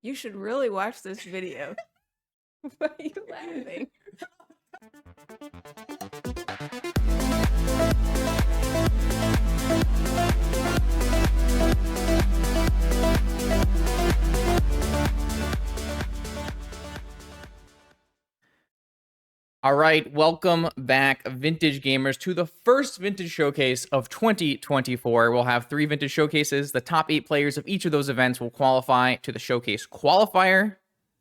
You should really watch this video. Why are you laughing? All right, welcome back, Vintage Gamers, to the first Vintage Showcase of 2024. We'll have 3 Vintage Showcases. The top 8 players of each of those events will qualify to the Showcase Qualifier.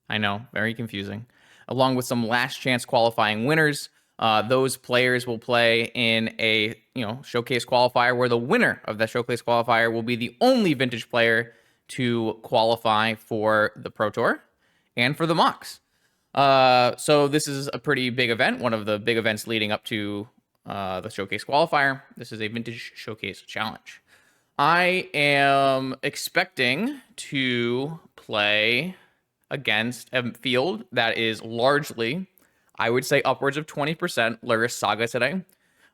I know, very confusing. Along with some last chance qualifying winners. Those players will play in a Showcase Qualifier where the winner of that Showcase Qualifier will be the only Vintage player to qualify for the Pro Tour and for the Mox. So this is a pretty big event, one of the big events leading up to the Showcase Qualifier. This is a Vintage Showcase Challenge. I am expecting to play against a field that is largely, I would say, upwards of 20% Lurrus Saga today.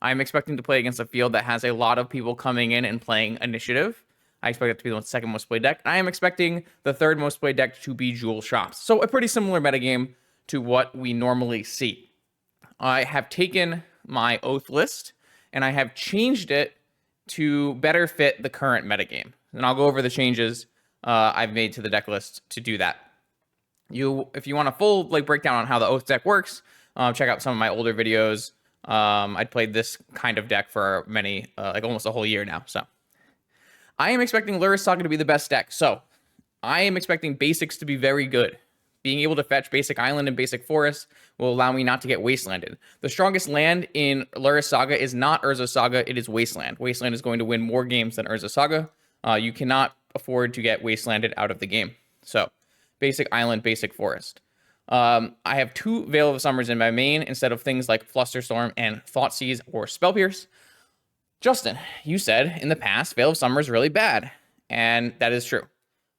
I'm expecting to play against a field that has a lot of people coming in and playing Initiative. I expect it to be the second most played deck. I am expecting the third most played deck to be Jewel Shops. So a pretty similar metagame to what we normally see. I have taken my Oath list and I have changed it to better fit the current metagame. And I'll go over the changes I've made to the deck list to do that. If you want a full breakdown on how the Oath deck works, check out some of my older videos. I'd played this kind of deck for many, almost a whole year now. So I am expecting Lurrus Saga to be the best deck. So I am expecting basics to be very good. Being able to fetch basic island and basic forest will allow me not to get wastelanded. The strongest land in Lurrus Saga is not Urza Saga, it is Wasteland. Wasteland is going to win more games than Urza Saga. You cannot afford to get wastelanded out of the game. So, basic island, basic forest. I have 2 Veil of Summers in my main instead of things like Flusterstorm and Thoughtseize or Spell Pierce. Justin, you said in the past Veil of Summer is really bad, and that is true.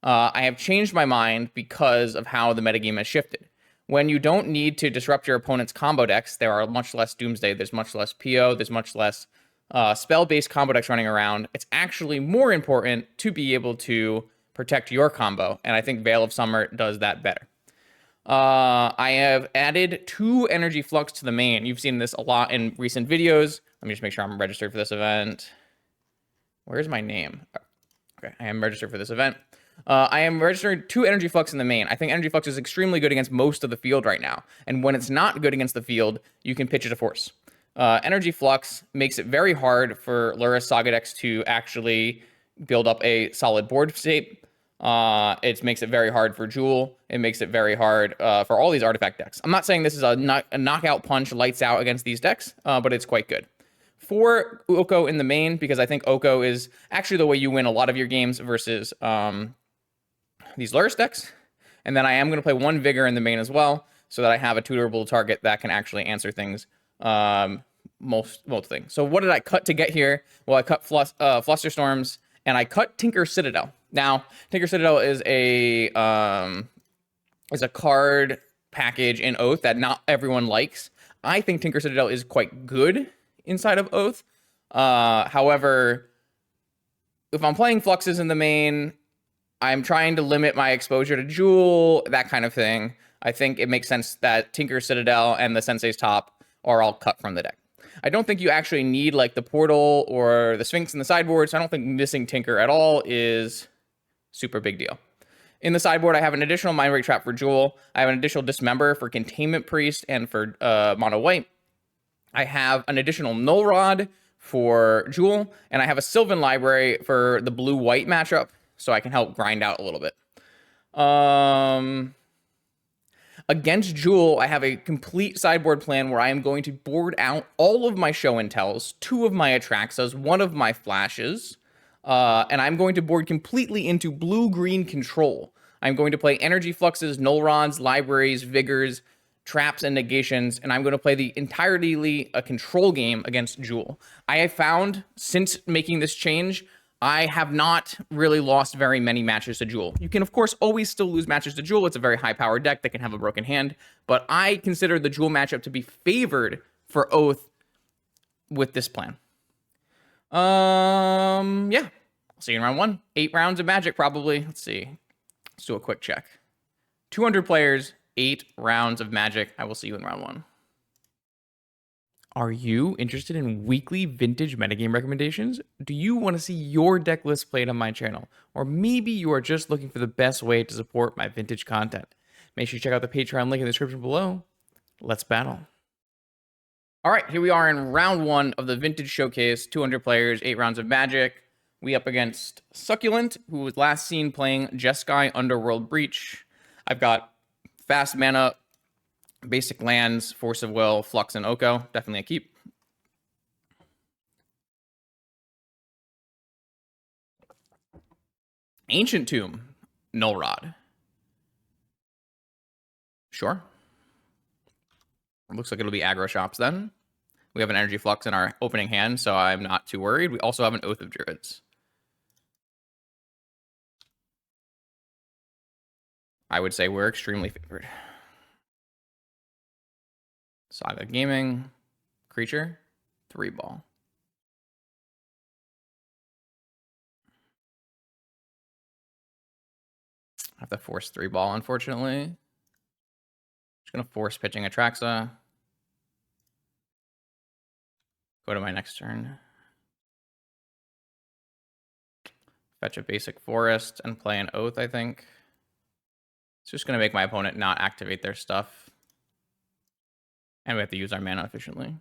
I have changed my mind because of how the metagame has shifted. When you don't need to disrupt your opponent's combo decks, there are much less Doomsday, there's much less PO, there's much less spell-based combo decks running around. It's actually more important to be able to protect your combo, and I think Veil of Summer does that better. I have added 2 Energy Flux to the main. You've seen this a lot in recent videos. Let me just make sure I'm registered for this event. Where's my name? Okay, I am registered for this event. I am registered 2 Energy Flux in the main. I think Energy Flux is extremely good against most of the field right now. And when it's not good against the field, you can pitch it to force. Energy Flux makes it very hard for Lurrus Saga decks to actually build up a solid board state. It makes it very hard for Jewel. It makes it very hard for all these artifact decks. I'm not saying this is a knockout punch, lights out against these decks, but it's quite good. 4 Oko in the main, because I think Oko is actually the way you win a lot of your games versus these Lurrus decks. And then I am going to play 1 Vigor in the main as well, so that I have a tutorable target that can actually answer things, most things. So what did I cut to get here? Well, I cut Flusterstorms, and I cut Tinker Citadel. Now, Tinker Citadel is a card package in Oath that not everyone likes. I think Tinker Citadel is quite good inside of Oath. However, if I'm playing Fluxes in the main, I'm trying to limit my exposure to Jewel, that kind of thing. I think it makes sense that Tinker Citadel and the Sensei's Top are all cut from the deck. I don't think you actually need the Portal or the Sphinx in the sideboard, so I don't think missing Tinker at all is super big deal. In the sideboard, I have an additional Mind Break Trap for Jewel. I have an additional Dismember for Containment Priest and for Mono White. I have an additional Null Rod for Jewel, and I have a Sylvan Library for the blue-white matchup, so I can help grind out a little bit. Against Jewel, I have a complete sideboard plan where I am going to board out all of my Show and Tells, 2 of my Atraxas, 1 of my Flashes, and I'm going to board completely into blue-green control. I'm going to play Energy Fluxes, Null Rods, Libraries, Vigors, Traps, and Negations, and I'm going to play the entirely a control game against Jewel. I have found, since making this change, I have not really lost very many matches to Jewel. You can, of course, always still lose matches to Jewel. It's a very high-powered deck that can have a broken hand, but I consider the Jewel matchup to be favored for Oath with this plan. Yeah. I'll see you in round 1. 8 rounds of Magic, probably. Let's see. Let's do a quick check. 200 players, 8 rounds of Magic. I will see you in round 1. Are you interested in weekly vintage metagame recommendations? Do you want to see your deck list played on my channel? Or maybe you are just looking for the best way to support my vintage content. Make sure you check out the Patreon link in the description below. Let's battle. All right, here we are in round 1 of the Vintage Showcase. 200 players, 8 rounds of Magic. We up against Succulent, who was last seen playing Jeskai Underworld Breach. I've got fast mana, basic lands, Force of Will, Flux, and Oko. Definitely a keep. Ancient Tomb, Null Rod. Sure. It looks like it'll be aggro shops then. We have an Energy Flux in our opening hand, so I'm not too worried. We also have an Oath of Druids. I would say we're extremely favored. Saga Gaming, creature, 3-ball. I have to force 3-ball, unfortunately. Just gonna force pitching Atraxa. Go to my next turn. Fetch a basic forest and play an Oath, I think. It's just gonna make my opponent not activate their stuff. And we have to use our mana efficiently.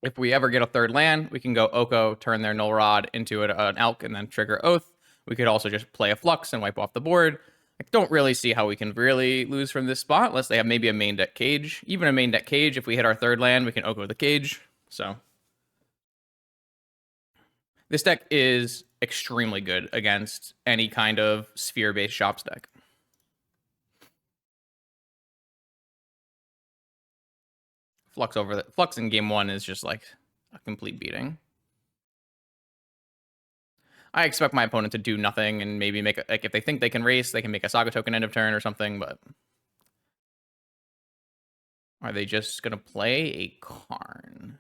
If we ever get a third land, we can go Oko, turn their Null Rod into an Elk, and then trigger Oath. We could also just play a Flux and wipe off the board. I don't really see how we can really lose from this spot, unless they have maybe a main deck Cage. Even a main deck Cage, if we hit our third land, we can Oko the Cage. So this deck is extremely good against any kind of sphere-based shops deck. Flux in game 1 is just like a complete beating. I expect my opponent to do nothing and maybe make like if they think they can race, they can make a Saga token end of turn or something, but are they just gonna play a Karn?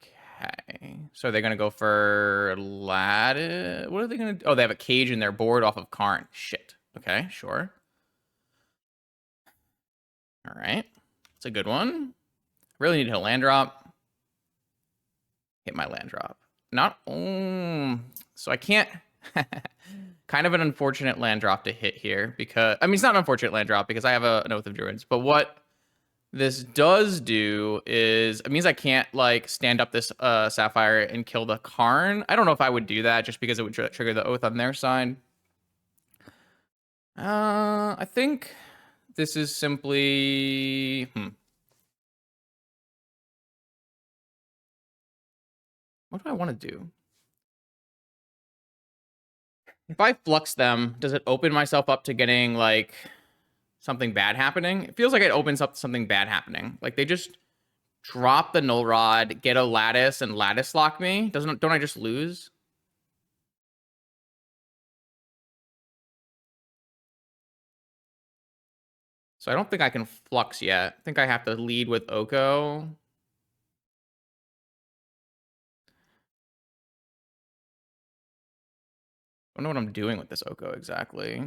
Okay. So they're gonna go for Lattice. What are they gonna do? Oh, they have a Cage in their board off of Karn. Shit. Okay, sure. Alright. It's a good one. Really need to hit a land drop. Hit my land drop. Not so I can't kind of an unfortunate land drop to hit here because I mean it's not an unfortunate land drop because I have an Oath of Druids, but what this does do is it means I can't like stand up this Sapphire and kill the Karn. I don't know if I would do that just because it would trigger the Oath on their side. I think this is simply what do I want to do? If I Flux them, does it open myself up to getting like something bad happening? It feels like it opens up to something bad happening. Like they just drop the Null Rod, get a Lattice, and Lattice lock me. Don't I just lose? So I don't think I can Flux yet. I think I have to lead with Oko. I don't know what I'm doing with this Oko exactly.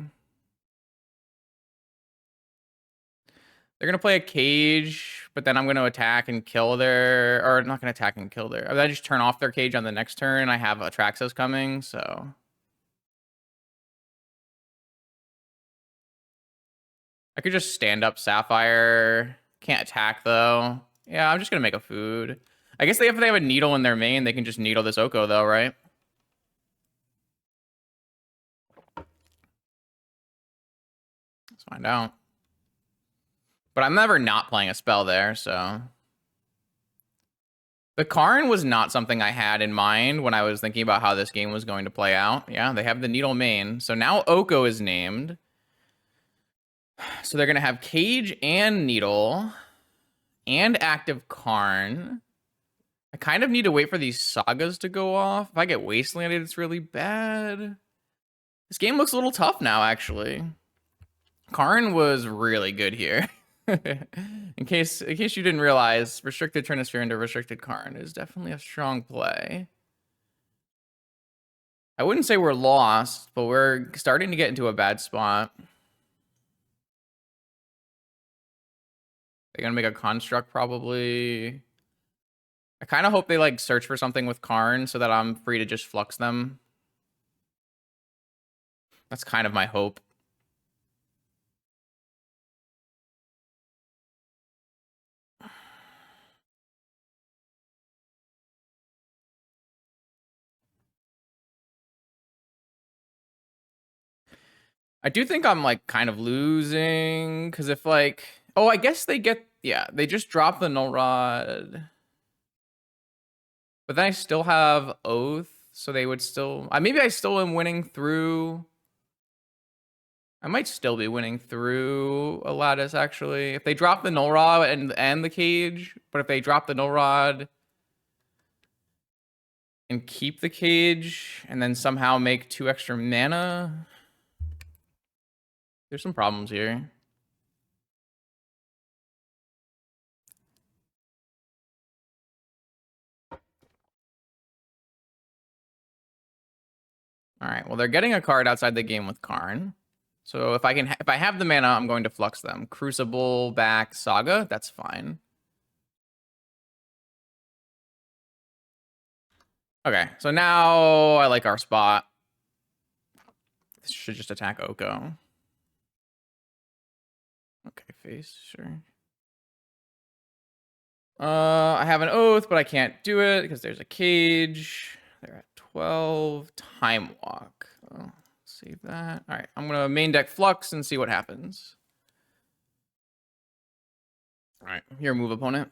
They're going to play a Cage, but then I'm going to attack and kill their... Or not going to attack and kill their... I just turn off their Cage on the next turn. I have Atraxos coming, so... I could just stand up Sapphire. Can't attack, though. Yeah, I'm just going to make a food. I guess if they have a Needle in their main, they can just Needle this Oko, though, right? Let's find out. But I'm never not playing a spell there, so... The Karn was not something I had in mind when I was thinking about how this game was going to play out. Yeah, they have the Needle main. So now Oko is named. So they're going to have Cage and Needle and active Karn. I kind of need to wait for these Sagas to go off. If I get Wastelanded, it's really bad. This game looks a little tough now, actually. Karn was really good here. In case you didn't realize, restricted Trinisphere into restricted Karn is definitely a strong play. I wouldn't say we're lost, but we're starting to get into a bad spot. They're gonna make a construct probably. I kind of hope they like search for something with Karn so that I'm free to just flux them. That's kind of my hope. I do think I'm like kind of losing because if like, oh, I guess they get, yeah, they just drop the Null Rod. But then I still have Oath, so they would still, maybe I still am winning through. I might still be winning through a lattice actually. If they drop the Null Rod and the cage, but if they drop the Null Rod and keep the cage and then somehow make 2 extra mana, there's some problems here. All right, well, they're getting a card outside the game with Karn. So if I have the mana, I'm going to flux them. Crucible back Saga, that's fine. Okay, so now I like our spot. This should just attack Oko. Okay, face, sure. I have an Oath, but I can't do it because there's a cage. They're at 12. Time Walk. Oh, save that. All right, I'm gonna main deck Flux and see what happens. All right, here, move opponent.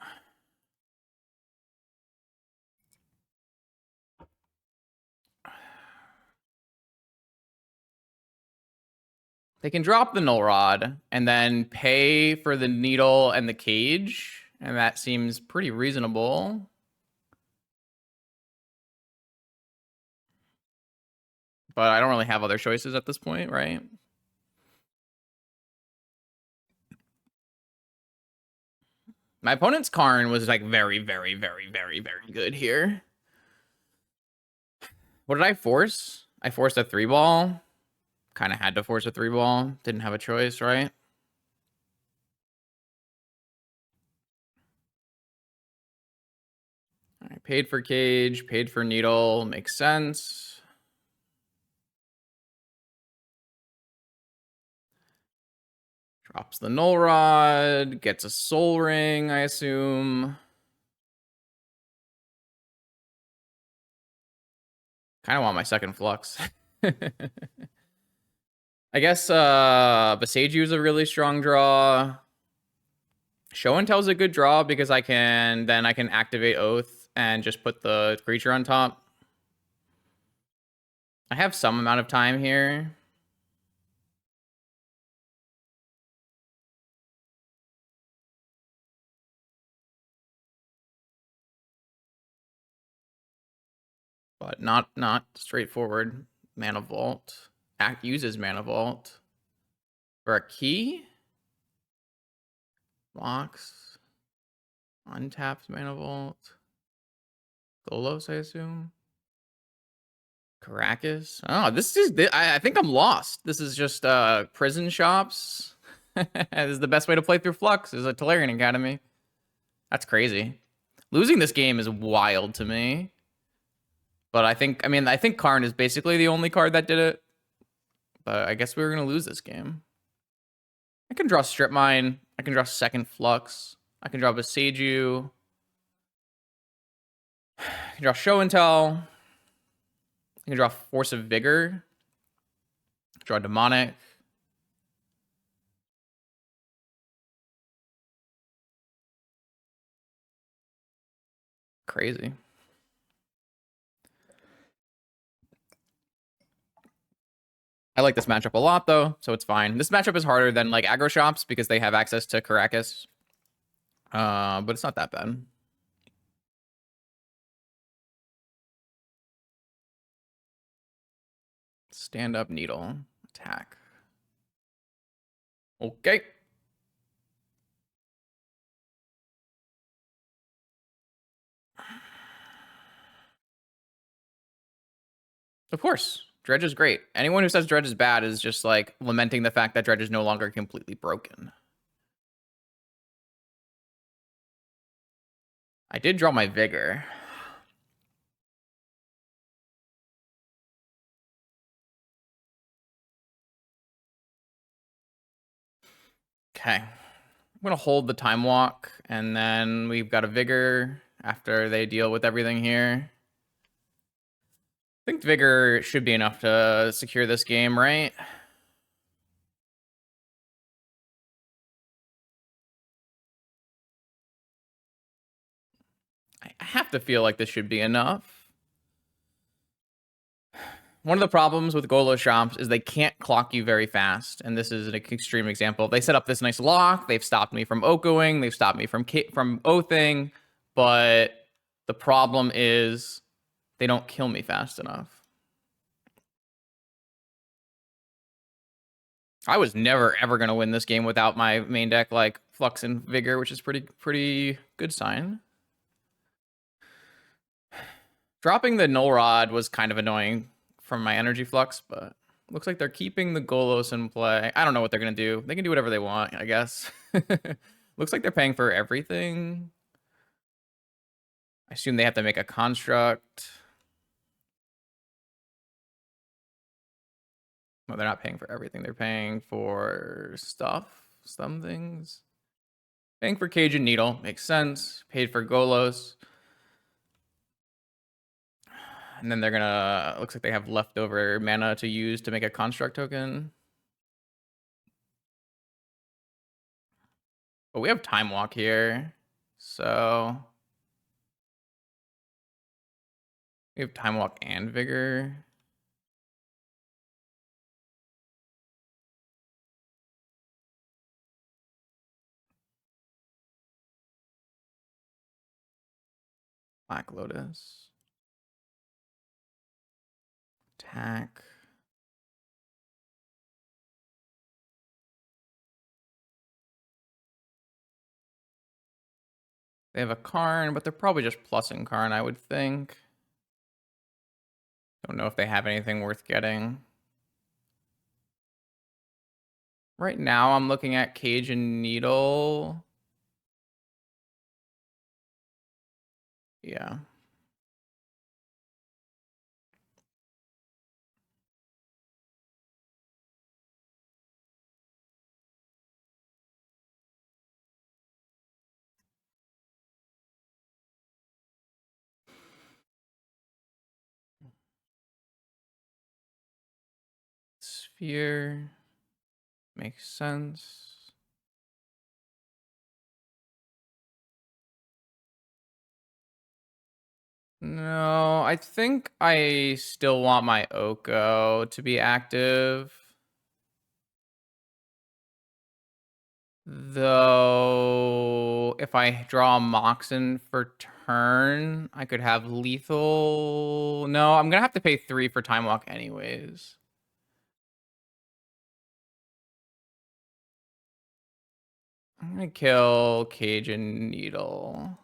They can drop the Null Rod and then pay for the needle and the cage, and that seems pretty reasonable. But I don't really have other choices at this point, right? My opponent's Karn was like very, very, very, very, very good here. What did I force? I forced a 3-ball. Kind of had to force a 3-ball. Didn't have a choice, right? All right, paid for cage, paid for needle. Makes sense. Drops the Null Rod. Gets a Soul Ring, I assume. Kind of want my second Flux. I guess Beseiju is a really strong draw. Show and Tell's a good draw because I can activate Oath and just put the creature on top. I have some amount of time here. But not straightforward. Mana Vault. Uses Mana Vault. For a key? Blocks. Untaps Mana Vault. Tholos, I assume. Caracas. Oh, this is... I think I'm lost. This is just prison shops. This is the best way to play through Flux, is a Tolarian Academy. That's crazy. Losing this game is wild to me. But I think Karn is basically the only card that did it. But I guess we were going to lose this game. I can draw Strip Mine. I can draw second Flux. I can draw Beseiju. I can draw Show and Tell. I can draw Force of Vigor. Draw Demonic. Crazy. I like this matchup a lot, though, so it's fine. This matchup is harder than, like, aggro shops because they have access to Caracas. But it's not that bad. Stand up needle. Attack. Okay. Of course. Dredge is great. Anyone who says Dredge is bad is just like lamenting the fact that Dredge is no longer completely broken. I did draw my Vigor. Okay. I'm going to hold the Time Walk, and then we've got a Vigor after they deal with everything here. I think Vigor should be enough to secure this game, right? I have to feel like this should be enough. One of the problems with Golo shops is they can't clock you very fast, and this is an extreme example. They set up this nice lock. They've stopped me from Okoing. They've stopped me from Othing, but the problem is they don't kill me fast enough. I was never ever gonna win this game without my main deck like Flux and Vigor, which is pretty good sign. Dropping the Null Rod was kind of annoying from my Energy Flux, but looks like they're keeping the Golos in play. I don't know what they're going to do. They can do whatever they want, I guess. Looks like they're paying for everything. I assume they have to make a construct. Well, they're not paying for everything. They're paying for stuff, some things. Paying for Cage and Needle, makes sense. Paid for Golos. And then they're gonna, looks like they have leftover mana to use to make a construct token. But we have Time Walk here. So we have Time Walk and Vigor. Black Lotus. Attack. They have a Karn, but they're probably just plussing Karn, I would think. Don't know if they have anything worth getting. Right now, I'm looking at Cage and Needle. Yeah. Sphere. Makes sense. No, I think I still want my Oko to be active. Though, if I draw Moxen for turn, I could have lethal. No, I'm gonna have to pay 3 for Time Walk anyways. I'm gonna kill Cage and Needle.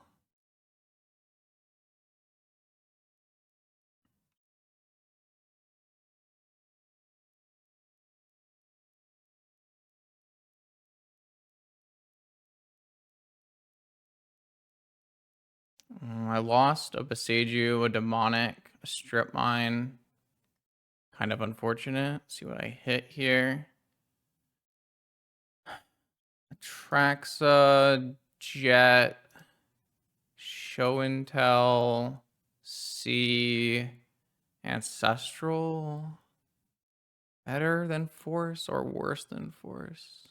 I lost a Beseiju, a Demonic, a Strip Mine. Kind of unfortunate. See what I hit here. Atraxa, Jet, Show and Tell, C, Ancestral. Better than Force or worse than Force?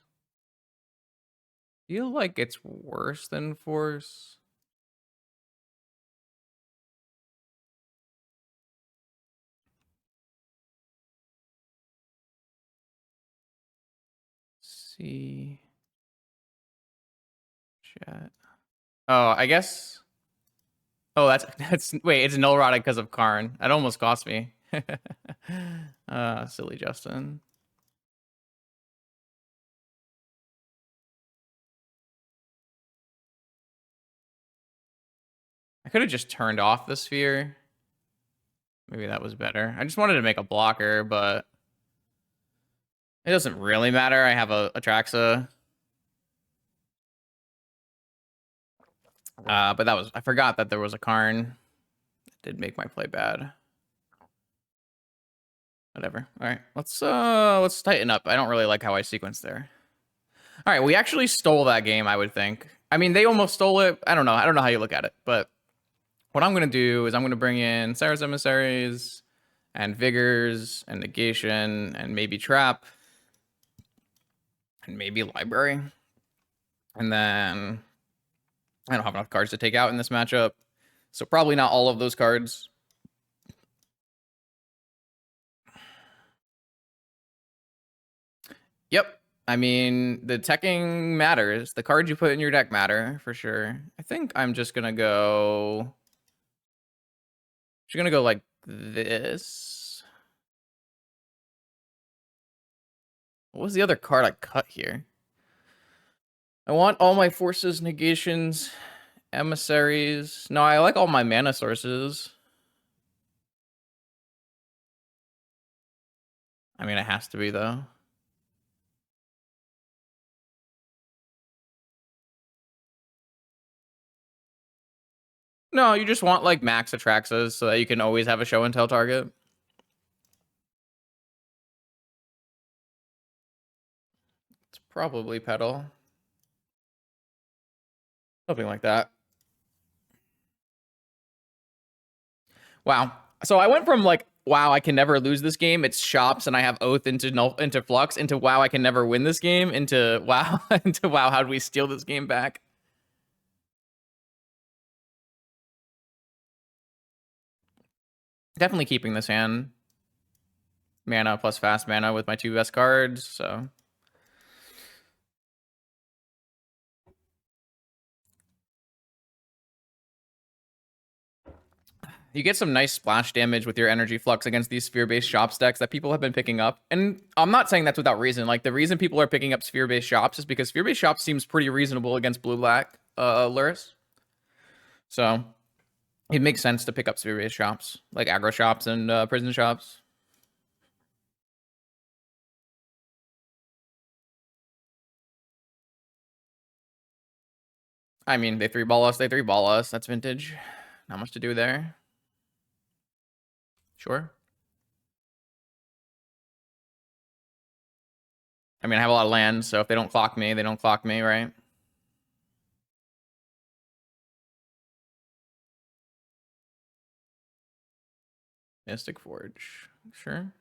Feel like it's worse than Force. C. Jet. Oh, I guess. Oh, that's wait, it's null rotted because of Karn. That almost cost me. Silly Justin. I could have just turned off the sphere. Maybe that was better. I just wanted to make a blocker, but it doesn't really matter. I have a Atraxa. But that was, I forgot that there was a Karn. It did make my play bad. Whatever. All right, let's tighten up. I don't really like how I sequenced there. All right, we actually stole that game, I would think. I mean, they almost stole it. I don't know. I don't know how you look at it, but what I'm going to do is I'm going to bring in Sarah's Emissaries and Vigors and Negation and maybe Trap and maybe Library. And then I don't have enough cards to take out in this matchup, so probably not all of those cards. Yep. I mean, the teching matters. The cards you put in your deck matter, for sure. I think I'm just going to go... Just going to go like this. What was the other card I cut here? I want all my forces, negations, emissaries. No, I like all my mana sources. I mean, it has to be, though. No, you just want, like, max Atraxas so that you can always have a show and tell target. It's probably Petal. Something like that. Wow. So I went from, like, wow, I can never lose this game, it's Shops, and I have Oath into Flux, into wow, I can never win this game, into wow, into wow, how do we steal this game back? Definitely keeping this hand. Mana plus fast mana with my two best cards, so... You get some nice splash damage with your energy flux against these sphere-based shops decks that people have been picking up. And I'm not saying that's without reason. Like, the reason people are picking up sphere-based shops is because sphere-based shops seems pretty reasonable against blue-black Lurrus. So it makes sense to pick up sphere-based shops, like aggro shops and prison shops. I mean, they 3-ball us, they 3-ball us. That's vintage. Not much to do there. Sure. I mean, I have a lot of lands, so if they don't clock me, they don't clock me, right? Mystic Forge. Sure.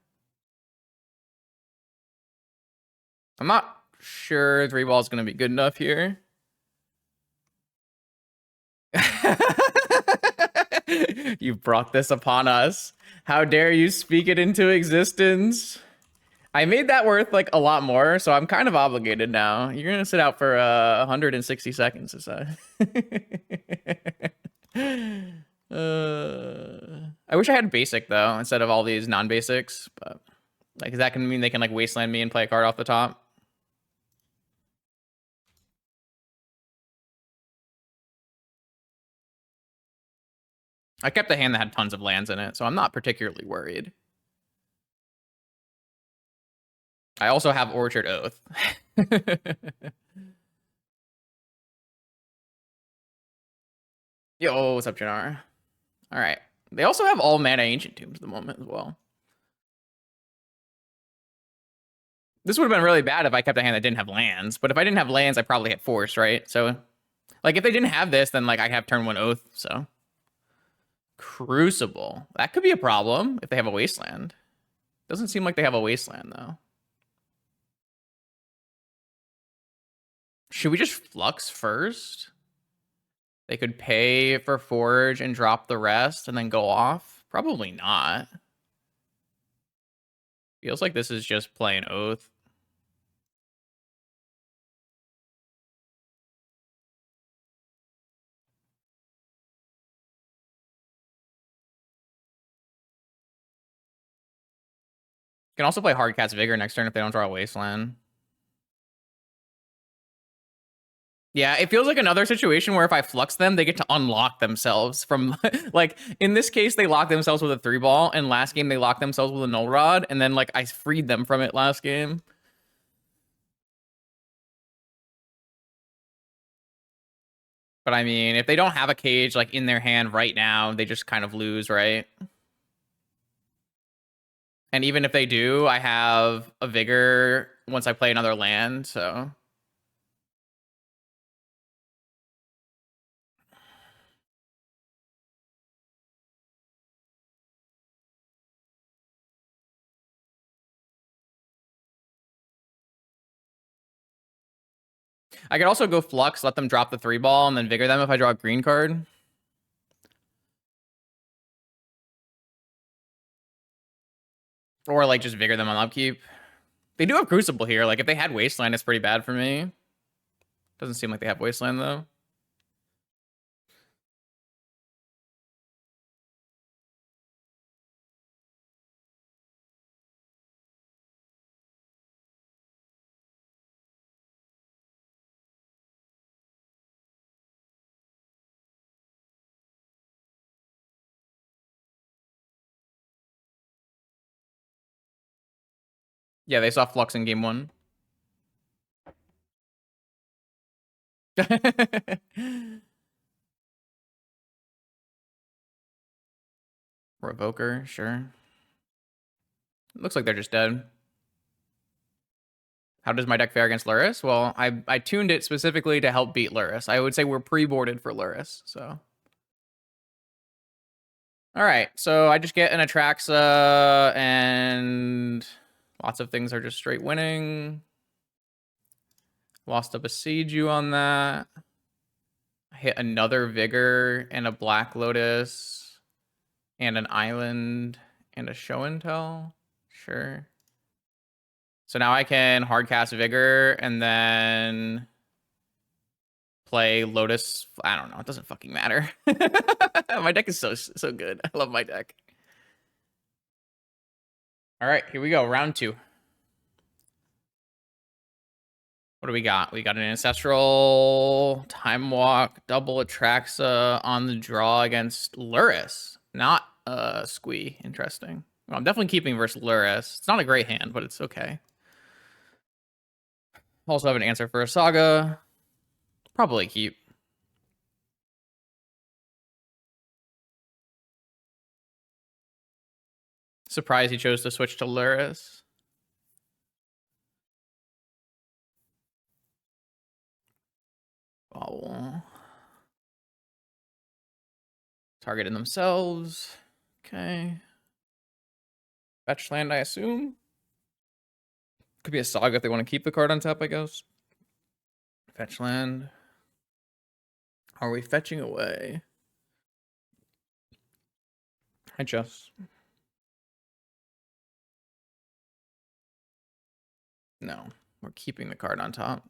I'm not sure 3-ball is going to be good enough here. You brought this upon us. How dare you speak it into existence? I made that worth like a lot more, so I'm kind of obligated now. You're gonna sit out for 160 seconds or so. I wish I had basic though instead of all these non-basics, but like, is that gonna mean they can like wasteland me and play a card off the top? I kept a hand that had tons of lands in it, so I'm not particularly worried. I also have Orchard Oath. Yo, what's up, Janara? All right. They also have all mana Ancient Tombs at the moment as well. This would have been really bad if I kept a hand that didn't have lands, but if I didn't have lands, I probably had Force, right? So, like, if they didn't have this, then, like, I have turn 1 Oath, so. Crucible. That could be a problem if they have a Wasteland. Doesn't seem like they have a Wasteland, though. Should we just Flux first? They could pay for Forge and drop the rest and then go off? Probably not. Feels like this is just playing Oath. You can also play Hardcat's Vigor next turn if they don't draw a Wasteland. Yeah, it feels like another situation where if I flux them, they get to unlock themselves from like in this case they lock themselves with a 3-ball, and last game they locked themselves with a null rod, and then like I freed them from it last game. But I mean, if they don't have a cage like in their hand right now, they just kind of lose, right? And even if they do, I have a vigor once I play another land, so I could also go flux, let them drop the 3-ball, and then vigor them if I draw a green card. Or like just vigor them on upkeep. They do have Crucible here. Like if they had Wasteland, it's pretty bad for me. Doesn't seem like they have Wasteland though. Yeah, they saw Flux in game 1. Revoker, sure. Looks like they're just dead. How does my deck fare against Lurrus? Well, I tuned it specifically to help beat Lurrus. I would say we're pre-boarded for Lurrus, so. All right, so I just get an Atraxa, and lots of things are just straight winning. Lost a Besiege you on that. I hit another Vigor and a Black Lotus and an Island and a Show and Tell. Sure. So now I can hardcast Vigor and then play Lotus. I don't know. It doesn't fucking matter. My deck is so good. I love my deck. All right, here we go. Round 2. What do we got? We got an Ancestral, Time Walk, double Atraxa on the draw against Lurrus. Not Squee. Interesting. Well, I'm definitely keeping versus Lurrus. It's not a great hand, but it's okay. Also have an answer for a Saga. Probably keep. Surprised he chose to switch to Lurrus. Oh. Targeting themselves. Okay. Fetch land, I assume. Could be a Saga if they want to keep the card on top, I guess. Fetch land. Are we fetching away? I just. No, we're keeping the card on top.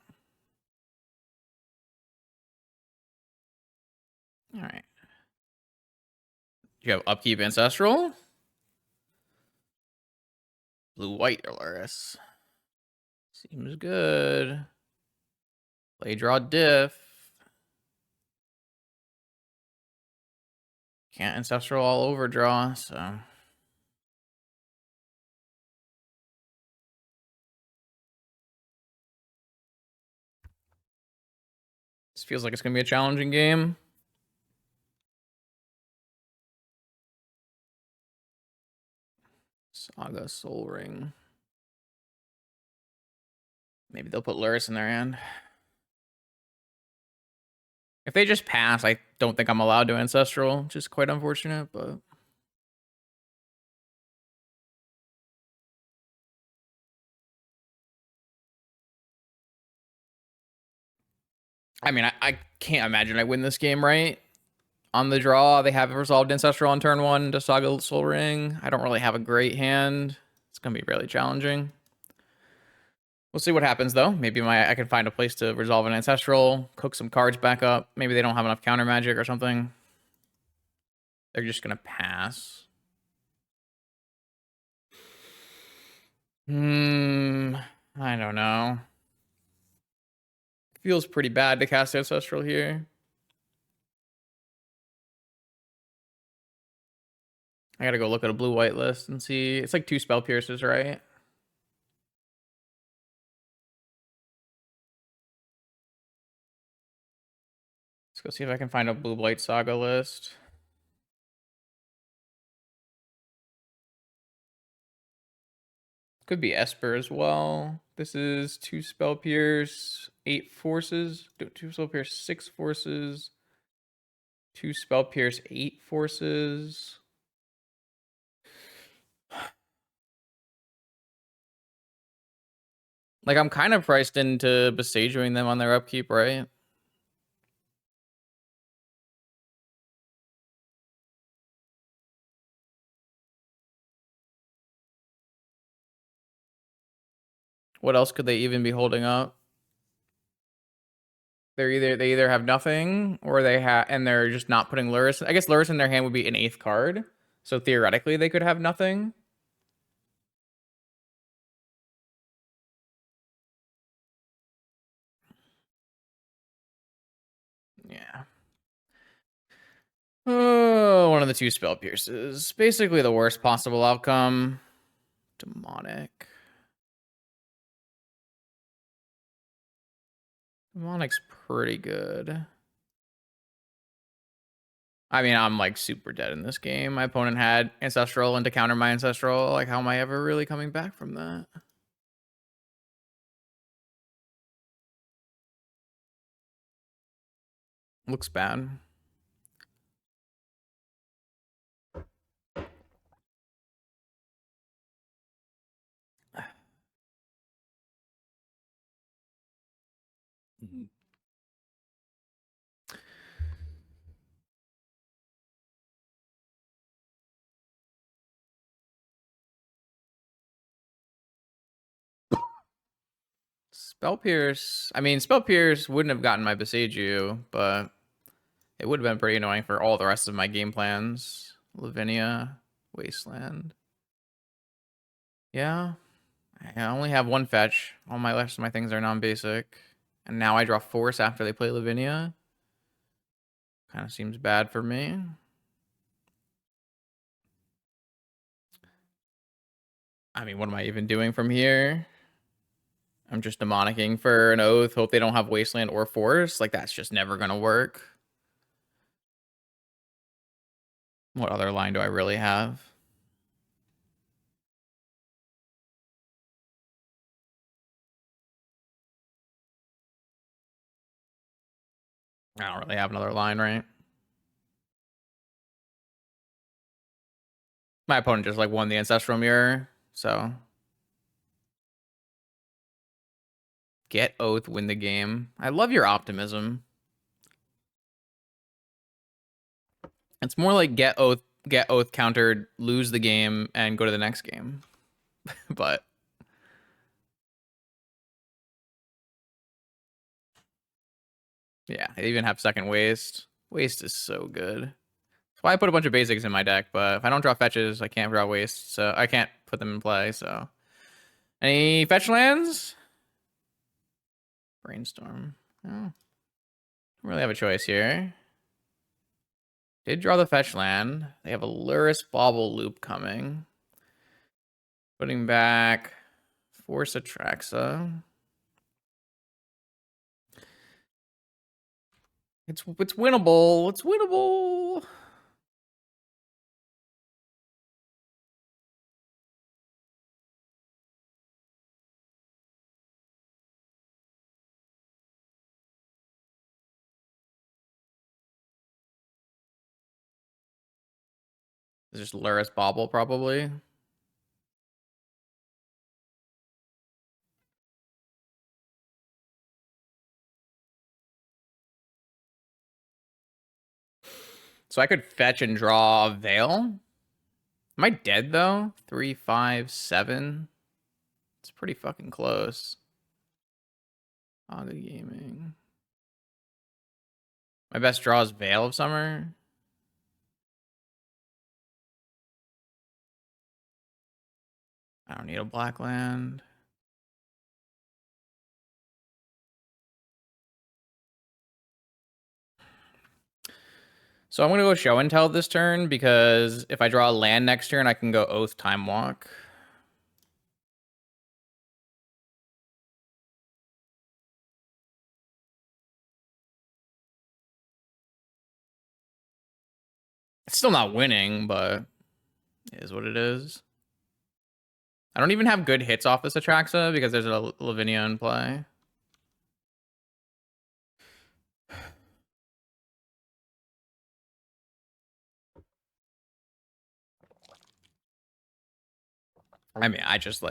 All right. You have upkeep Ancestral. Blue-white Lurrus. Seems good. Play draw diff. Can't Ancestral all overdraw, so. This feels like it's going to be a challenging game. Saga Soul Ring. Maybe they'll put Lurrus in their hand. If they just pass, I don't think I'm allowed to Ancestral, which is quite unfortunate, but. I mean, I can't imagine I win this game, right? On the draw, they have resolved Ancestral on turn 1 to Saga Soul Ring. I don't really have a great hand. It's going to be really challenging. We'll see what happens, though. Maybe I can find a place to resolve an Ancestral, cook some cards back up. Maybe they don't have enough counter magic or something. They're just going to pass. I don't know. Feels pretty bad to cast Ancestral here. I gotta go look at a blue-white list and see. It's like 2 Spell Piercers, right? Let's go see if I can find a blue-white Saga list. Could be Esper as well. This is 2 Spell Pierce, 8 Forces. 2 Spell Pierce, 6 Forces. 2 Spell Pierce, 8 Forces. Like, I'm kind of priced into Besageing them on their upkeep, right? What else could they even be holding up? They either have nothing or they have, and they're just not putting Lurrus. I guess Lurrus in their hand would be an 8th card, so theoretically they could have nothing. Yeah. Oh, one of the 2 Spell Pierces. Basically the worst possible outcome. Demonic. Demonic's pretty good. I mean, I'm like super dead in this game. My opponent had Ancestral, and to counter my Ancestral, like, how am I ever really coming back from that? Looks bad. Spell Pierce. I mean, Spell Pierce wouldn't have gotten my Besage, but it would have been pretty annoying for all the rest of my game plans. Lavinia, Wasteland. Yeah. I only have 1 fetch. All my rest of my things are non-basic. And now I draw Force after they play Lavinia. Kind of seems bad for me. I mean, what am I even doing from here? I'm just demonicking for an Oath. Hope they don't have Wasteland or Force. Like, that's just never going to work. What other line do I really have? I don't really have another line, right? My opponent just like won the Ancestral Mirror, so get Oath, win the game. I love your optimism. It's more like get Oath countered, lose the game, and go to the next game. But yeah, they even have second waste. Waste is so good. That's why I put a bunch of basics in my deck, but if I don't draw fetches, I can't draw waste, so I can't put them in play, so. Any fetch lands? Brainstorm. Oh. Don't really have a choice here. Did draw the fetch land. They have a Lurrus Bauble Loop coming. Putting back Force Atraxa. It's winnable. It's winnable. It's just Lurrus Bauble, probably. So I could fetch and draw a Veil. Am I dead, though? 3, 5, 7. It's pretty fucking close. Saga Gaming. My best draw is Veil of Summer. I don't need a black land. So I'm going to go show and tell this turn because if I draw a land next turn, I can go Oath Time Walk. It's still not winning, but it is what it is. I don't even have good hits off this Atraxa because there's a Lavinia in play. I mean, I just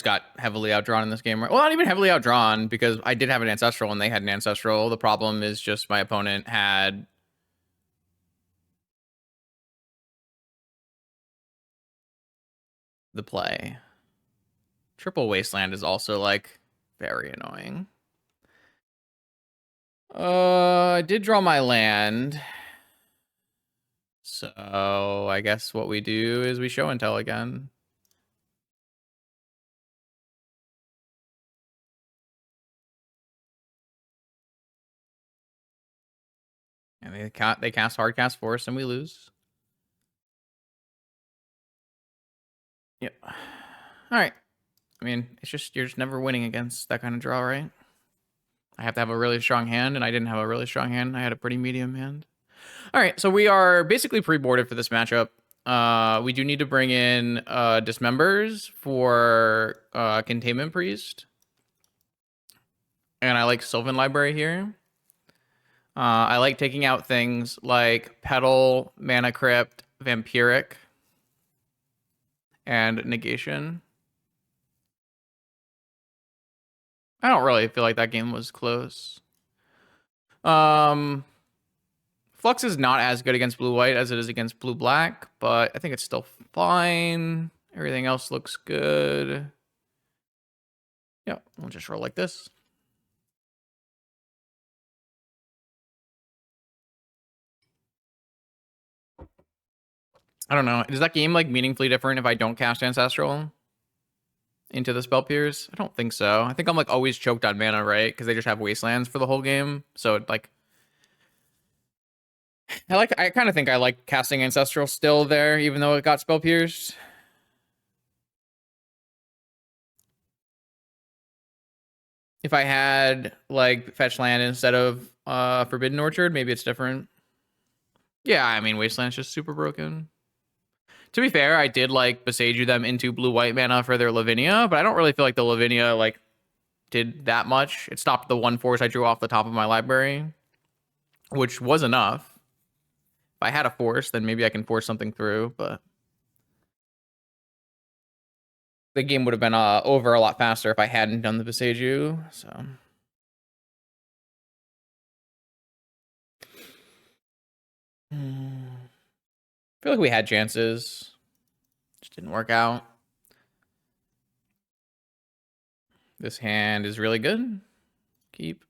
got heavily outdrawn in this game. Well, not even heavily outdrawn because I did have an Ancestral and they had an Ancestral. The problem is just my opponent had the play. Triple Wasteland is also like very annoying. I did draw my land. So I guess what we do is we show and tell again. And they cast Hardcast Force and we lose. Yep. All right. I mean, it's just you're just never winning against that kind of draw, right? I have to have a really strong hand, and I didn't have a really strong hand. I had a pretty medium hand. All right, so we are basically pre-boarded for this matchup. We do need to bring in Dismembers for Containment Priest. And I like Sylvan Library here. I like taking out things like Petal, Mana Crypt, Vampiric, and Negation. I don't really feel like that game was close. Flux is not as good against blue-white as it is against blue-black, but I think it's still fine. Everything else looks good. Yeah, we'll just roll like this. I don't know. Is that game like meaningfully different if I don't cast Ancestral into the Spell Pierce? I don't think so. I think I'm like always choked on mana, right? Because they just have Wastelands for the whole game. So like I kind of think I like casting Ancestral still there, even though it got Spell Pierced. If I had like fetch land instead of Forbidden Orchard, maybe it's different. Yeah, I mean Wasteland's just super broken. To be fair, I did like Besage them into blue-white mana for their Lavinia, but I don't really feel like the Lavinia like did that much. It stopped the one force I drew off the top of my library, which was enough. If I had a force, then maybe I can force something through, but the game would have been over a lot faster if I hadn't done the Beseju, so. I feel like we had chances. Just didn't work out. This hand is really good. Keep.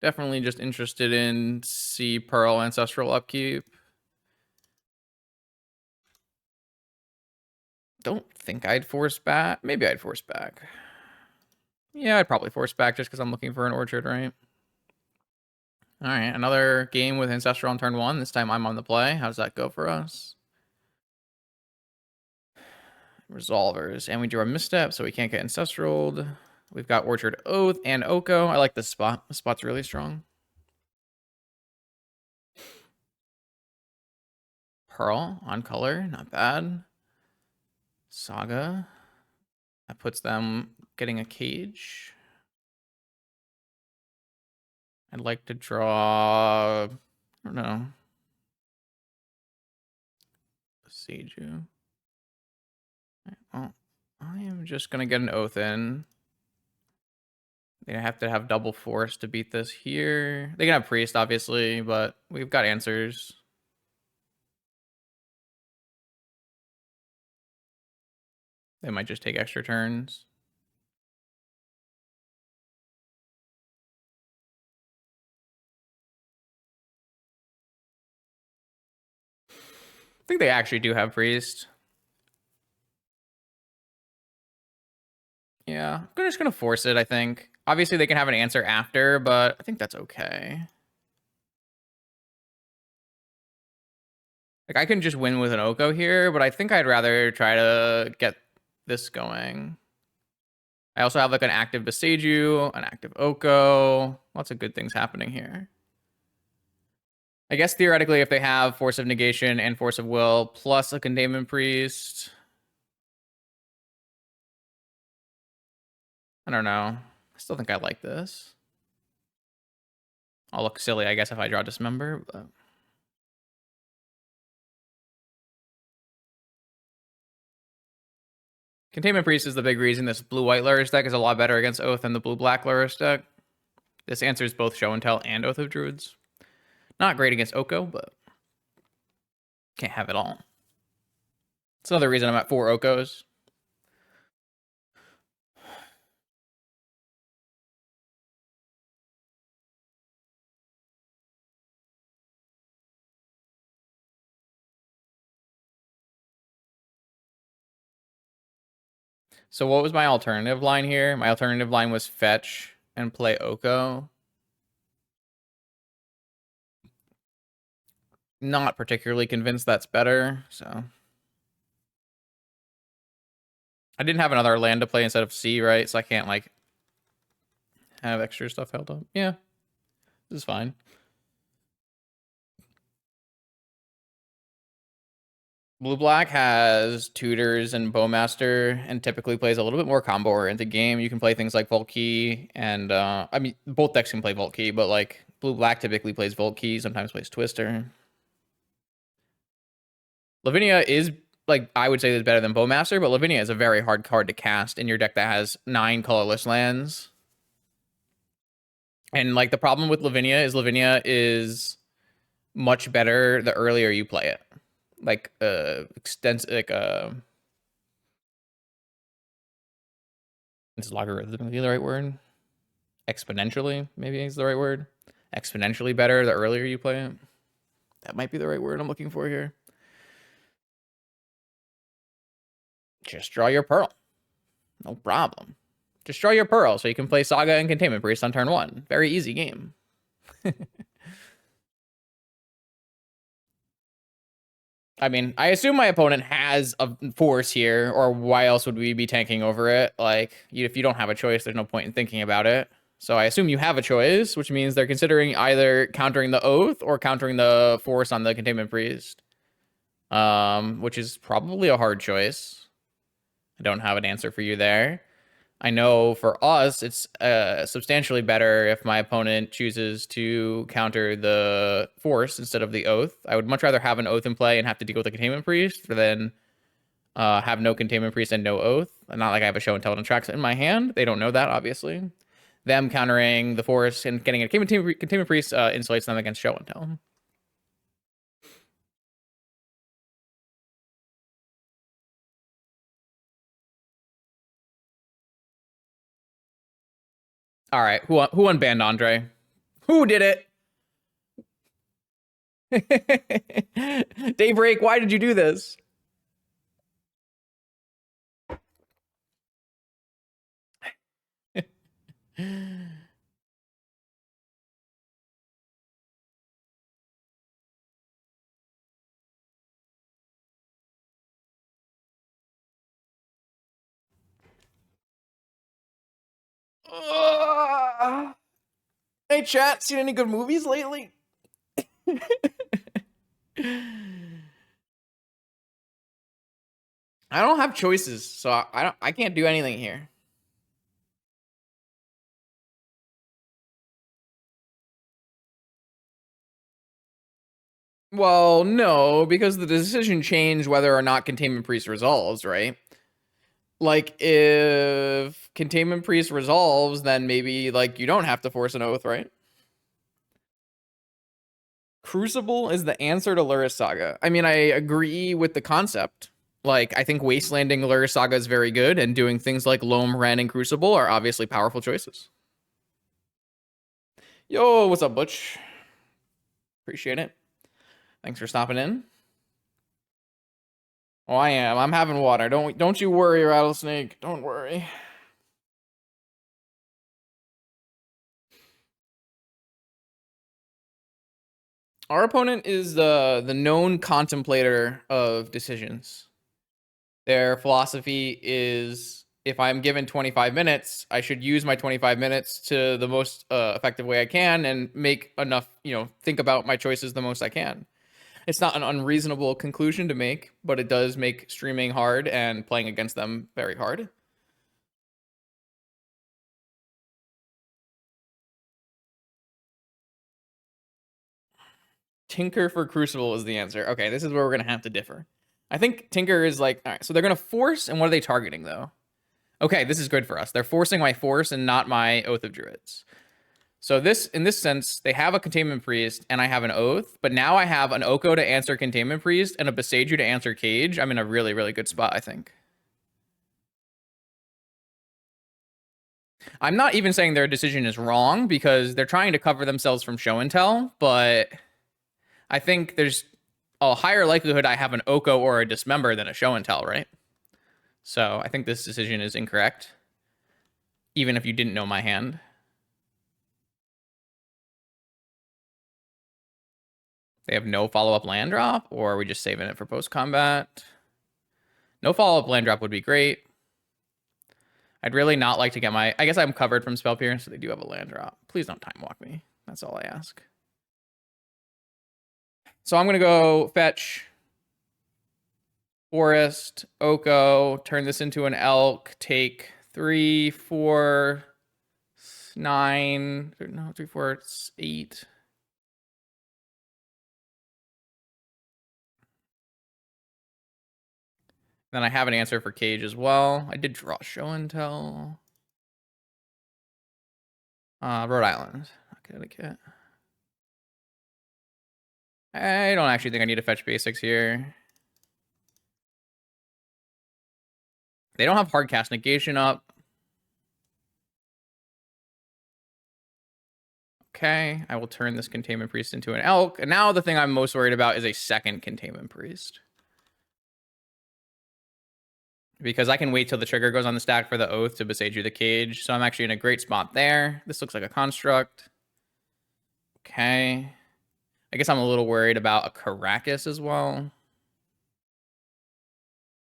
Definitely just interested in Sea Pearl Ancestral upkeep. Don't think I'd force back. Maybe I'd force back. Yeah, I'd probably force back just because I'm looking for an orchard, right? All right, another game with Ancestral on turn 1. This time I'm on the play. How does that go for us? Resolvers. And we drew a misstep, so we can't get Ancestraled. We've got Orchard Oath and Oko. I like this spot. This spot's really strong. Pearl on color. Not bad. Saga. That puts them getting a cage. I'd like to draw... I don't know. Seiju. Well, I am just going to get an Oath in. They have to have double force to beat this here. They can have Priest, obviously, but we've got answers. They might just take extra turns. I think they actually do have Priest. Yeah, I'm just going to force it, I think. Obviously, they can have an answer after, but I think that's okay. Like, I can just win with an Oko here, but I think I'd rather try to get this going. I also have like an active Beseiju, an active Oko. Lots of good things happening here. I guess theoretically, if they have Force of Negation and Force of Will plus a Containment Priest, I don't know. I still think I like this. I'll look silly, I guess, if I draw Dismember, but... Containment Priest is the big reason this blue-white Lurrus deck is a lot better against Oath than the blue-black Lurrus deck. This answers both Show and Tell and Oath of Druids. Not great against Oko, but can't have it all. It's another reason I'm at 4 Okos. So what was my alternative line here? My alternative line was fetch and play Oko. Not particularly convinced that's better, so... I didn't have another land to play instead of C, right? So I can't, like, have extra stuff held up. Yeah, this is fine. Blue-black has Tutors and Bowmaster and typically plays a little bit more combo-oriented game. You can play things like Vault Key and, I mean, both decks can play Vault Key, but, like, blue-black typically plays Vault Key, sometimes plays Twister. Lavinia is, like, I would say is better than Bowmaster, but Lavinia is a very hard card to cast in your deck that has 9 colorless lands. And, like, the problem with Lavinia is much better the earlier you play it. Like, extensive, like, is logarithmically the right word? Exponentially, maybe is the right word. Exponentially better the earlier you play it. That might be the right word I'm looking for here. Just draw your Pearl. No problem. Just draw your Pearl so you can play Saga and Containment Priest on turn 1. Very easy game. I mean, I assume my opponent has a force here, or why else would we be tanking over it? Like, if you don't have a choice, there's no point in thinking about it. So I assume you have a choice, which means they're considering either countering the Oath or countering the force on the Containment Priest. Which is probably a hard choice. I don't have an answer for you there. I know for us, it's substantially better if my opponent chooses to counter the Force instead of the Oath. I would much rather have an Oath in play and have to deal with the Containment Priest than have no Containment Priest and no Oath. Not like I have a Show and Tell and Tracks in my hand. They don't know that, obviously. Them countering the Force and getting a Containment Priest insulates them against Show and Tell. All right, who unbanned Andre? Who did it? Daybreak, why did you do this? Hey chat, seen any good movies lately? I don't have choices, so I can't do anything here. Well, no, because the decision changed whether or not Containment Priest resolves, right? Like, if Containment Priest resolves, then maybe, like, you don't have to force an Oath, right? Crucible is the answer to Lurrus Saga. I mean, I agree with the concept. Like, I think Wastelanding Lurrus Saga is very good, and doing things like Loam, Ren, and Crucible are obviously powerful choices. Yo, what's up, Butch? Appreciate it. Thanks for stopping in. Oh, I am. I'm having water. Don't you worry, Rattlesnake. Don't worry. Our opponent is the known contemplator of decisions. Their philosophy is, if I'm given 25 minutes, I should use my 25 minutes to the most effective way I can and make enough, think about my choices the most I can. It's not an unreasonable conclusion to make, but it does make streaming hard and playing against them very hard. Tinker for Crucible is the answer. Okay, this is where we're going to have to differ. I think Tinker is like, all right, so they're going to force, and what are they targeting, though? Okay, this is good for us. They're forcing my Force and not my Oath of Druids. So in this sense, they have a Containment Priest, and I have an Oath, but now I have an Oko to answer Containment Priest and a Beseiju to answer Cage. I'm in a really, really good spot, I think. I'm not even saying their decision is wrong, because they're trying to cover themselves from show and tell, but I think there's a higher likelihood I have an Oko or a Dismember than a show and tell, right? So I think this decision is incorrect, even if you didn't know my hand. They have no follow-up land drop, or are we just saving it for post-combat? No follow-up land drop would be great. I'd really not like to get my... I guess I'm covered from Spell Pierce, so they do have a land drop. Please don't time walk me. That's all I ask. So I'm going to go fetch Forest, Oko, turn this into an Elk, take 3, 4, 9, no, 3, 4, 8. Then I have an answer for Cage as well. I did draw Show and Tell. Rhode Island, Connecticut. I don't actually think I need to fetch basics here. They don't have Hardcast Negation up. Okay, I will turn this Containment Priest into an Elk. And now the thing I'm most worried about is a second Containment Priest. Because I can wait till the trigger goes on the stack for the Oath to Beseiju the Cage. So I'm actually in a great spot there. This looks like a construct. Okay. I guess I'm a little worried about a Caracas as well.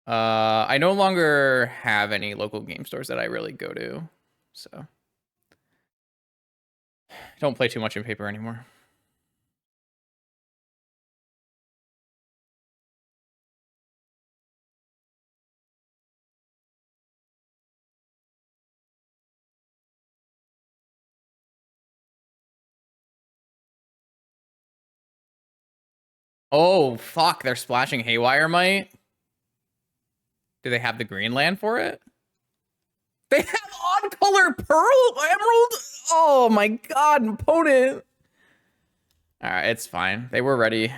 I no longer have any local game stores that I really go to. So don't play too much in paper anymore. Oh, fuck. They're splashing Haywire Might. Do they have the green land for it? They have odd color Pearl Emerald? Oh my god, opponent. Alright, it's fine. They were ready.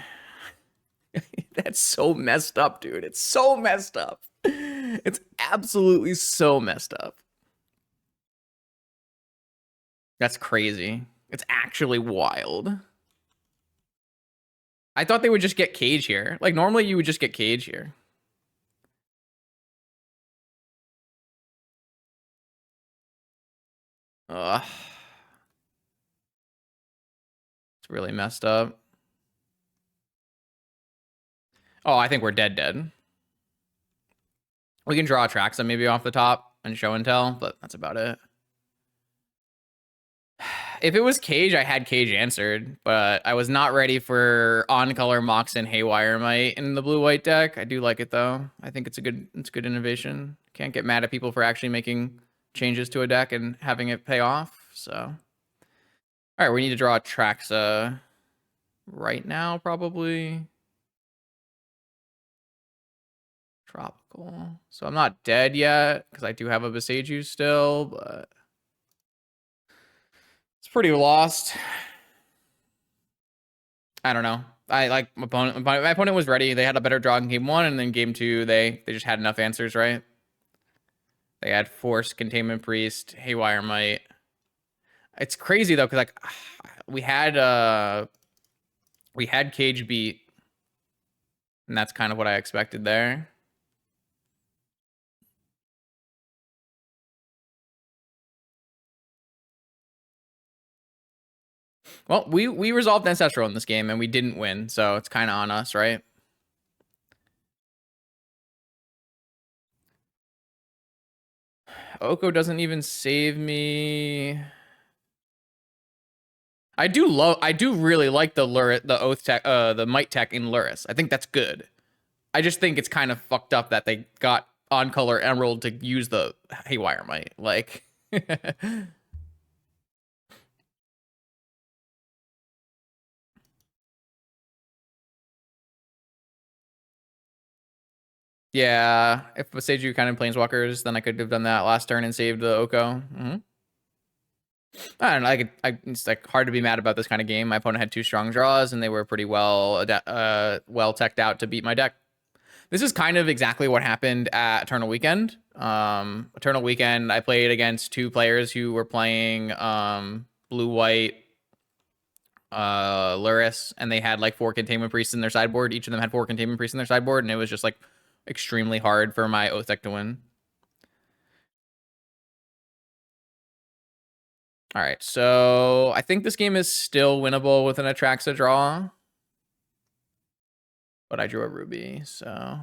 That's so messed up, dude. It's so messed up. It's absolutely so messed up. That's crazy. It's actually wild. I thought they would just get Cage here. Like, normally you would just get Cage here. Ugh. It's really messed up. Oh, I think we're dead. We can draw a Traxa maybe off the top and show and tell, but that's about it. If it was Cage, I had Cage answered, but I was not ready for on-color Mox and Haywire Might in the blue-white deck. I do like it, though. I think it's good innovation. Can't get mad at people for actually making changes to a deck and having it pay off, so. All right, we need to draw a Traxa right now, probably. Tropical. So I'm not dead yet, because I do have a Beseiju still, but it's pretty lost. I don't know. I like my opponent was ready. They had a better draw in game 1, and then game 2, they just had enough answers, right? They had Force, Containment Priest, Haywire Might. It's crazy though, because like we had Cage beat, and that's kind of what I expected there. Well, we resolved Ancestral in this game, and we didn't win, so it's kind of on us, right? Oko doesn't even save me. I do really like the Oath tech, the Might tech in Lurrus. I think that's good. I just think it's kind of fucked up that they got on color Emerald to use the Haywire Might. Like, yeah, if Seiju kind of planeswalkers, then I could have done that last turn and saved the Oko. I don't know. It's like hard to be mad about this kind of game. My opponent had 2 strong draws, and they were pretty well teched out to beat my deck. This is kind of exactly what happened at Eternal Weekend. Eternal Weekend, I played against 2 players who were playing blue-white Lurrus, and they had like 4 Containment Priests in their sideboard. Each of them had 4 Containment Priests in their sideboard, and it was just like extremely hard for my Oath deck to win. All right, so I think this game is still winnable with an Atraxa draw. But I drew a Ruby, so...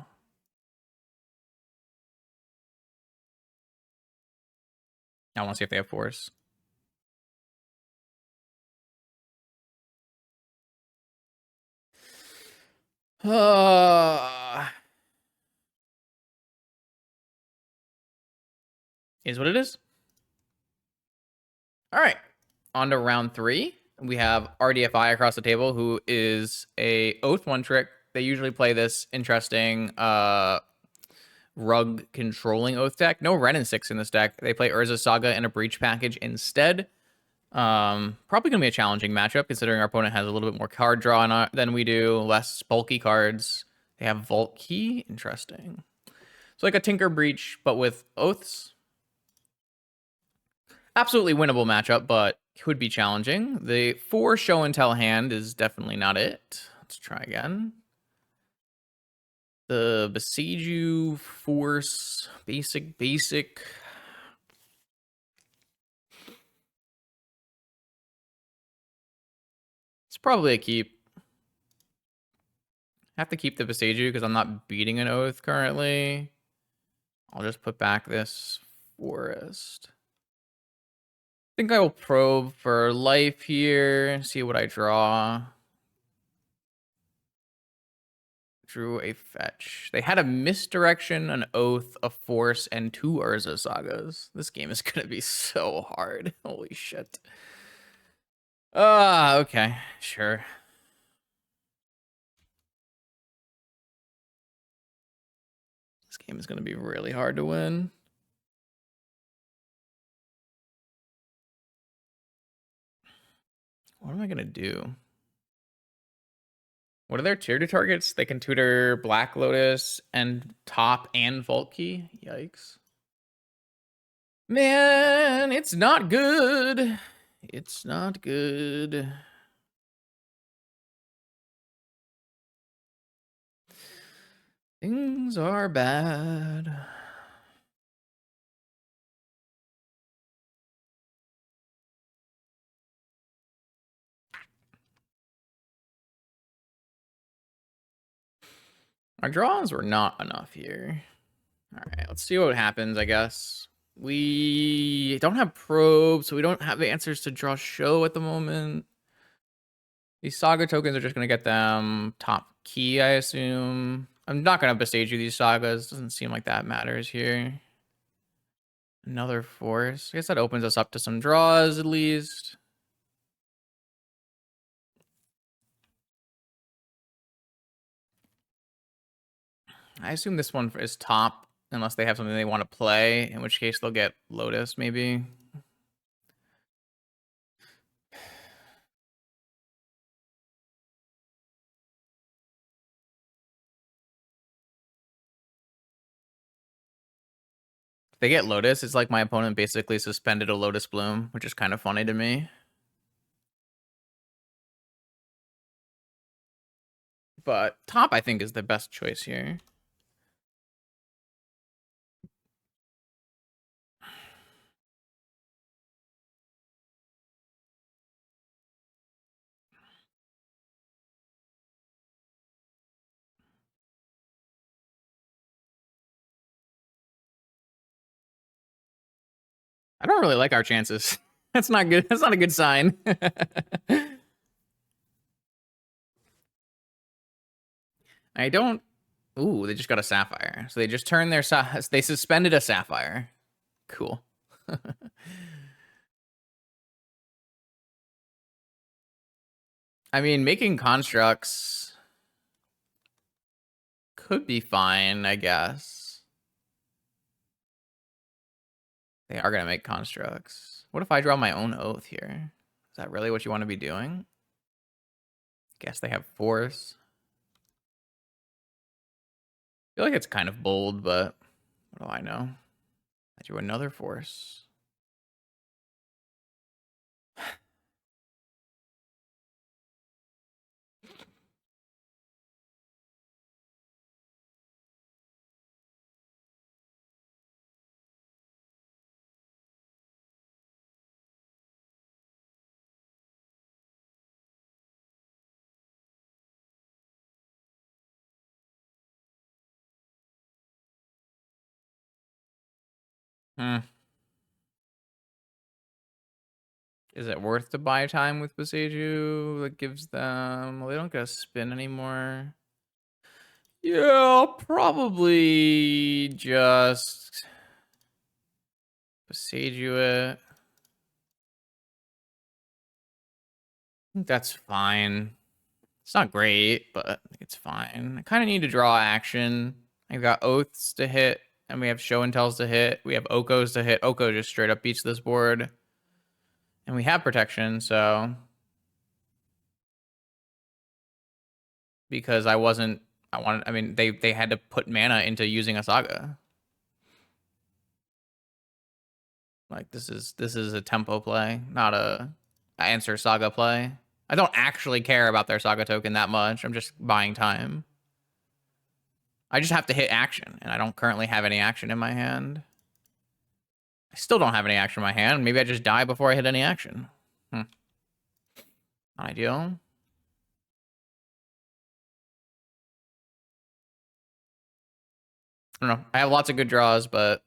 I want to see if they have Force. Is what it is. All right, on to round 3. We have RDFI across the table, who is a Oath 1-trick. They usually play this interesting rug controlling Oath deck. No Ren and 6 in this deck. They play Urza Saga and a Breach package instead. Probably gonna be a challenging matchup considering our opponent has a little bit more card draw than we do, less bulky cards. They have Vault Key, interesting. So like a Tinker Breach, but with Oaths. Absolutely winnable matchup, but could be challenging. The 4 show and tell hand is definitely not it. Let's try again. The Besiege Force, basic. It's probably a keep. I have to keep the Besiege because I'm not beating an Oath currently. I'll just put back this Forest. I think I will probe for life here, see what I draw. Drew a fetch. They had a Misdirection, an Oath, a Force, and 2 Urza Sagas. This game is gonna be so hard. Holy shit. Okay, sure. This game is gonna be really hard to win. What am I gonna do? What are their tier 2 targets? They can tutor Black Lotus and Top and Vault Key. Yikes. Man, it's not good. It's not good. Things are bad. Our draws were not enough here. All right, let's see what happens, I guess. We don't have probe, so we don't have answers to draw show at the moment. These Saga tokens are just going to get them top key, I assume. I'm not going to bestage you these Sagas. Doesn't seem like that matters here. Another Force. I guess that opens us up to some draws, at least. I assume this one is top, unless they have something they want to play, in which case they'll get Lotus, maybe. If they get Lotus, it's like my opponent basically suspended a Lotus Bloom, which is kind of funny to me. But top, I think, is the best choice here. I don't really like our chances. That's not good. That's not a good sign. I don't. Ooh, they just got a sapphire. So they just turned their they suspended a sapphire. Cool. I mean, making constructs could be fine, I guess. They are gonna make constructs. What if I draw my own oath here? Is that really what you want to be doing? Guess they have force. I feel like it's kind of bold, but what do I know? I drew another force. Is it worth to buy time with Boseiju? That gives them... Well, they don't get a spin anymore. Yeah, probably just Boseiju it. I think that's fine. It's not great, but I think it's fine. I kind of need to draw action. I've got Oaths to hit, and we have Show and Tells to hit. We have Okos to hit. Oko just straight up beats this board. And we have protection, so... Because I mean, they had to put mana into using a Saga. Like, this is a tempo play, not a answer Saga play. I don't actually care about their Saga token that much. I'm just buying time. I just have to hit action, and I don't currently have any action in my hand. I still don't have any action in my hand. Maybe I just die before I hit any action. Not ideal. I don't know. I have lots of good draws, but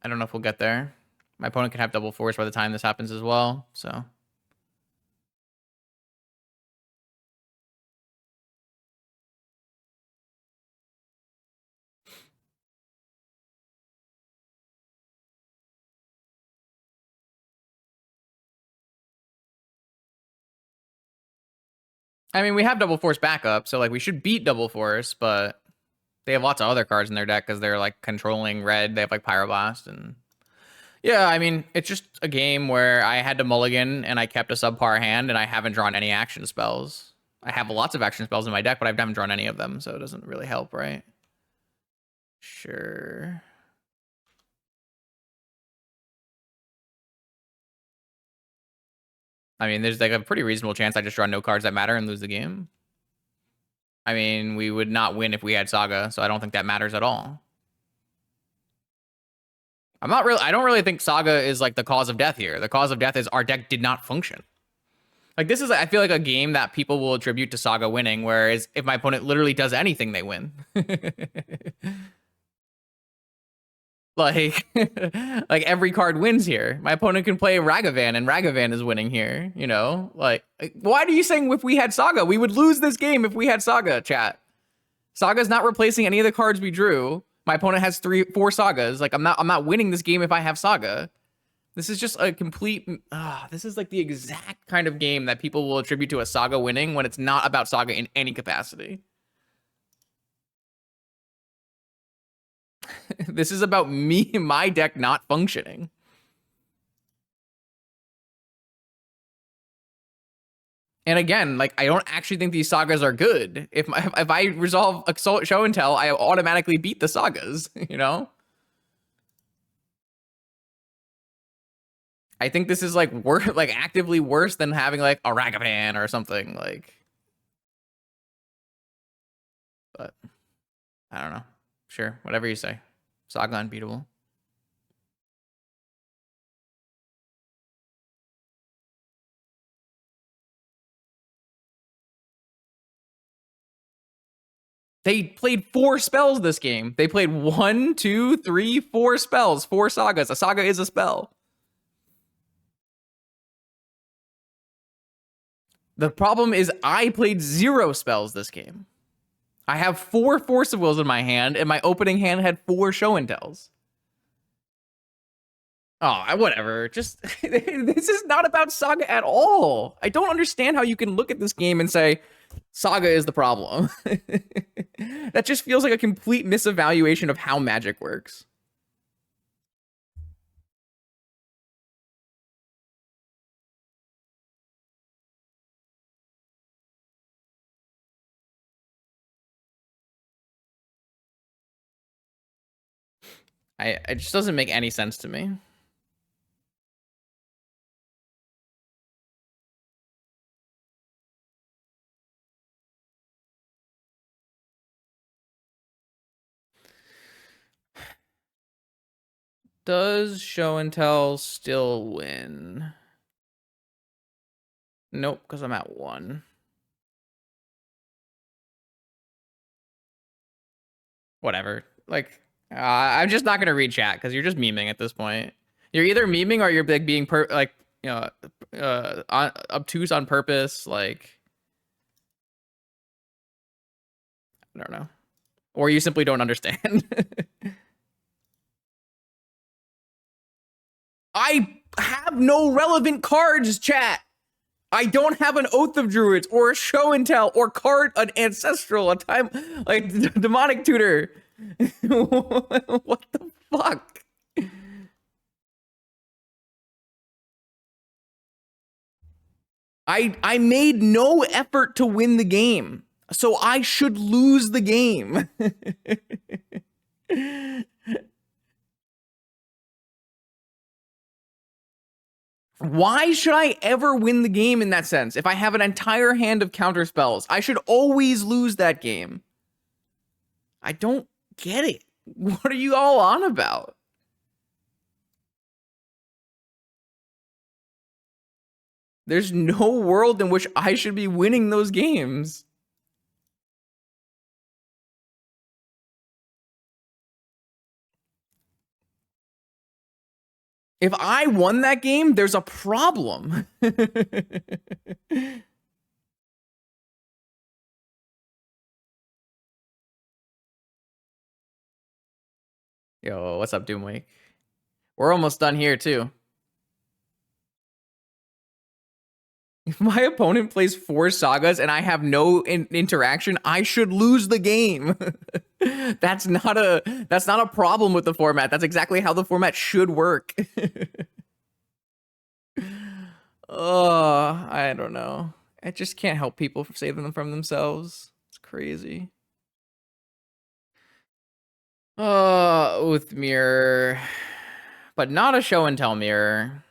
I don't know if we'll get there. My opponent can have double force by the time this happens as well, so... I mean, we have double force backup, so like we should beat double force, but they have lots of other cards in their deck because they're like controlling red. They have like Pyroblast and yeah, I mean, it's just a game where I had to mulligan and I kept a subpar hand and I haven't drawn any action spells. I have lots of action spells in my deck, but I haven't drawn any of them, so it doesn't really help, right? Sure. I mean, there's like a pretty reasonable chance I just draw no cards that matter and lose the game. I mean, we would not win if we had Saga, so I don't think that matters at all. I don't really think Saga is like the cause of death here. The cause of death is our deck did not function. Like this is, I feel like a game that people will attribute to Saga winning, whereas if my opponent literally does anything, they win. Like, like every card wins here. My opponent can play Ragavan, and Ragavan is winning here. You know, like why are you saying if we had Saga, we would lose this game if we had Saga? Chat. Saga's not replacing any of the cards we drew. My opponent has 4 Sagas. Like I'm not winning this game if I have Saga. This is just a complete. This is like the exact kind of game that people will attribute to a Saga winning when it's not about Saga in any capacity. This is about me and my deck not functioning. And again, like I don't actually think these Sagas are good. If I resolve Assault Show and Tell, I automatically beat the Sagas, you know? I think this is like like actively worse than having like a Ragavan or something like. But I don't know. Sure, whatever you say. Saga unbeatable. They played 4 spells this game. They played 1, 2, 3, 4 spells. 4 Sagas. A Saga is a spell. The problem is I played 0 spells this game. I have 4 Force of Wills in my hand, and my opening hand had 4 Show and Tells. Oh, whatever. Just this is not about Saga at all. I don't understand how you can look at this game and say Saga is the problem. That just feels like a complete misevaluation of how Magic works. It just doesn't make any sense to me. Does Show and Tell still win? Nope, because I'm at 1. Whatever. Like, I'm just not gonna read chat because you're just memeing at this point. You're either memeing or you're like being obtuse on purpose. Like, I don't know, or you simply don't understand. I have no relevant cards, chat. I don't have an Oath of Druids or a Show and Tell or an Ancestral, a time like Demonic Tutor. What the fuck? I made no effort to win the game, so I should lose the game. Why should I ever win the game in that sense? If I have an entire hand of counter spells, I should always lose that game. I don't get it. What are you all on about? There's no world in which I should be winning those games. If I won that game, there's a problem. Yo, what's up, Doomwake? We're almost done here, too. If my opponent plays 4 sagas and I have no interaction, I should lose the game. That's not a problem with the format. That's exactly how the format should work. Oh, I don't know. I just can't help people from saving them from themselves. It's crazy. Oath Mirror. But not a Show and Tell Mirror.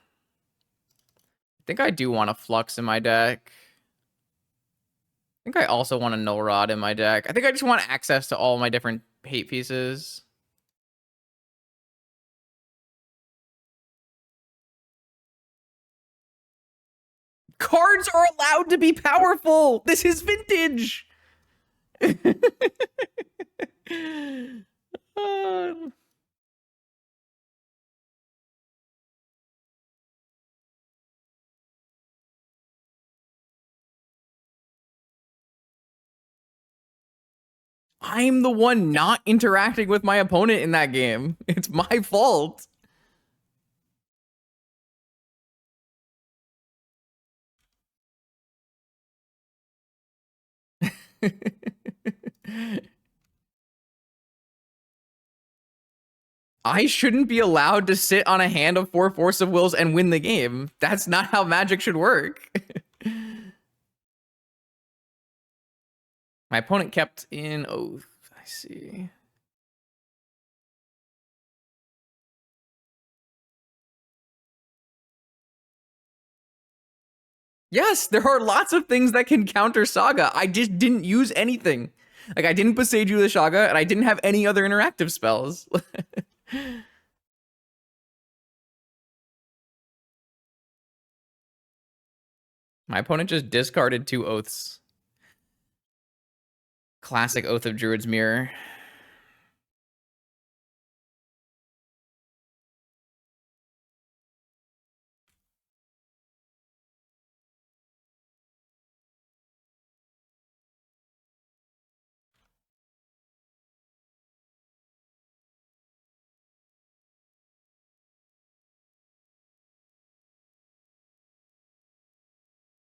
I think I do want a Flux in my deck. I think I also want a Null Rod in my deck. I think I just want access to all my different hate pieces. Cards are allowed to be powerful. This is Vintage. I'm the one not interacting with my opponent in that game. It's my fault. I shouldn't be allowed to sit on a hand of 4 Force of Wills and win the game. That's not how Magic should work. My opponent kept in Oath. I see. Yes, there are lots of things that can counter Saga. I just didn't use anything. Like, I didn't Boseiju the Saga, and I didn't have any other interactive spells. My opponent just discarded 2 Oaths. Classic Oath of Druid's Mirror.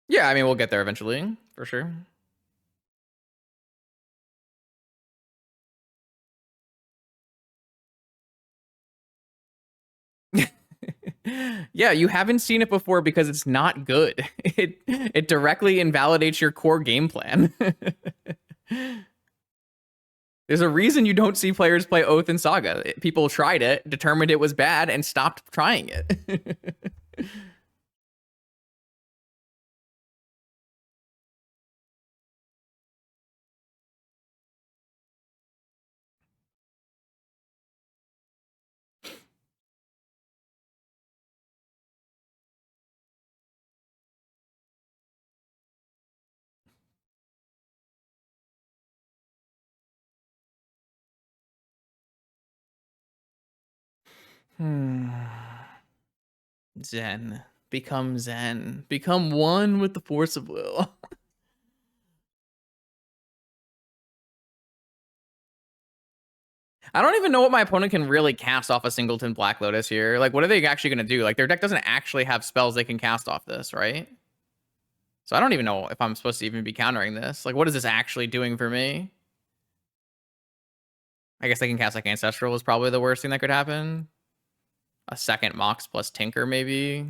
Yeah, I mean, we'll get there eventually, for sure. Yeah, you haven't seen it before because it's not good. It directly invalidates your core game plan. There's a reason you don't see players play Oath and Saga. People tried it, determined it was bad, and stopped trying it. Zen. Become Zen. Become one with the force of will. I don't even know what my opponent can really cast off a Singleton Black Lotus here. Like, what are they actually going to do? Like, their deck doesn't actually have spells they can cast off this, right? So I don't even know if I'm supposed to even be countering this. Like, what is this actually doing for me? I guess they can cast like Ancestral is probably the worst thing that could happen. A second Mox plus Tinker, maybe.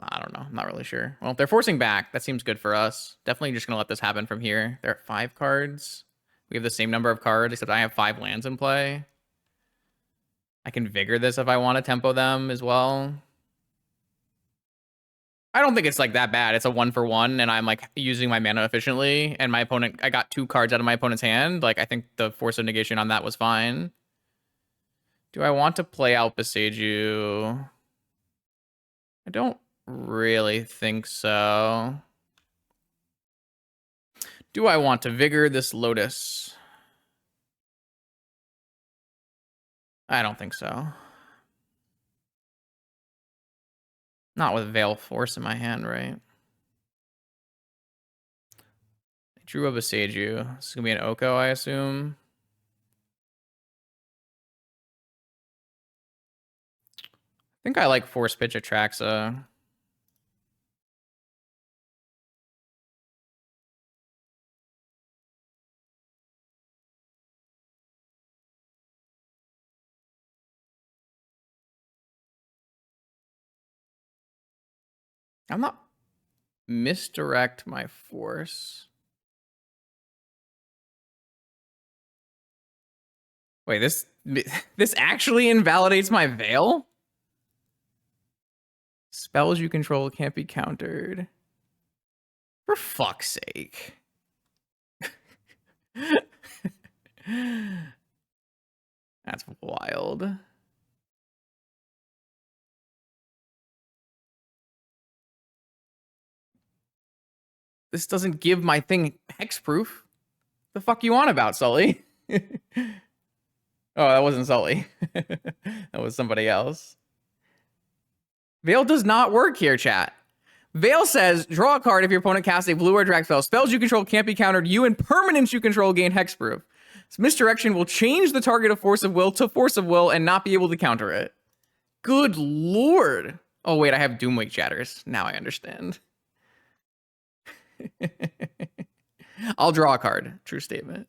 I don't know. I'm not really sure. Well, if they're forcing back, that seems good for us. Definitely just going to let this happen from here. They're at 5 cards. We have the same number of cards, except I have 5 lands in play. I can Vigor this if I want to tempo them as well. I don't think it's like that bad. It's a 1-for-1, and I'm like using my mana efficiently. And my opponent, I got 2 cards out of my opponent's hand. Like, I think the Force of Negation on that was fine. Do I want to play out Beseiju? I don't really think so. Do I want to Vigor this Lotus? I don't think so. Not with Veil Force in my hand, right? I drew a Beseiju. This is going to be an Oko, I assume. I think I like Force Pitch Atraxa. I'm not misdirect my force. Wait, this actually invalidates my Veil? Spells you control can't be countered. For fuck's sake. That's wild. This doesn't give my thing hexproof. The fuck you on about, Sully? Oh, that wasn't Sully. That was somebody else. Veil does not work here, chat. Veil says, draw a card if your opponent casts a blue or drag spell. Spells you control can't be countered. You and permanents you control gain hexproof. So misdirection will change the target of Force of Will to Force of Will and not be able to counter it. Good lord. Oh, wait, I have Doomwake Chatters. Now I understand. I'll draw a card. True statement.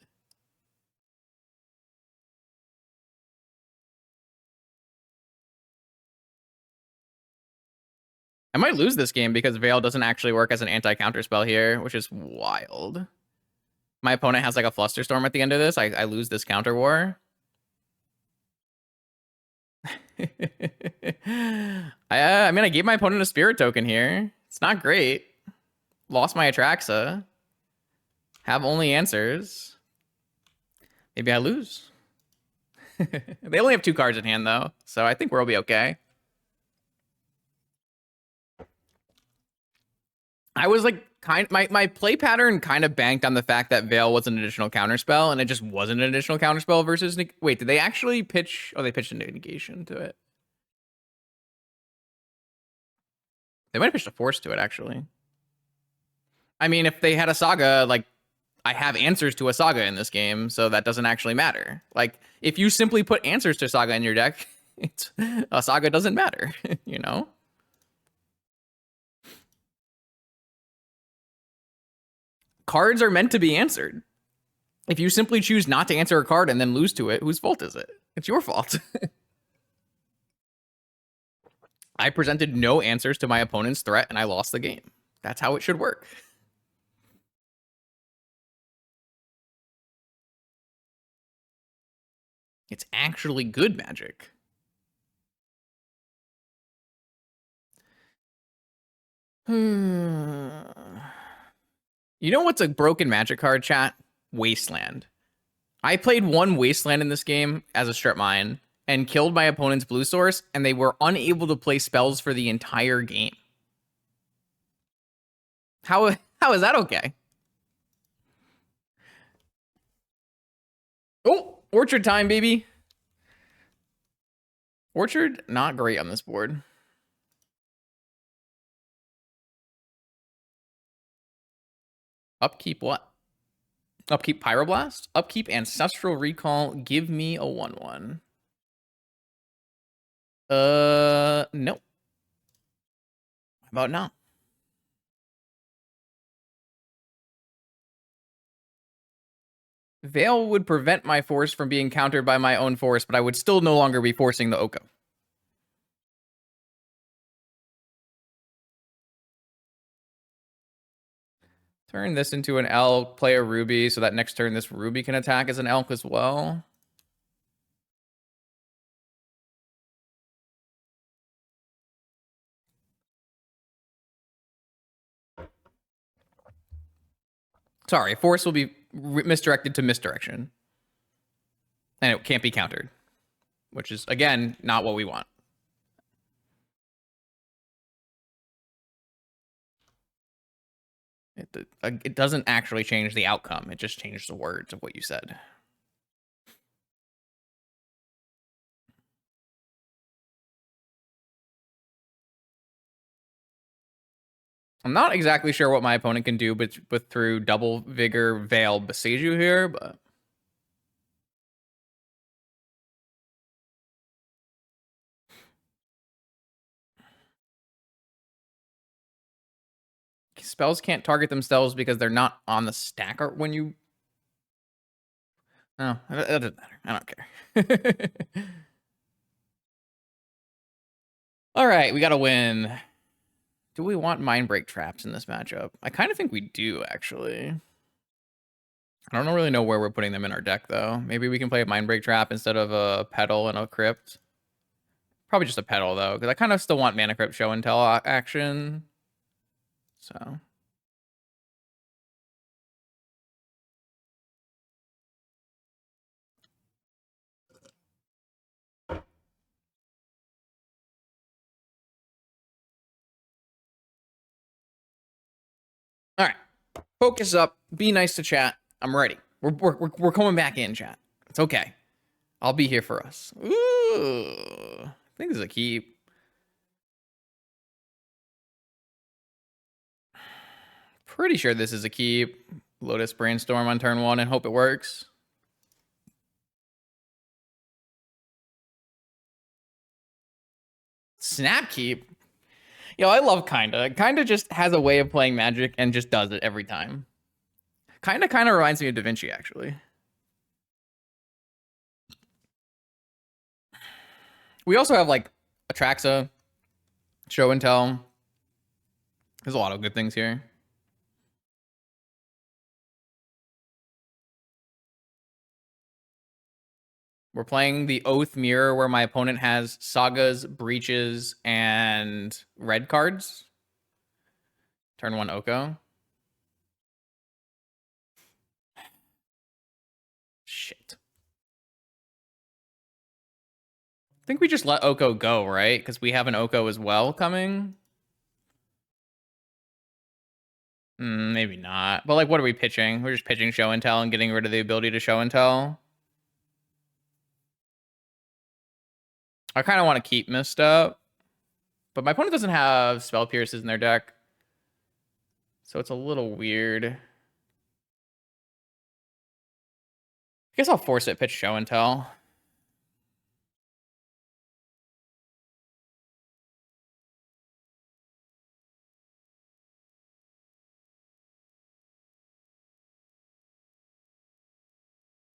I might lose this game because Veil doesn't actually work as an anti-counter spell here, which is wild. My opponent has like a Flusterstorm at the end of this. I lose this counter war. I mean, I gave my opponent a Spirit token here. It's not great. Lost my Atraxa. Have only answers. Maybe I lose. They only have 2 cards in hand, though, so I think we'll be okay. I was like, my play pattern kind of banked on the fact that Veil was an additional counterspell, and it just wasn't an additional counterspell versus... Wait, did they actually pitch... Oh, they pitched a negation to it. They might have pitched a force to it, actually. I mean, if they had a Saga, like, I have answers to a Saga in this game, so that doesn't actually matter. Like, if you simply put answers to Saga in your deck, a Saga doesn't matter, you know? cards are meant to be answered. If you simply choose not to answer a card and then lose to it, whose fault is it? It's your fault. I presented no answers to my opponent's threat and I lost the game. That's how it should work. It's actually good Magic. You know what's a broken Magic card, chat? Wasteland. I played one Wasteland in this game as a strip mine and killed my opponent's blue source, and they were unable to play spells for the entire game. How is that okay? Oh, Orchard time, baby. Orchard, not great on this board. Upkeep what? Upkeep Pyroblast? Upkeep Ancestral Recall. Give me a 1/1. No. How about now? Veil would prevent my force from being countered by my own force, but I would still no longer be forcing the Oko. Turn this into an elk, play a ruby, so that next turn this ruby can attack as an elk as well. Sorry, force will be misdirected to misdirection. And it can't be countered, which is, again, not what we want. It doesn't actually change the outcome. It just changed the words of what you said. I'm not exactly sure what my opponent can do, but through Double Vigor Veil Beseju here, but spells can't target themselves because they're not on the stack or when you. No, that doesn't matter. I don't care. All right, we got to win. Do we want Mind Break traps in this matchup? I kind of think we do, actually. I don't really know where we're putting them in our deck, though. Maybe we can play a Mind Break trap instead of a Petal and a Crypt. Probably just a Petal, though, because I kind of still want Mana Crypt Show and Tell action. So. All right. Focus up. Be nice to chat. I'm ready. We're coming back in, chat. It's okay. I'll be here for us. Ooh. I think this is a keep. Pretty sure this is a keep. Lotus Brainstorm on turn 1 and hope it works. Snap keep. Yo, I love Kinda. Kinda just has a way of playing Magic and just does it every time. Kinda reminds me of Da Vinci, actually. We also have, like, Atraxa, Show and Tell. There's a lot of good things here. We're playing the Oath Mirror where my opponent has Sagas, Breaches, and red cards. Turn 1 Oko. Shit. I think we just let Oko go, right? Because we have an Oko as well coming. Maybe not. But, like, what are we pitching? We're just pitching Show and Tell and getting rid of the ability to Show and Tell. I kind of want to keep Misstep. But my opponent doesn't have Spell Pierces in their deck. So it's a little weird. I guess I'll force it, pitch Show and Tell.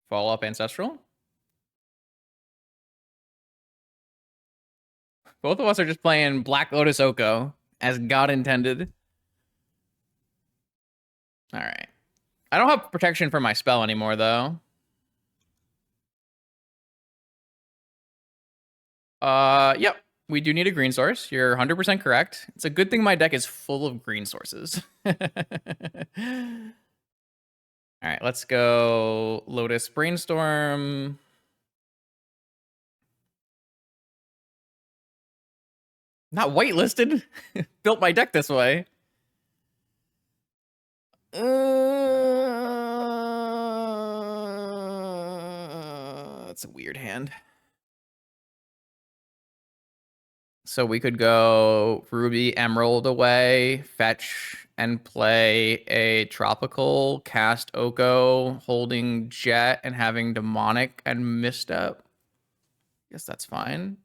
Follow up Ancestral. Both of us are just playing Black Lotus Oko as God intended. All right. I don't have protection for my spell anymore, though. Yep. We do need a green source. You're 100% correct. It's a good thing my deck is full of green sources. All right, let's go Lotus Brainstorm. Not whitelisted. Built my deck this way. That's a weird hand. So we could go Ruby Emerald away, fetch, and play a Tropical, cast Oko, holding Jet, and having Demonic and Misstep. Guess that's fine.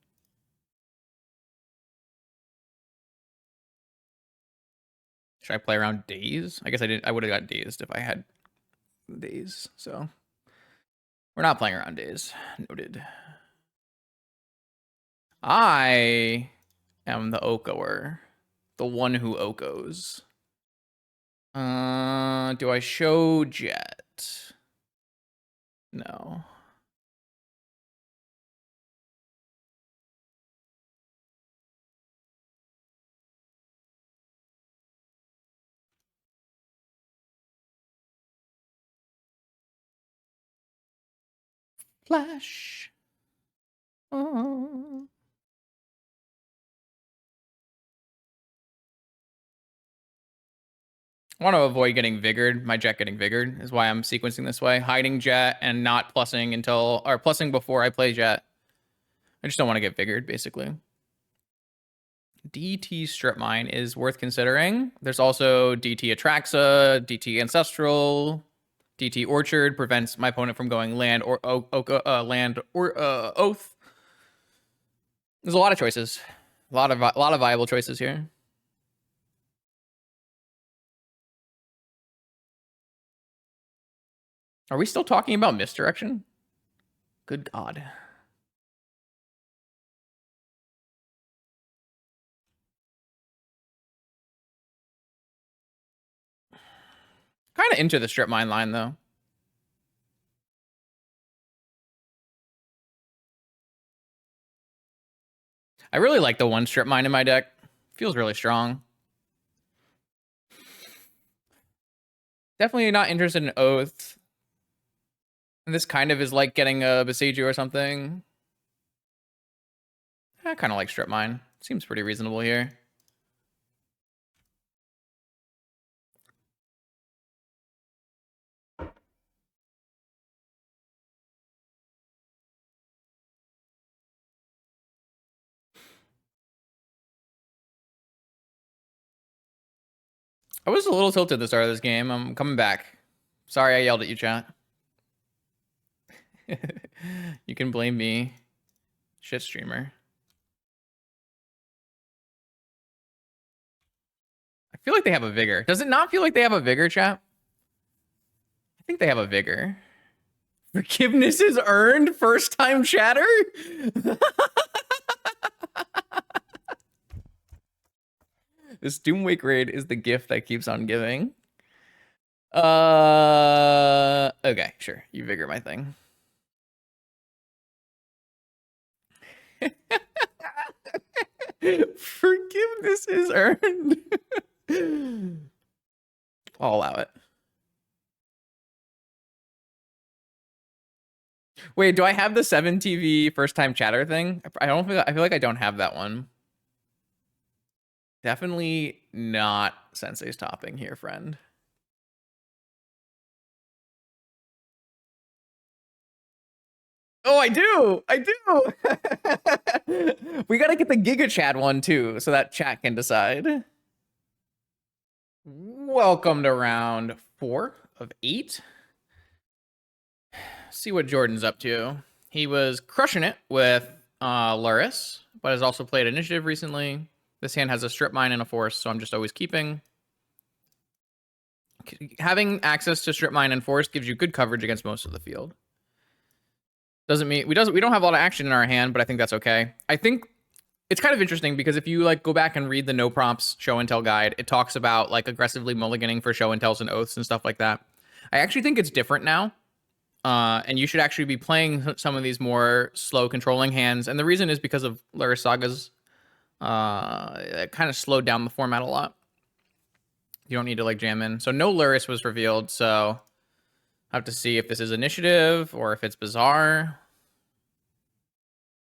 Should I play around Daze? I guess I would have got Dazed if I had Daze, so. We're not playing around Daze. Noted. I am the Okoer. The one who Okos. Do I show Jet? No. Flash. Oh. I want to avoid getting Vigored. My Jet getting Vigored is why I'm sequencing this way. Hiding Jet and not plussing until, or plussing before I play Jet. I just don't want to get Vigored, basically. DT Strip Mine is worth considering. There's also DT Atraxa, DT Ancestral, DT Orchard prevents my opponent from going land or Oath. There's a lot of choices. A lot of viable choices here. Are we still talking about misdirection? Good God. Kind of into the strip mine line, though. I really like the one strip mine in my deck. Feels really strong. Definitely not interested in Oath. And this kind of is like getting a Besiju or something. I kind of like strip mine. Seems pretty reasonable here. I was a little tilted at the start of this game. I'm coming back. Sorry I yelled at you, chat. You can blame me. Shit streamer. I feel like they have a vigor. Does it not feel like they have a vigor, chat? I think they have a vigor. Forgiveness is earned? First time chatter? This Doomwake raid is the gift that keeps on giving. Okay, sure. You vigor my thing. Forgiveness is earned. I'll allow it. Wait, do I have the 7TV first time chatter thing? I feel like I don't have that one. Definitely not Sensei's topping here, friend. Oh, I do. We got to get the Giga Chat one too, so that chat can decide. Welcome to round 4 of 8. See what Jordan's up to. He was crushing it with Lurrus, but has also played Initiative recently. This hand has a strip mine and a force, so I'm just always keeping. Having access to strip mine and force gives you good coverage against most of the field. Doesn't mean we don't have a lot of action in our hand, but I think that's okay. I think it's kind of interesting because if you like go back and read the no prompts show and tell guide, it talks about like aggressively mulliganing for show and tells and oaths and stuff like that. I actually think it's different now. And you should actually be playing some of these more slow controlling hands. And the reason is because of Lurrus Saga's it kind of slowed down the format a lot. You don't need to like jam in. So no Lurrus was revealed, so I have to see if this is initiative or if it's bizarre.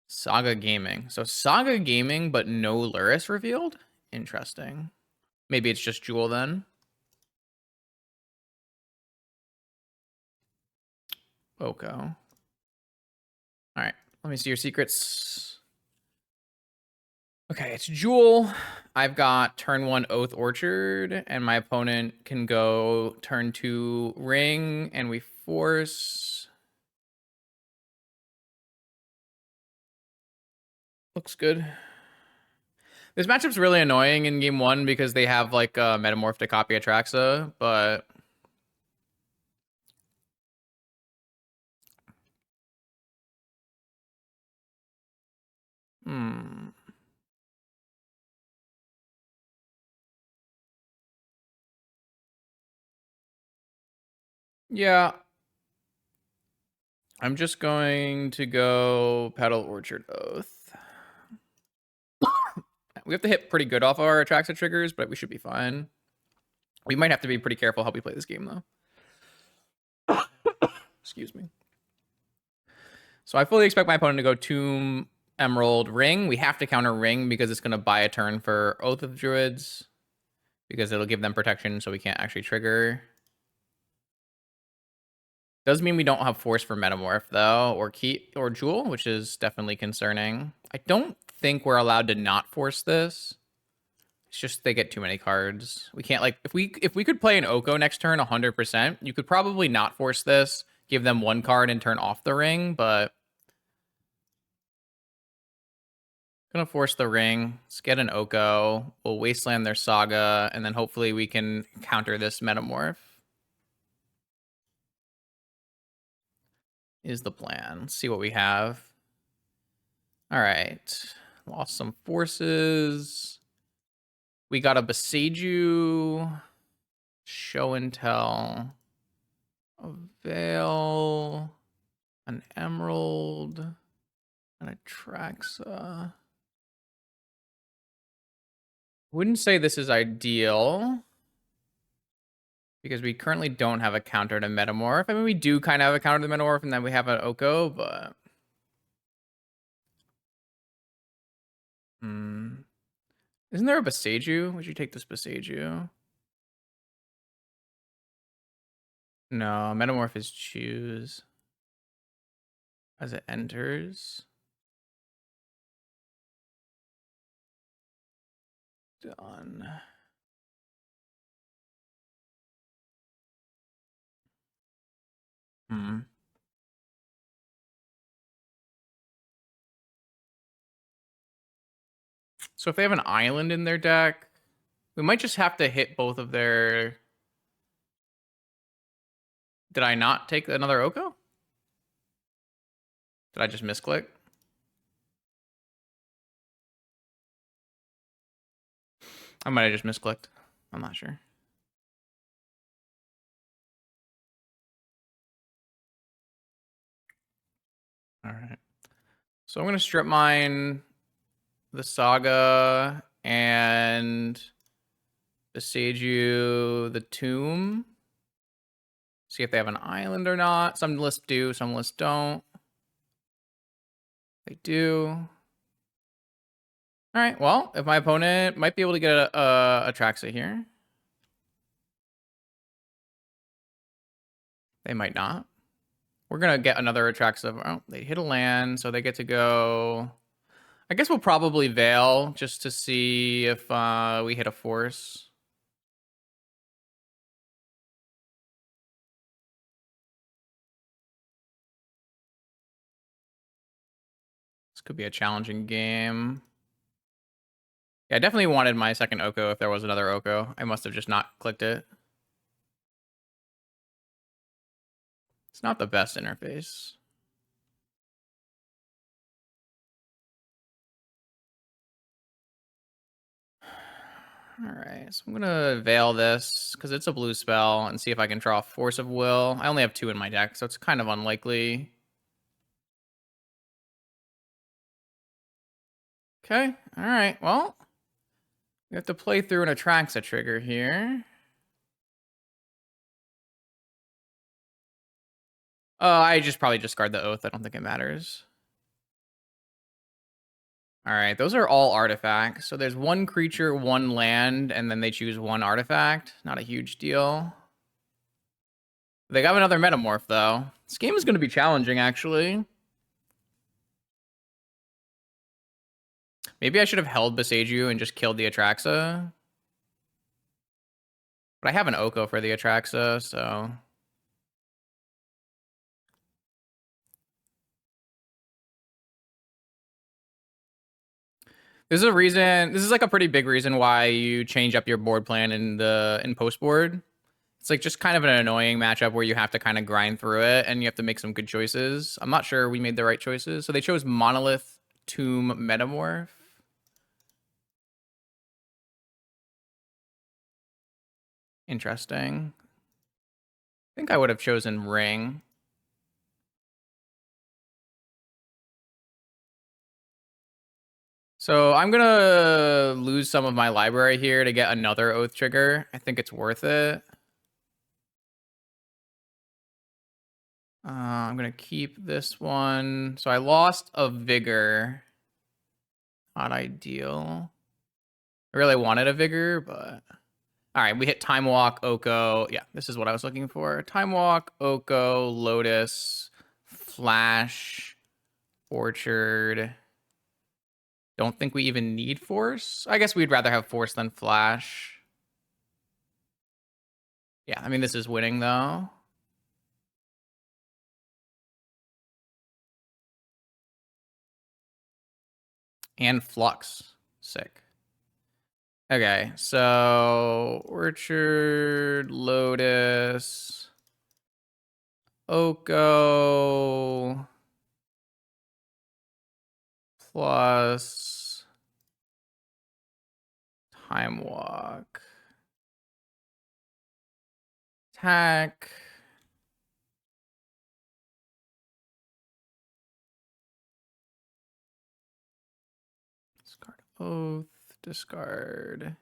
Saga Gaming. So Saga Gaming, but no Lurrus revealed? Interesting. Maybe it's just Jewel then. Oko. All right, let me see your secrets. Okay, it's Jewel. I've got turn 1 Oath Orchard, and my opponent can go turn 2 Ring, and we force. Looks good. This matchup's really annoying in game 1 because they have like a Metamorph to copy Atraxa, but yeah. I'm just going to go Petal Orchard Oath. We have to hit pretty good off our Atraxa triggers, but we should be fine. We might have to be pretty careful how we play this game, though. Excuse me. So I fully expect my opponent to go Tomb, Emerald, Ring. We have to counter Ring because it's going to buy a turn for Oath of Druids because it'll give them protection so we can't actually trigger. Does mean we don't have Force for Metamorph, though, or Key or Jewel, which is definitely concerning. I don't think we're allowed to not force this. It's just they get too many cards. We can't, like, if we could play an Oko next turn 100%, you could probably not force this, give them 1 card and turn off the Ring, but gonna force the Ring. Let's get an Oko. We'll wasteland their Saga, and then hopefully we can counter this Metamorph. Is the plan. Let's see what we have. All right. Lost some forces. We got a Beseiju. Show and tell. A Veil. An Emerald. An Atraxa. Wouldn't say this is ideal because we currently don't have a counter to Metamorph. I mean, we do kind of have a counter to Metamorph, and then we have an Oko, but isn't there a Beseiju? Would you take this Beseiju? No, Metamorph is choose as it enters. Done. So if they have an island in their deck, we might just have to hit both of their... Did I not take another Oko? Did I just misclick? I might have just misclicked. I'm not sure. All right. So I'm going to strip mine the Saga and Beseiju the Tomb. See if they have an island or not. Some lists do, some lists don't. They do. All right, well, if my opponent might be able to get a Atraxa here. They might not. We're going to get another Atraxa. Oh, they hit a land, so they get to go. I guess we'll probably Veil just to see if we hit a force. This could be a challenging game. Yeah, I definitely wanted my second Oko if there was another Oko. I must have just not clicked it. It's not the best interface. All right, so I'm gonna veil this because it's a blue spell and see if I can draw Force of Will. I only have 2 in my deck, so it's kind of unlikely. Okay, all right, well, we have to play through an Atraxa trigger here. I just probably discard the Oath. I don't think it matters. All right, those are all artifacts. So there's 1 creature, 1 land, and then they choose 1 artifact. Not a huge deal. They got another Metamorph, though. This game is going to be challenging, actually. Maybe I should have held Beseiju and just killed the Atraxa. But I have an Oko for the Atraxa, so... This is a reason. This is like a pretty big reason why you change up your board plan in post board. It's like just kind of an annoying matchup where you have to kind of grind through it and you have to make some good choices. I'm not sure we made the right choices. So they chose Monolith, Tomb, Metamorph. Interesting. I think I would have chosen Ring. So I'm going to lose some of my library here to get another Oath trigger. I think it's worth it. I'm going to keep this one. So I lost a Vigor. Not ideal. I really wanted a Vigor, but... All right, we hit Time Walk, Oko. Yeah, this is what I was looking for. Time Walk, Oko, Lotus, Flash, Orchard. Don't think we even need Force. I guess we'd rather have Force than Flash. Yeah, I mean, this is winning, though. And Flux. Sick. Okay, so Orchard, Lotus, Oko, plus Time Walk, attack. Discard Oath, discard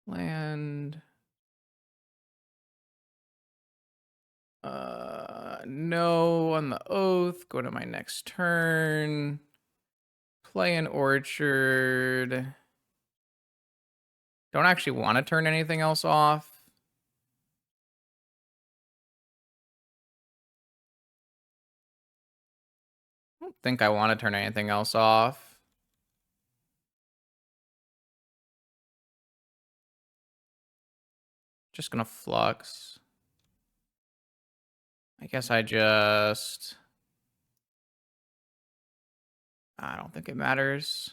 land. No on the Oath. Go to my next turn. Play an Orchard. Don't actually want to turn anything else off. I don't think I want to turn anything else off. Just gonna Flux. I guess I don't think it matters.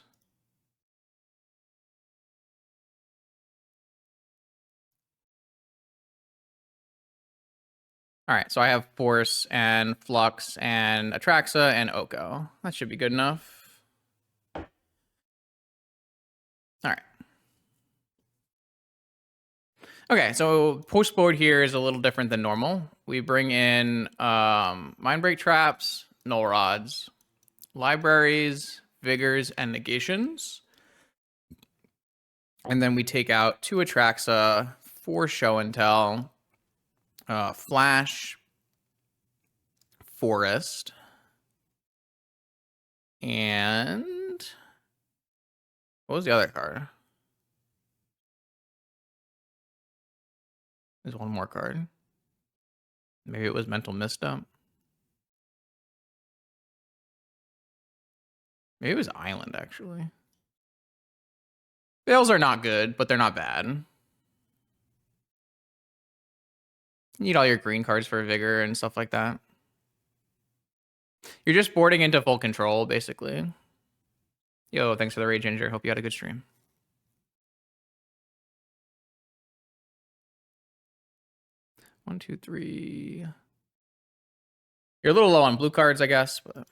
All right, so I have Force and Flux and Atraxa and Oko. That should be good enough. All right. Okay, so post board here is a little different than normal. We bring in Mindbreak Traps, Null Rods, Libraries, Vigors, and Negations. And then we take out 2 Atraxa, 4 Show and Tell, Flash, Forest, and what was the other card? There's one more card. Maybe it was Mental Misstep. Maybe it was Island, actually. Veils are not good, but they're not bad. You need all your green cards for Vigor and stuff like that. You're just boarding into full control, basically. Yo, thanks for the raid, Ginger. Hope you had a good stream. One, two, three. You're a little low on blue cards, I guess, but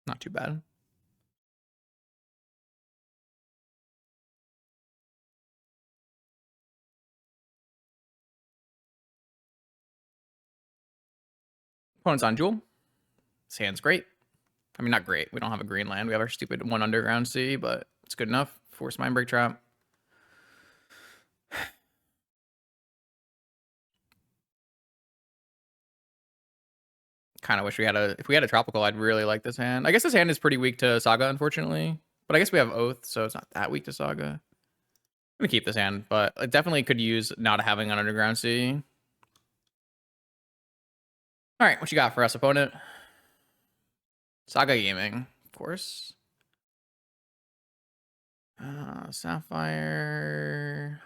not too bad. Opponent's on Jewel. This hand's great. I mean, not great. We don't have a green land. We have our stupid 1 underground sea, but it's good enough. Force Mindbreak Trap. Kind of wish we had a... If we had a tropical, I'd really like this hand. I guess this hand is pretty weak to Saga, unfortunately. But I guess we have Oath, so it's not that weak to Saga. I'm going to keep this hand, but it definitely could use not having an underground sea. All right, what you got for us, opponent? Saga Gaming, of course. Sapphire.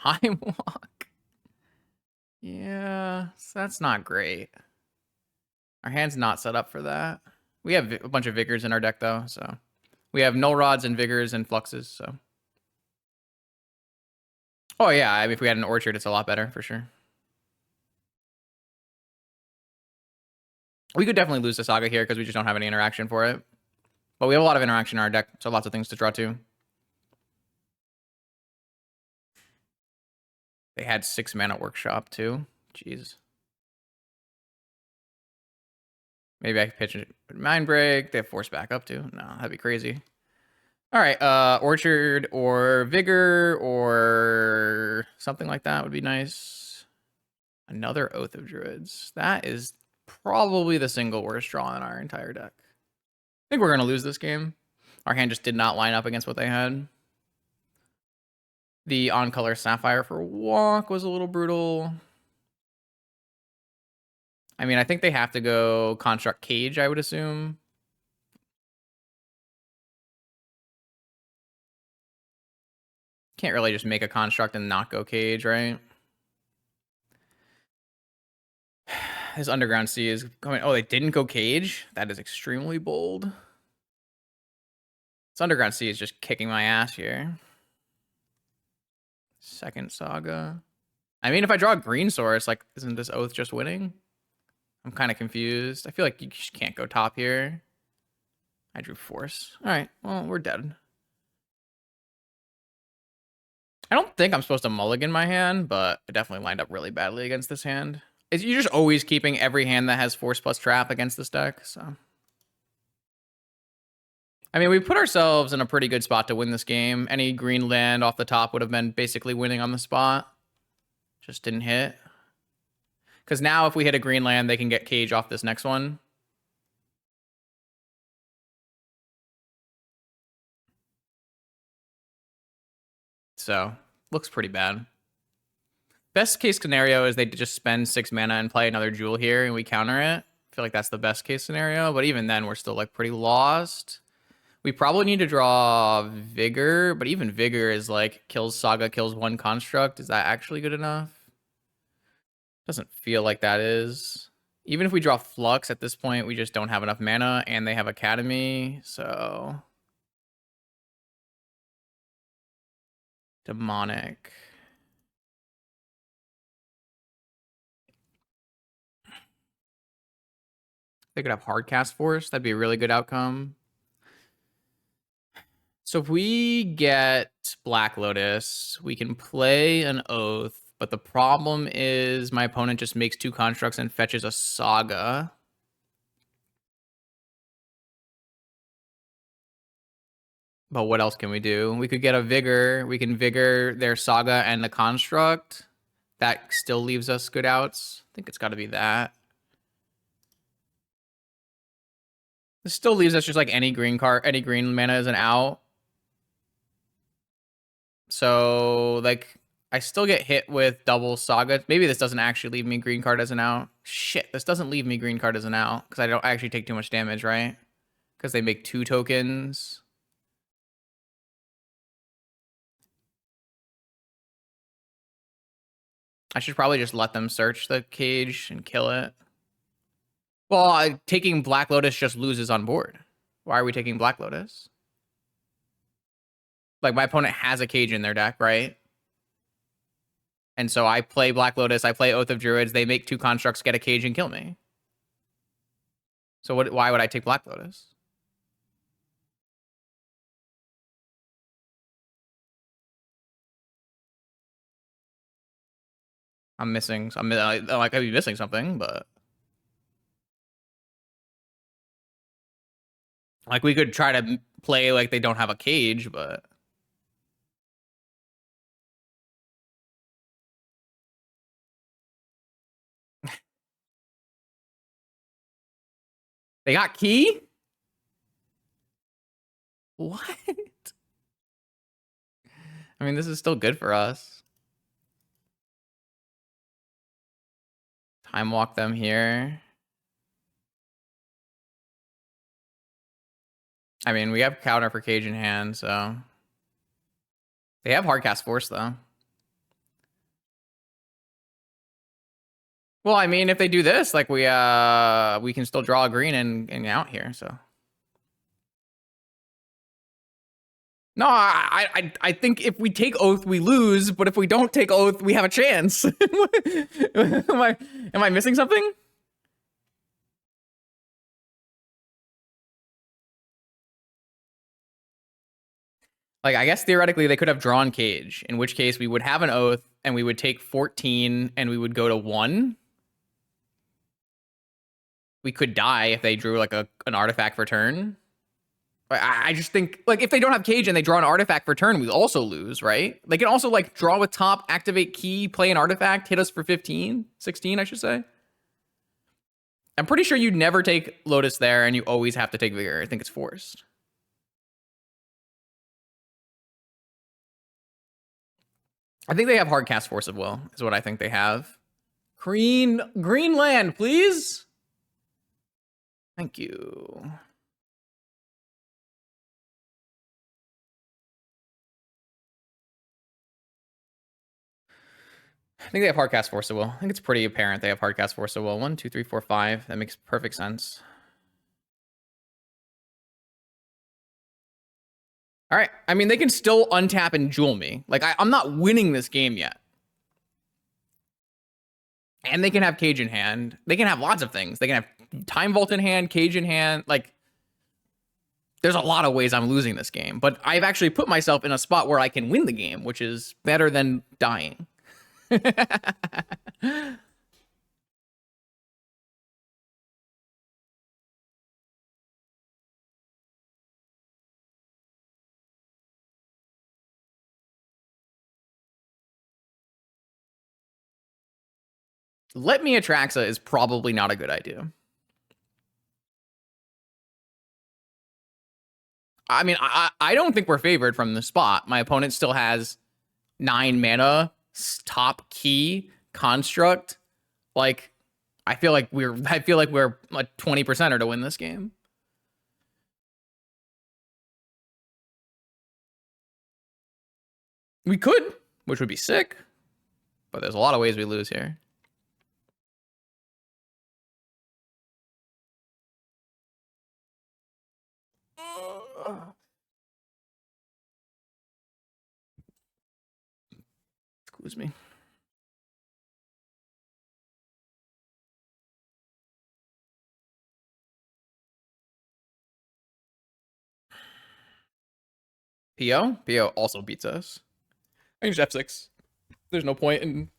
Time Walk. Yeah, so that's not great. Our hand's not set up for that. We have a bunch of Vigors in our deck, though, so... We have Null Rods and Vigors and Fluxes, so... Oh, yeah, I mean, if we had an Orchard, it's a lot better, for sure. We could definitely lose the Saga here, because we just don't have any interaction for it. But we have a lot of interaction in our deck, so lots of things to draw to. They had 6 mana Workshop, too. Jeez. Maybe I could pitch a Mind Break. They have Force back up, too. No, that'd be crazy. All right, Orchard or Vigor or something like that would be nice. Another Oath of Druids. That is probably the single worst draw in our entire deck. I think we're going to lose this game. Our hand just did not line up against what they had. The on-color Sapphire for Walk was a little brutal. I mean, I think they have to go Construct Cage, I would assume. Can't really just make a Construct and not go Cage, right? His Underground Sea is going... Oh, they didn't go Cage? That is extremely bold. This Underground Sea is just kicking my ass here. Second Saga. I mean, if I draw a green source, like, isn't this Oath just winning? I'm kind of confused. I feel like you just can't go top here. I drew Force. All right, well, we're dead. I don't think I'm supposed to mulligan my hand, but it definitely lined up really badly against this hand. You're just always keeping every hand that has Force plus Trap against this deck, so... I mean, we put ourselves in a pretty good spot to win this game. Any green land off the top would have been basically winning on the spot. Just didn't hit. Because now if we hit a green land, they can get Cage off this next one. So, looks pretty bad. Best case scenario is they just spend 6 mana and play another Jewel here and we counter it. I feel like that's the best case scenario, but even then we're still like pretty lost. We probably need to draw Vigor, but even Vigor is like kills Saga, kills 1 construct. Is that actually good enough? Doesn't feel like that is. Even if we draw Flux at this point, we just don't have enough mana and they have Academy, so... Demonic. They could have Hardcast Force. That'd be a really good outcome. So if we get Black Lotus, we can play an Oath, but the problem is my opponent just makes 2 constructs and fetches a Saga. But what else can we do? We could get a Vigor. We can Vigor their Saga and the construct. That still leaves us good outs. I think it's got to be that. This still leaves us just like any green card, any green mana is an out. So, like, I still get hit with double Saga. Maybe this doesn't actually leave me green card as an out. Shit, this doesn't leave me green card as an out. Because I don't actually take too much damage, right? Because they make 2 tokens. I should probably just let them search the cage and kill it. Well, taking Black Lotus just loses on board. Why are we taking Black Lotus? Like, my opponent has a cage in their deck, right? And so I play Black Lotus, I play Oath of Druids, they make 2 constructs, get a cage, and kill me. So why would I take Black Lotus? I'm missing, I could be missing something, but... Like, we could try to play like they don't have a cage, but... They got key? What? I mean, this is still good for us. Time walk them here. I mean, we have counter for cage in hand, so... They have hardcast force, though. Well, I mean, if they do this, like, we can still draw a green and out here, so... No, I think if we take Oath, we lose, but if we don't take Oath, we have a chance. am I missing something? Like, I guess theoretically they could have drawn Cage, in which case we would have an Oath, and we would take 14, and we would go to 1. We could die if they drew, like, an artifact for turn. I just think, like, if they don't have Cage and they draw an artifact for turn, we also lose, right? They can also, like, draw with top, activate key, play an artifact, hit us for 15, 16, I should say. I'm pretty sure you never take Lotus there, and you always have to take Vigor. I think it's forced. I think they have hard cast Force of Will, is what I think they have. Green land, please. Thank you. I think they have hardcast Force of Will. I think it's pretty apparent they have hardcast Force of Will. 1, 2, 3, 4, 5. That makes perfect sense. All right. I mean, they can still untap and jewel me. Like, I'm not winning this game yet. And they can have Cage in hand. They can have lots of things. They can have Time Vault in hand, Cage in hand. Like, there's a lot of ways I'm losing this game. But I've actually put myself in a spot where I can win the game, which is better than dying. Let Me Atraxa is probably not a good idea. I mean, I don't think we're favored from the spot. My opponent still has 9 mana, top key, construct. Like, I feel like we're a 20%er to win this game. We could, which would be sick. But there's a lot of ways we lose here. Excuse me. PO also beats us. I use F6. There's no point in...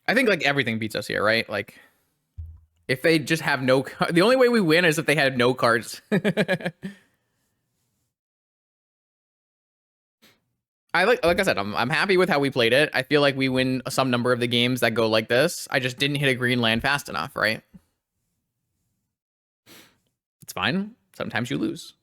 I think, like, everything beats us here, right? Like, if they just have no... The only way we win is if they had no cards. Like I said, I'm happy with how we played it. I feel like we win some number of the games that go like this. I just didn't hit a green land fast enough, right? It's fine. Sometimes you lose.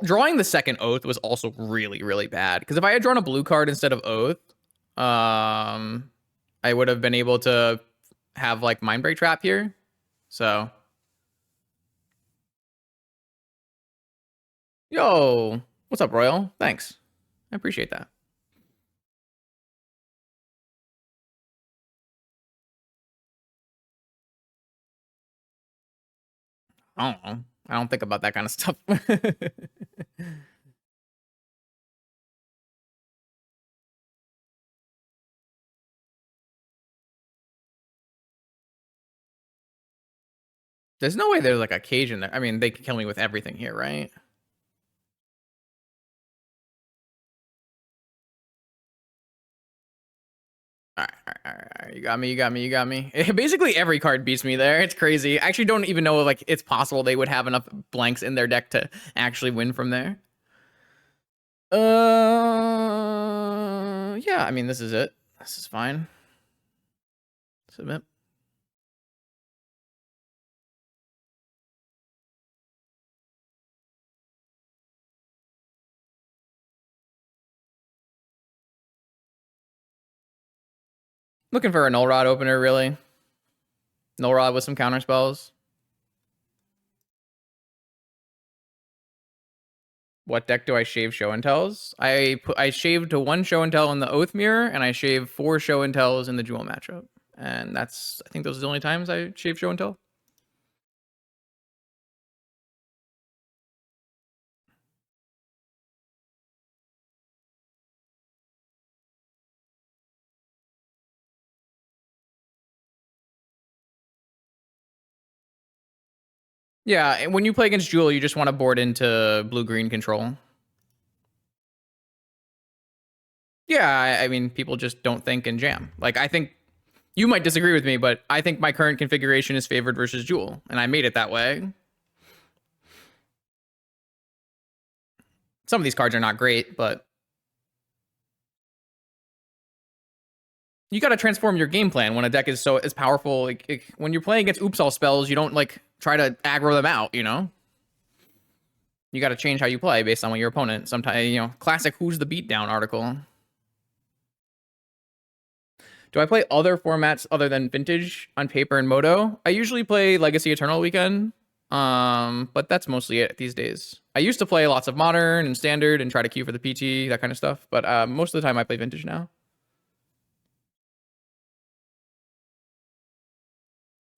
Drawing the second Oath was also really, really bad. Because if I had drawn a blue card instead of Oath, I would have been able to have, like, Mindbreak Trap here. So. Yo, what's up, Royal? Thanks. I appreciate that. I don't know. I don't think about that kind of stuff. There's no way there's, like, a cage in there. I mean, they can kill me with everything here, right? All right. You got me. You got me. You got me. Basically, every card beats me there. It's crazy. I actually don't even know if like it's possible they would have enough blanks in their deck to actually win from there. Yeah. I mean, this is it. This is fine. Submit. Looking for a Null Rod opener, really. Null Rod with some counter spells. What deck do I shave show and tells? I shaved to 1 show and tell in the Oath Mirror, and I shaved 4 show and tells in the Jewel matchup. And I think those are the only times I shave show and tell. Yeah, and when you play against Jewel, you just want to board into blue-green control. Yeah, I mean, people just don't think and jam. Like, I think you might disagree with me, but I think my current configuration is favored versus Jewel, and I made it that way. Some of these cards are not great, but you got to transform your game plan when a deck is so powerful. When you're playing against oops all spells, you don't like try to aggro them out, you know? You got to change how you play based on what your opponent. Sometimes, you know, classic Who's the Beatdown article. Do I play other formats other than Vintage on paper and Moto? I usually play Legacy Eternal Weekend, but that's mostly it these days. I used to play lots of Modern and Standard and try to queue for the PT, that kind of stuff, but most of the time I play Vintage now.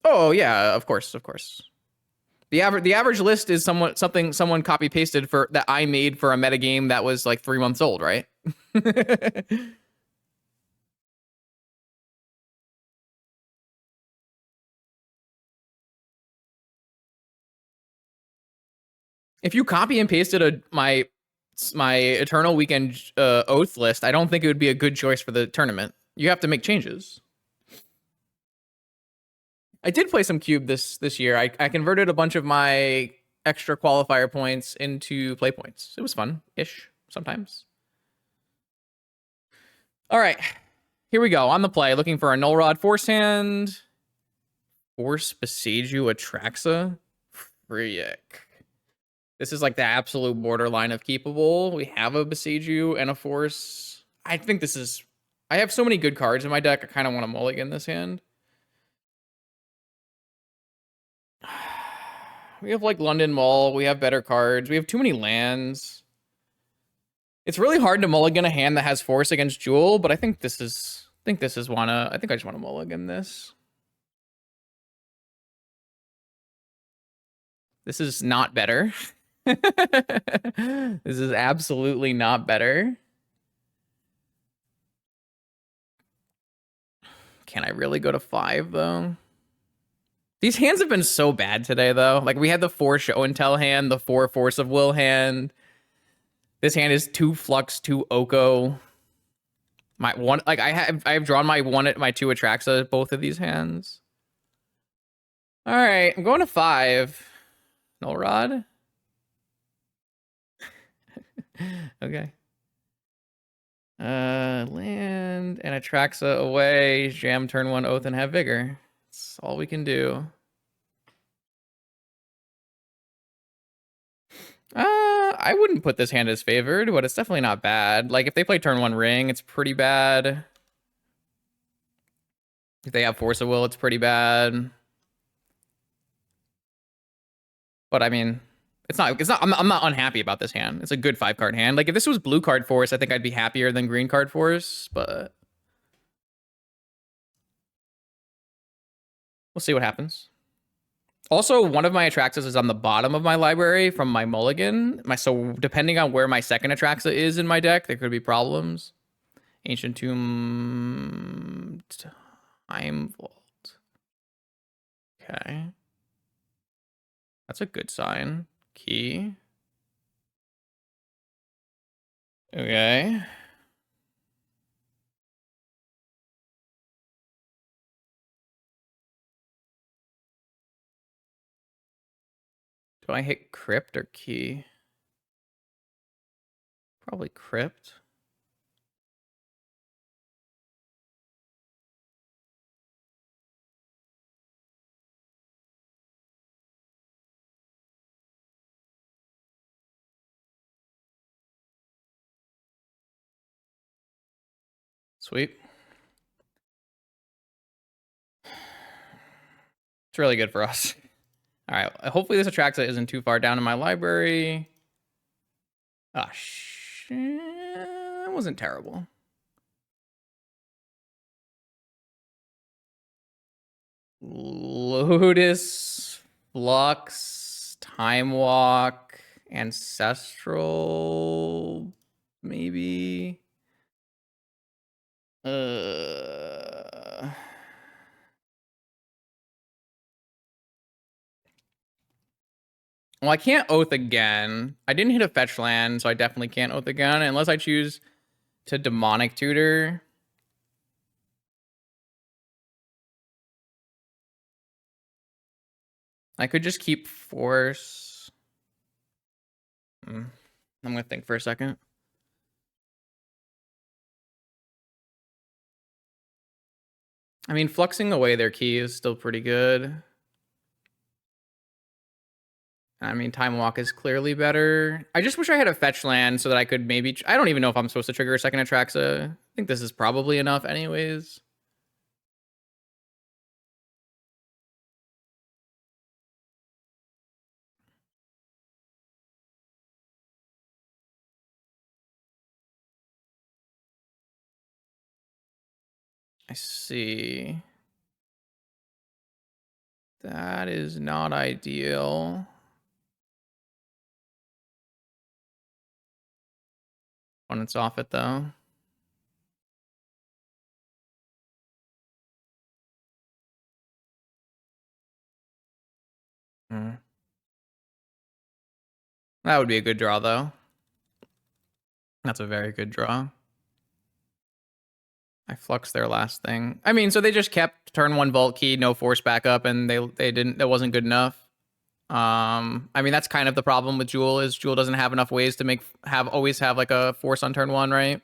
Oh yeah, of course, of course. The average list is something someone copy pasted for that I made for a metagame that was like 3 months old, right? If you copy and pasted my Eternal Weekend Oath list, I don't think it would be a good choice for the tournament. You have to make changes. I did play some Cube this year. I converted a bunch of my extra qualifier points into play points. It was fun-ish sometimes. All right, here we go. On the play, looking for a Null Rod Force Hand. Force Besiju Atraxa. Frick. This is like the absolute borderline of keepable. We have a Besiju and a Force. I think this is... I have so many good cards in my deck. I kind of want to mulligan this hand. We have like London Mall. We have better cards. We have too many lands. It's really hard to mulligan a hand that has Force against Jewel, but I think this is... I think I just want to mulligan this. This is not better. This is absolutely not better. Can I really go to 5 though? These hands have been so bad today though. Like we had the 4 show and tell hand, the 4 force of will hand. This hand is 2 Flux, 2 Oko. My one, like I've drawn my 2 Atraxa both of these hands. All right, I'm going to 5. Null Rod. Okay. Land and Atraxa away. Jam turn 1 Oath and have Vigor. That's all we can do. I wouldn't put this hand as favored, but it's definitely not bad. Like if they play turn 1 Ring, it's pretty bad. If they have Force of Will, it's pretty bad. But I mean, I'm not unhappy about this hand. It's a good 5-card hand. Like if this was blue card Force, I think I'd be happier than green card Force, but we'll see what happens. Also, one of my Atraxas is on the bottom of my library from my mulligan. So depending on where my second Atraxa is in my deck, there could be problems. Ancient Tomb, Time Vault. Okay. That's a good sign. Key. Okay. Do I hit crypt or key? Probably crypt. Sweet. It's really good for us. All right. Hopefully this Atraxa isn't too far down in my library. Ah, shit. That wasn't terrible. Lotus, Flux, Time Walk, Ancestral, maybe. Well, I can't Oath again. I didn't hit a fetch land, so I definitely can't Oath again unless I choose to Demonic Tutor. I could just keep Force. I'm gonna think for a second. I mean, fluxing away their key is still pretty good. I mean, Time Walk is clearly better. I just wish I had a fetch land so that I could maybe... I don't even know if I'm supposed to trigger a second Atraxa. I think this is probably enough anyways. I see. That is not ideal. Opponent's off it, though. That would be a good draw, though. That's a very good draw. I fluxed their last thing. I mean, so they just kept turn 1 Vault Key, no force backup, and they didn't... That wasn't good enough. I mean, that's kind of the problem with Jewel, is Jewel doesn't have enough ways to always have like a force on turn 1, right?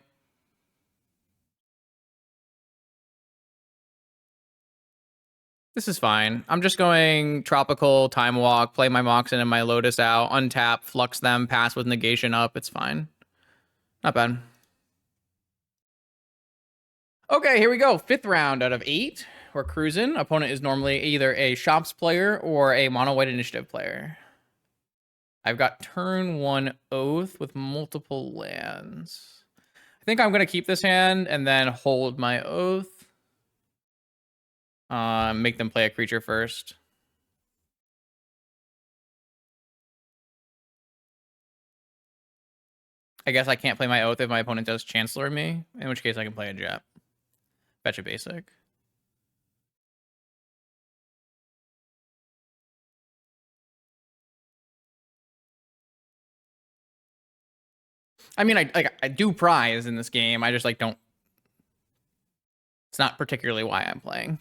This is fine. I'm just going Tropical, Time Walk, play my Moxen and my Lotus out, untap, flux them, pass with negation up. It's fine. Not bad. Okay, here we go. 5th round out of 8. We're cruising. Opponent is normally either a Shops player or a Mono White Initiative player. I've got turn 1 Oath with multiple lands. I think I'm going to keep this hand and then hold my Oath. Make them play a creature first. I guess I can't play my Oath if my opponent does Chancellor me, in which case I can play a Jap. Fetch a basic. I mean, I do prize in this game. I just like don't. It's not particularly why I'm playing.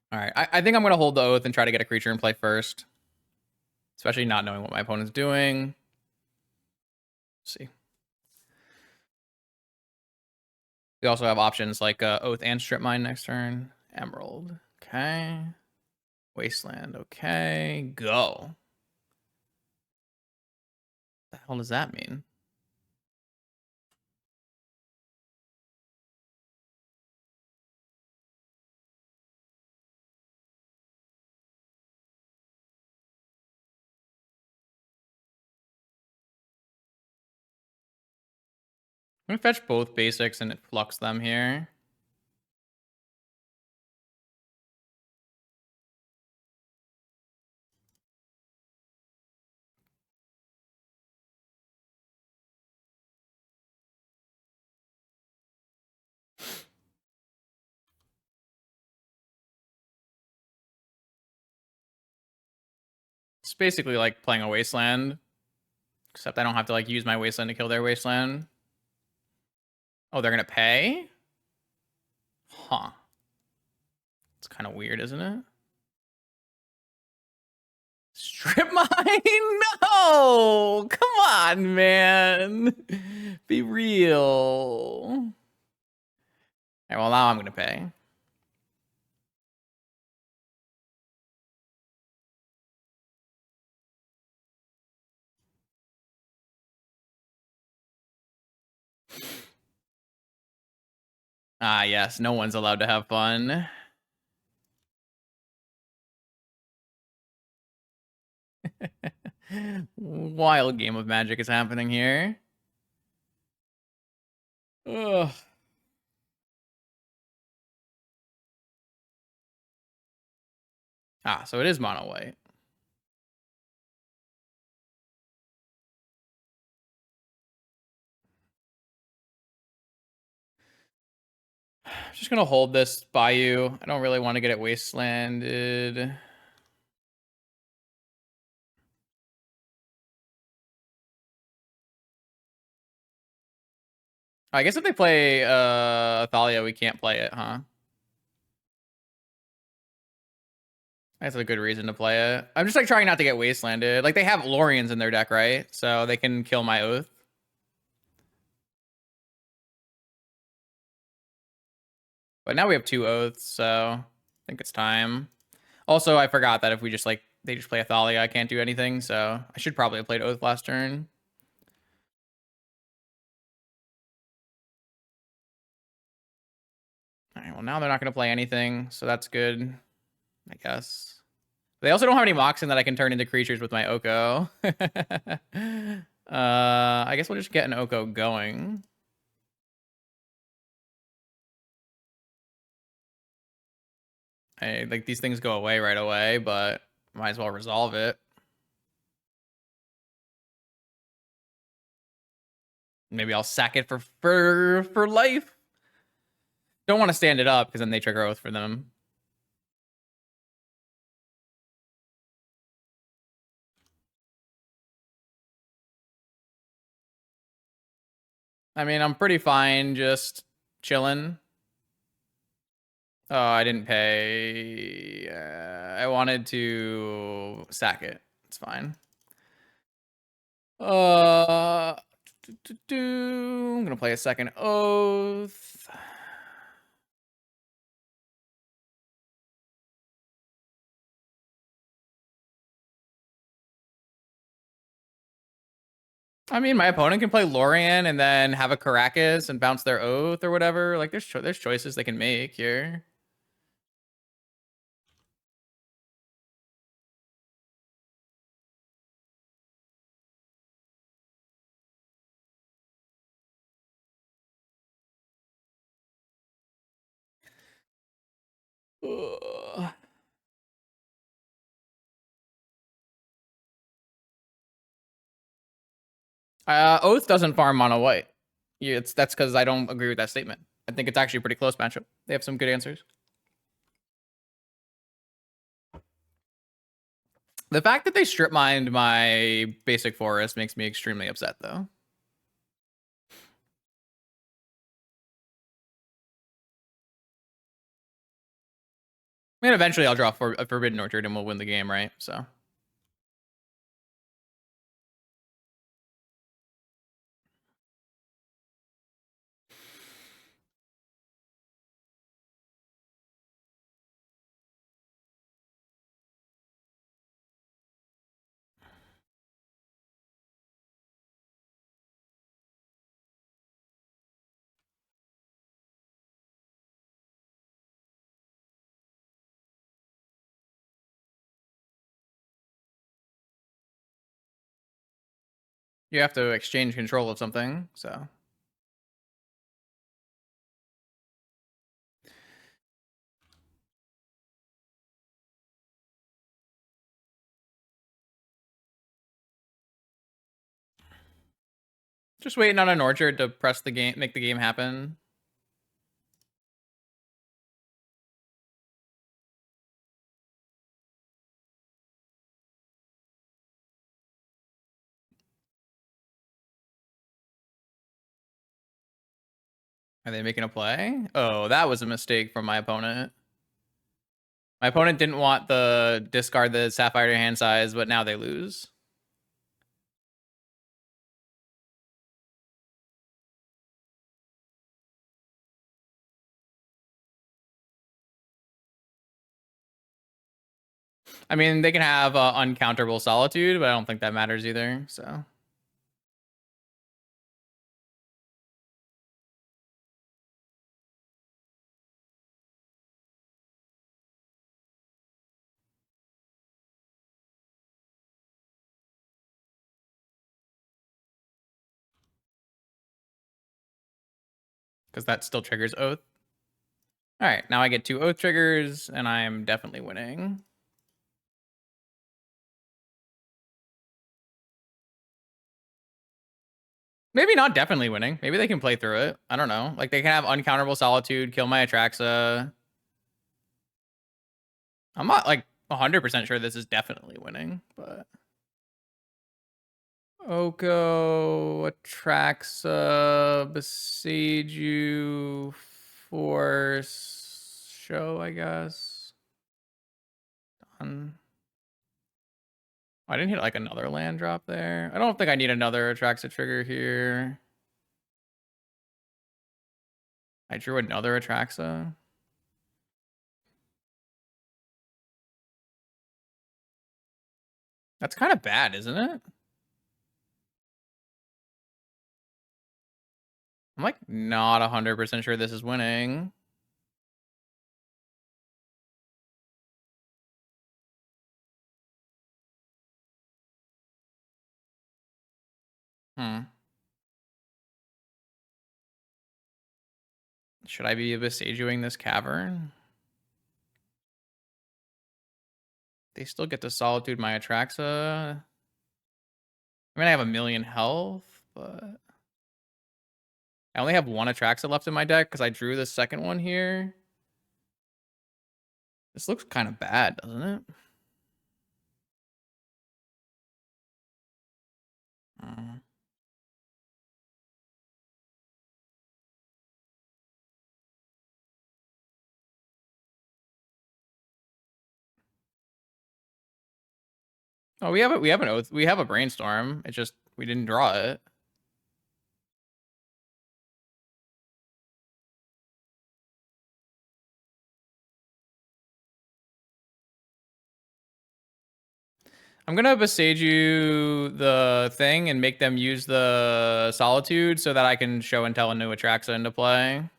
All right, I think I'm gonna hold the Oath and try to get a creature in play first, especially not knowing what my opponent's doing. Let's see. We also have options like Oath and Strip Mine next turn. Emerald. Okay. Wasteland. Okay. Go. What the hell does that mean? I'm gonna fetch both basics and flux them here. It's basically like playing a wasteland, except I don't have to like use my wasteland to kill their wasteland. Oh, they're gonna pay? Huh. It's kind of weird, isn't it? Strip mine? No! Come on, man. Be real. All right, well, now I'm going to pay. Ah, yes. No one's allowed to have fun. Wild game of Magic is happening here. Ugh. Ah, so it is mono white. I'm just gonna hold this Bayou. I don't really want to get it wastelanded. I guess if they play Thalia, we can't play it, huh? That's a good reason to play it. I'm just like trying not to get wastelanded. Like they have Lorians in their deck, right? So they can kill my Oath. But now we have 2 Oaths, so I think it's time. Also, I forgot that if we just like they just play a Thalia, I can't do anything. So I should probably have played Oath last turn. All right, well now they're not going to play anything, so that's good, I guess. They also don't have any Moxen that I can turn into creatures with my Oko. I guess we'll just get an Oko going. Like these things go away right away, but might as well resolve it. Maybe I'll sack it for life. Don't want to stand it up because then they trigger Oath for them. I mean, I'm pretty fine just chilling. Oh, I didn't pay. I wanted to sack it. It's fine. I'm gonna play a second Oath. I mean, my opponent can play Lorien and then have a Caracas and bounce their Oath or whatever. Like, there's choices they can make here. Ugh. Oath doesn't farm mono white. Yeah, that's because I don't agree with that statement. I think it's actually a pretty close matchup. They have some good answers. The fact that they strip mined my basic forest makes me extremely upset, though. I mean, eventually I'll draw for a Forbidden Orchard and we'll win the game, right? So. You have to exchange control of something, so. Just waiting on an orchard to press the game, make the game happen. Are they making a play? Oh, that was a mistake from my opponent. My opponent didn't want the discard the Sapphire to hand size, but now they lose. I mean, they can have uncounterable Solitude, but I don't think that matters either, so. Because that still triggers Oath. All right, now I get 2 Oath triggers, and I am definitely winning. Maybe not definitely winning. Maybe they can play through it. I don't know. Like, they can have uncounterable Solitude, kill my Atraxa. I'm not, like, 100% sure this is definitely winning, but... Oko, Atraxa, Besieju, Force, Show, I guess. Done. I didn't hit like another land drop there. I don't think I need another Atraxa trigger here. I drew another Atraxa. That's kind of bad, isn't it? I'm like not 100% sure this is winning. Should I be besieguing this cavern? They still get to Solitude my Atraxa. I mean, I have 1,000,000 health, but... I only have 1 Atraxa left in my deck because I drew the second one here. This looks kind of bad, doesn't it? Oh, we have it. We have an oath. We have a brainstorm. It's just we didn't draw it. I'm gonna Besieju the thing and make them use the Solitude so that I can show and tell a new Atraxa into play.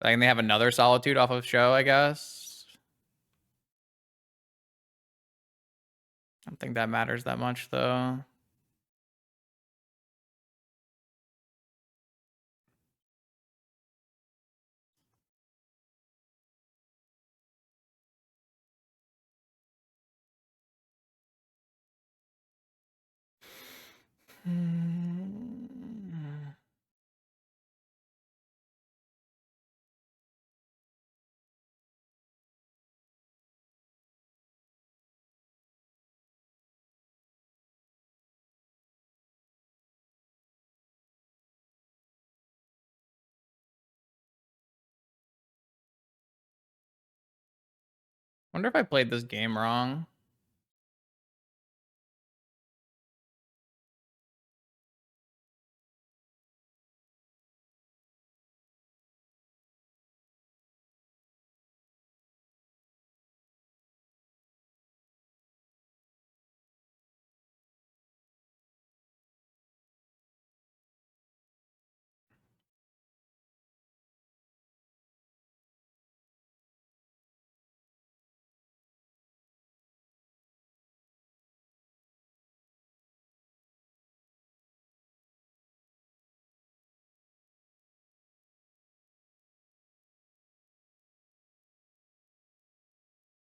Like, and they have another Solitude off of show, I guess. I don't think that matters that much, though. Wonder if I played this game wrong.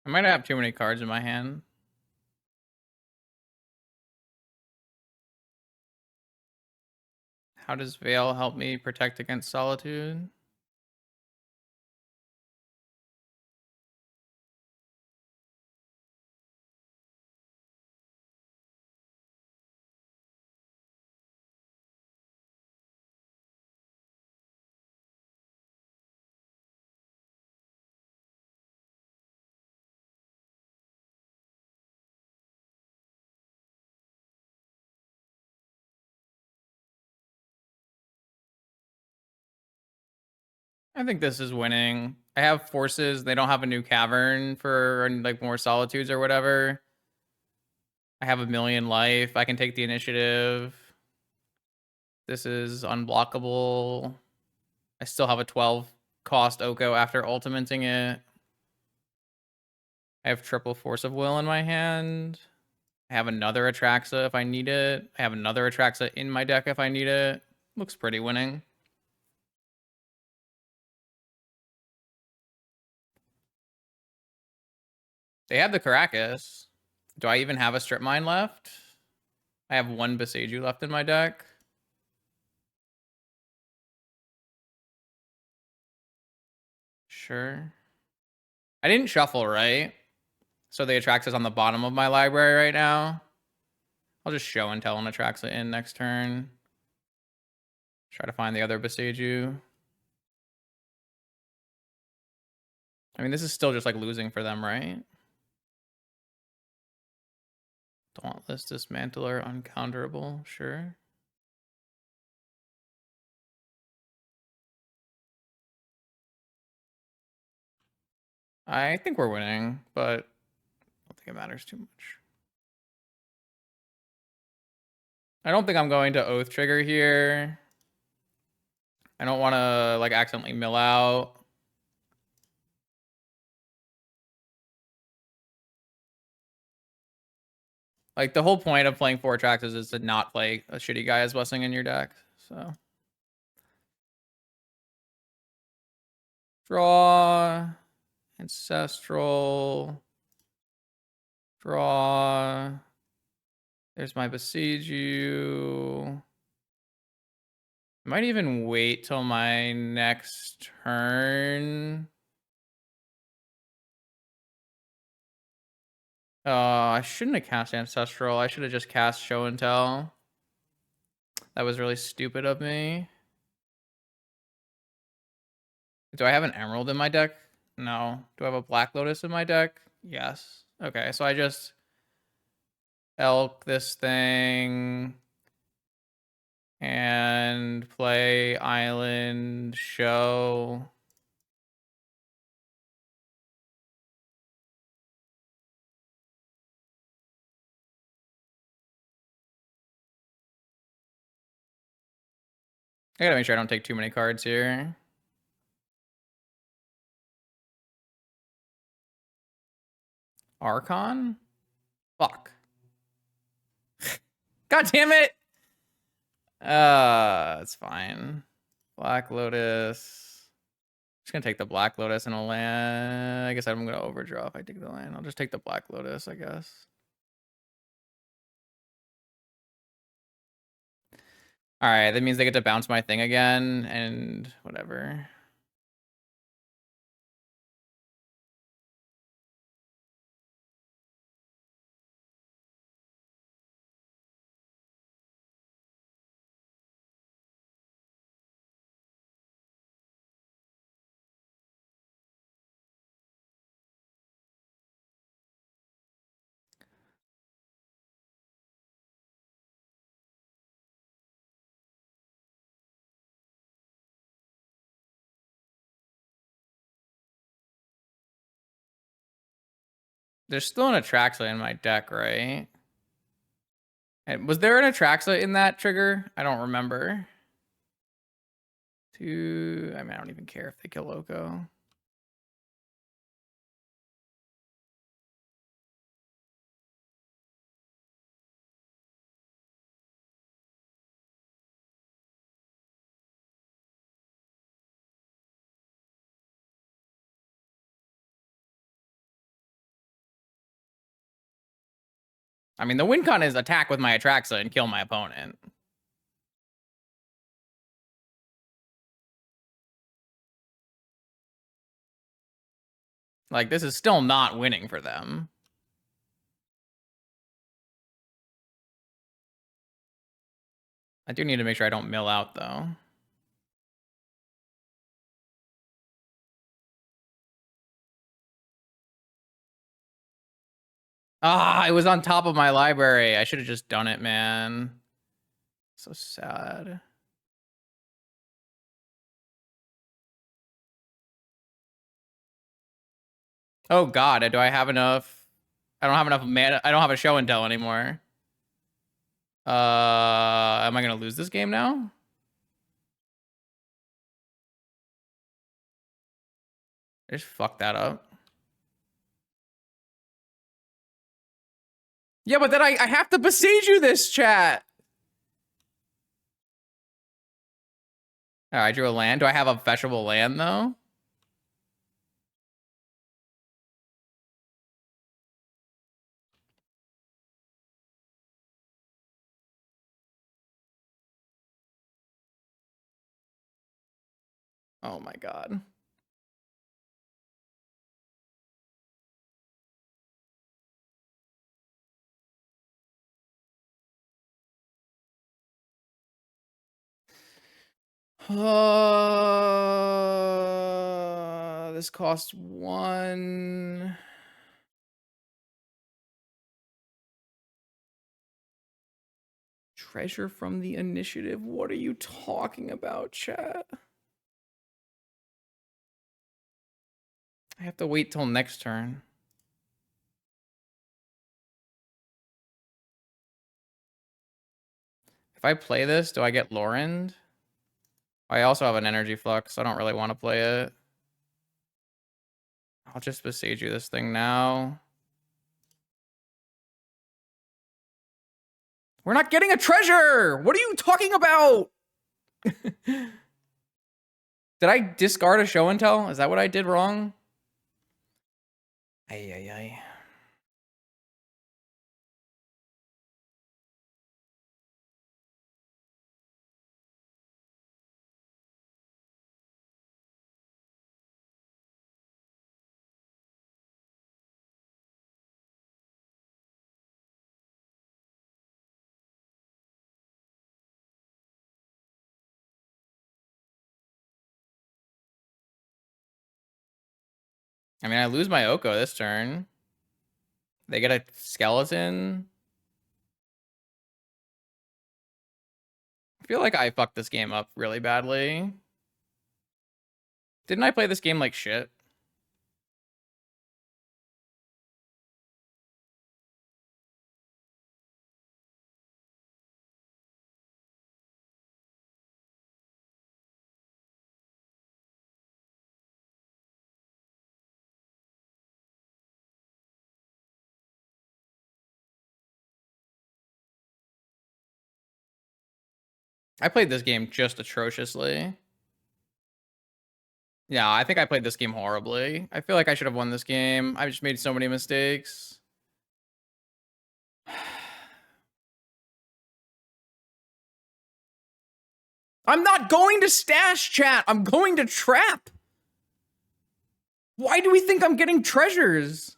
I might have too many cards in my hand. How does Veil help me protect against Solitude? I think this is winning. I have forces. They don't have a new cavern for like more solitudes or whatever. I have 1,000,000 life. I can take the initiative. This is unblockable. I still have a 12 cost Oko after ultimating it. I have triple force of will in my hand. I have another Atraxa if I need it. I have another Atraxa in my deck if I need it. Looks pretty winning. They have the Caracas. Do I even have a Strip Mine left? I have one Beseiju left in my deck. Sure. I didn't shuffle, right? So the Atraxa's on the bottom of my library right now. I'll just show and tell an Atraxa in next turn. Try to find the other Beseiju. I mean, this is still just like losing for them, right? Dauntless, Dismantler, uncounterable, sure. I think we're winning, but I don't think it matters too much. I don't think I'm going to Oath Trigger here. I don't want to like accidentally mill out. Like the whole point of playing 4 Atraxas is to not play a shitty Gaia's Blessing in your deck. So draw, ancestral, draw. There's my Beseiju. I might even wait till my next turn. I shouldn't have cast Ancestral. I should have just cast Show and Tell. That was really stupid of me. Do I have an Emerald in my deck? No. Do I have a Black Lotus in my deck? Yes. Okay, so I just Elk this thing and play Island, Show. I gotta make sure I don't take too many cards here. Archon? Fuck. God damn it! It's fine. Black Lotus. Just gonna take the Black Lotus and a land. I guess I'm gonna overdraw if I take the land. I'll just take the Black Lotus, I guess. Alright, that means they get to bounce my thing again, and whatever. There's still an Atraxa in my deck, right? And was there an Atraxa in that trigger? I don't remember. I mean, I don't even care if they kill Oko. I mean, the win con is attack with my Atraxa and kill my opponent. Like, this is still not winning for them. I do need to make sure I don't mill out, though. Ah, it was on top of my library. I should have just done it, man. So sad. Oh god, do I have enough? I don't have enough mana. I don't have a show and tell anymore. Am I gonna lose this game now? I just fucked that up. Yeah, but then I have to besiege you this chat. Alright, I drew a land. Do I have a fetchable land though? Oh my god. This costs 1. Treasure from the initiative. What are you talking about, chat? I have to wait till next turn. If I play this, do I get Lauren? I also have an energy flux, so I don't really want to play it. I'll just besiege you this thing now. We're not getting a treasure! What are you talking about? Did I discard a show and tell? Is that what I did wrong? Ay, ay, ay. I mean, I lose my Oko this turn. They get a skeleton. I feel like I fucked this game up really badly. Didn't I play this game like shit? I played this game just atrociously. Yeah, I think I played this game horribly. I feel like I should have won this game. I just made so many mistakes. I'm not going to stash, chat. I'm going to trap. Why do we think I'm getting treasures?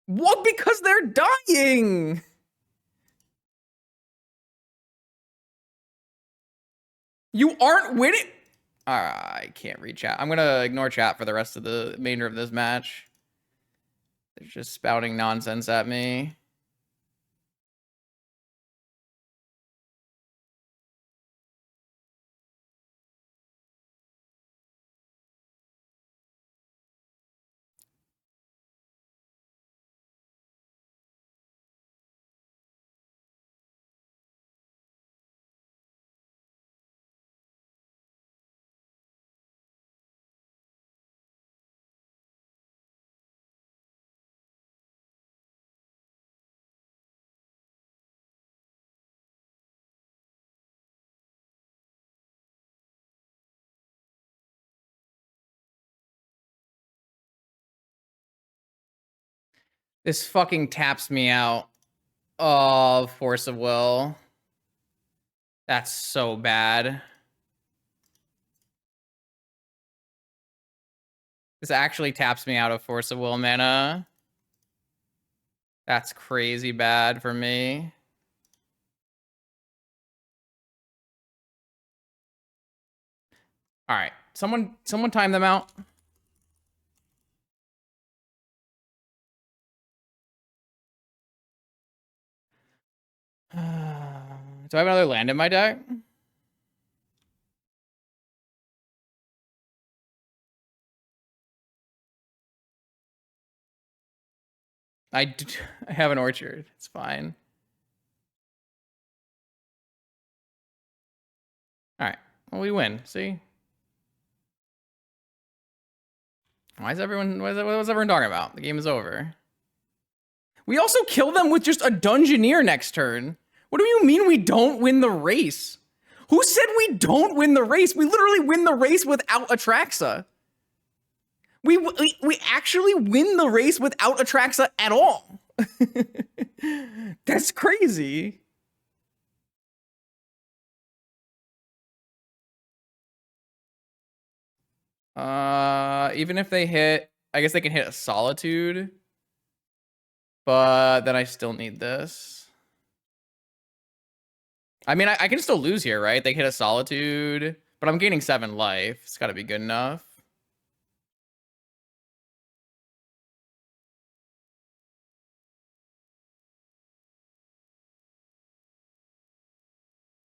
What? Because they're dying. You aren't winning. I can't read chat. I'm gonna ignore chat for the rest of the remainder of this match. They're just spouting nonsense at me. This fucking taps me out. Oh, Force of Will. That's so bad. This actually taps me out of Force of Will mana. That's crazy bad for me. All right, someone time them out. Do I have another land in my deck? I have an orchard. It's fine. All right. Well, we win. See? What's everyone talking about? The game is over. We also kill them with just a Dungeoneer next turn. What do you mean we don't win the race? Who said we don't win the race? We literally win the race without Atraxa. We actually win the race without Atraxa at all. That's crazy. Even if they hit, I guess they can hit a Solitude. But then I still need this. I mean, I can still lose here, right? They hit a Solitude, but I'm gaining 7 life. It's got to be good enough.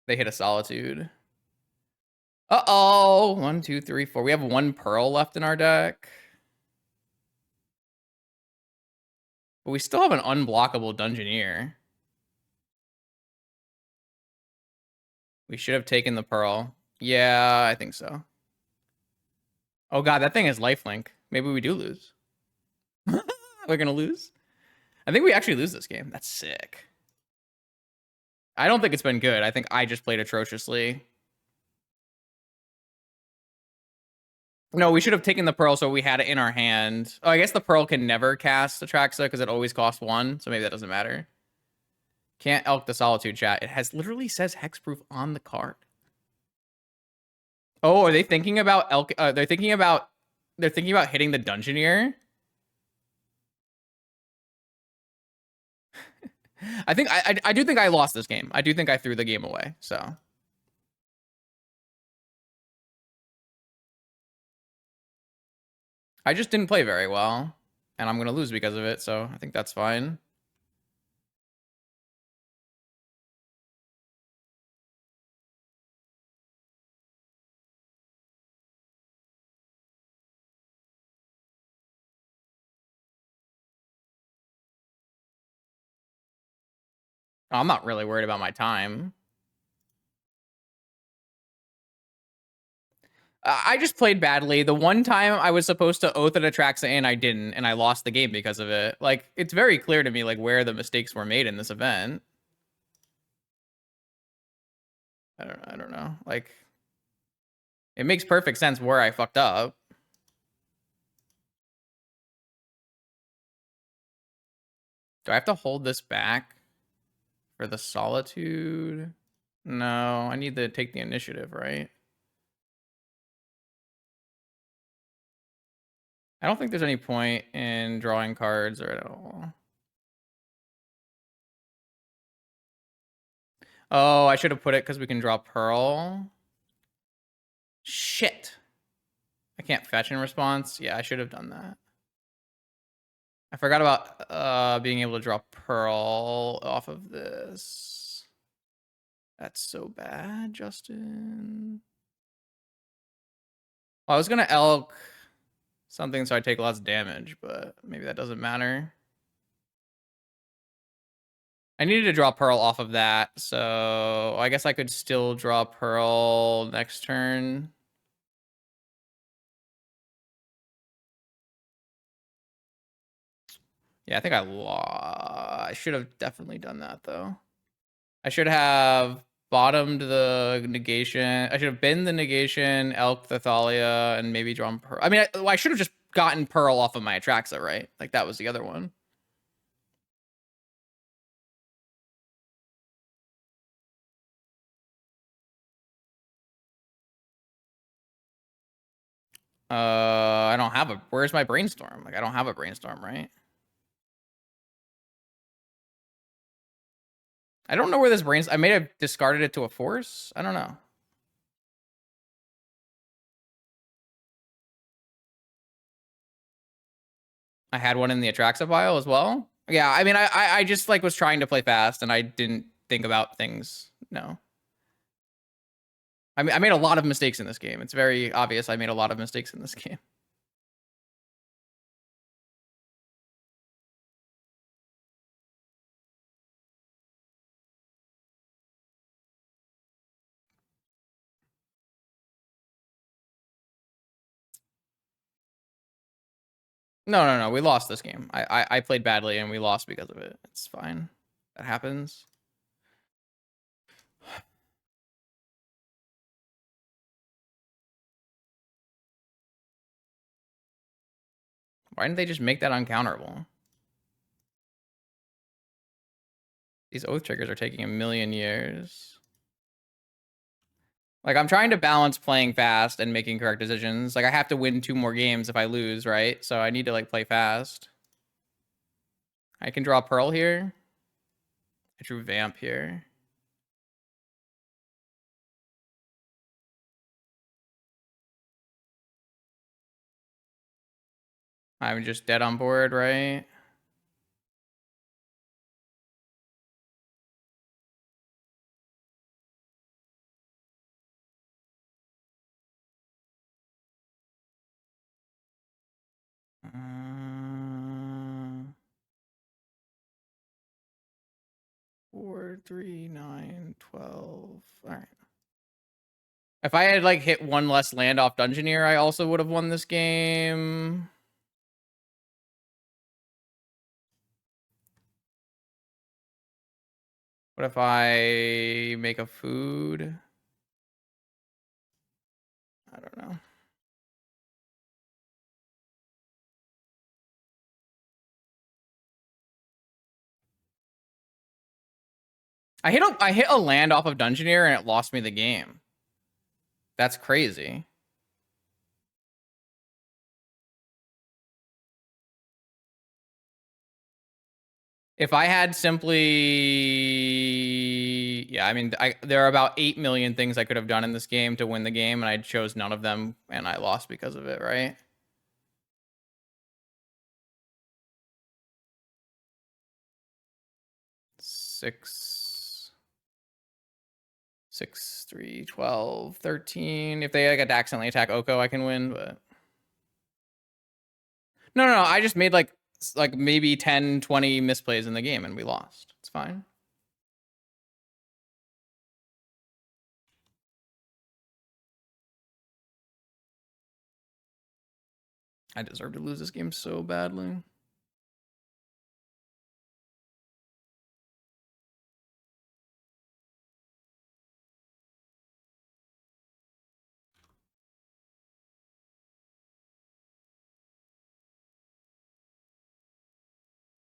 They hit a Solitude. Uh-oh. 1, 2, 3, 4. We have 1 Pearl left in our deck. But we still have an unblockable Dungeoneer. We should have taken the Pearl. Yeah, I think so. Oh god, that thing is lifelink. Maybe we do lose. We're gonna lose? I think we actually lose this game. That's sick. I don't think it's been good. I think I just played atrociously. No, we should have taken the Pearl so we had it in our hand. Oh, I guess the Pearl can never cast Atraxa because it always costs 1, so maybe that doesn't matter. Can't Elk the Solitude, chat. It has literally says hexproof on the card. Oh, are they thinking about Elk? They're thinking about hitting the Dungeoneer. I think I do think I lost this game. I do think I threw the game away. So I just didn't play very well, and I'm gonna lose because of it. So I think that's fine. I'm not really worried about my time. I just played badly. The one time I was supposed to Oath and Atraxa in, I didn't, and I lost the game because of it. Like, it's very clear to me, like, where the mistakes were made in this event. I don't know. Like, it makes perfect sense where I fucked up. Do I have to hold this back for the Solitude? No, I need to take the initiative, right? I don't think there's any point in drawing cards or at all. Oh, I should have put it because we can draw Pearl. Shit. I can't fetch in response. Yeah, I should have done that. I forgot about being able to draw Pearl off of this. That's so bad, Justin. Well, I was gonna Elk something so I take less damage, but maybe that doesn't matter. I needed to draw Pearl off of that, so I guess I could still draw Pearl next turn. Yeah, I think I should have definitely done that, though. I should have bottomed the negation. I should have been the negation, Elk the Thalia, and maybe drawn Pearl. I mean, I should have just gotten Pearl off of my Atraxa, right? Like, that was the other one. I don't have a... Where's my brainstorm? Like, I don't have a brainstorm, right? I don't know where this brainstorm... I may have discarded it to a force. I don't know. I had one in the Atraxa pile as well. Yeah, I mean, I just, like, was trying to play fast, and I didn't think about things. No. I mean, I made a lot of mistakes in this game. It's very obvious I made a lot of mistakes in this game. No. We lost this game. I played badly, and we lost because of it. It's fine. That happens. Why didn't they just make that uncounterable? These oath triggers are taking a million years. Like, I'm trying to balance playing fast and making correct decisions. Like, I have to win 2 more games if I lose, right? So I need to, like, play fast. I can draw Pearl here. I drew Vamp here. I'm just dead on board, right? Uh, 4, 3, 9, 12. All right. If I had, like, hit 1 less land off Dungeoneer, I also would have won this game. What if I make a food? I don't know. I hit a land off of Dungeoneer and it lost me the game. That's crazy. If I had simply... Yeah, I mean, there are about 8 million things I could have done in this game to win the game, and I chose none of them, and I lost because of it, right? Six, 3, 12, 13. If they, like, accidentally attack Oko, I can win, but... No. I just made, like maybe 10, 20 misplays in the game, and we lost. It's fine. I deserve to lose this game so badly.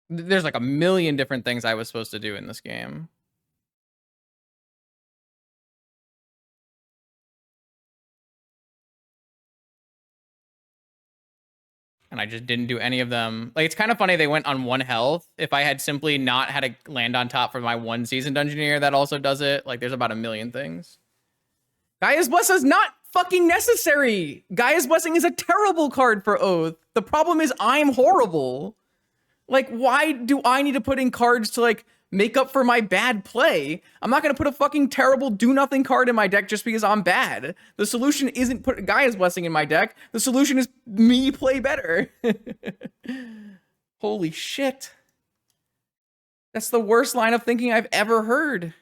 There's like a million different things I was supposed to do in this game. And I just didn't do any of them. Like, it's kind of funny they went on 1 health. If I had simply not had to land on top for my 1 seasoned Dungeoneer, that also does it. Like, there's about a million things. Gaia's Blessing is not fucking necessary. Gaia's Blessing is a terrible card for Oath. The problem is I'm horrible. Like, why do I need to put in cards to, like, make up for my bad play? I'm not going to put a fucking terrible do-nothing card in my deck just because I'm bad. The solution isn't put Gaia's Blessing in my deck. The solution is me play better. Holy shit. That's the worst line of thinking I've ever heard.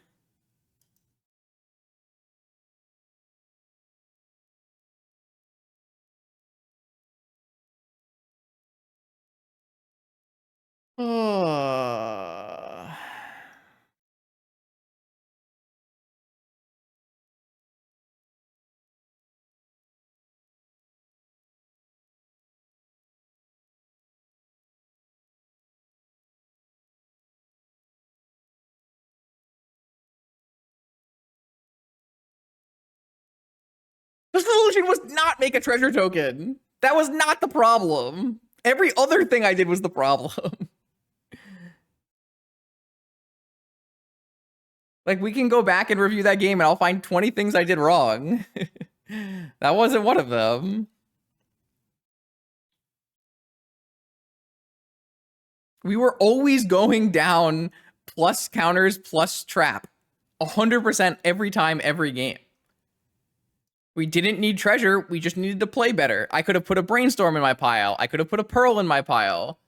Oh. The solution was not make a treasure token. That was not the problem. Every other thing I did was the problem. Like, we can go back and review that game and I'll find 20 things I did wrong. That wasn't one of them. We were always going down plus counters plus trap. 100% every time, every game. We didn't need treasure. We just needed to play better. I could have put a brainstorm in my pile. I could have put a pearl in my pile.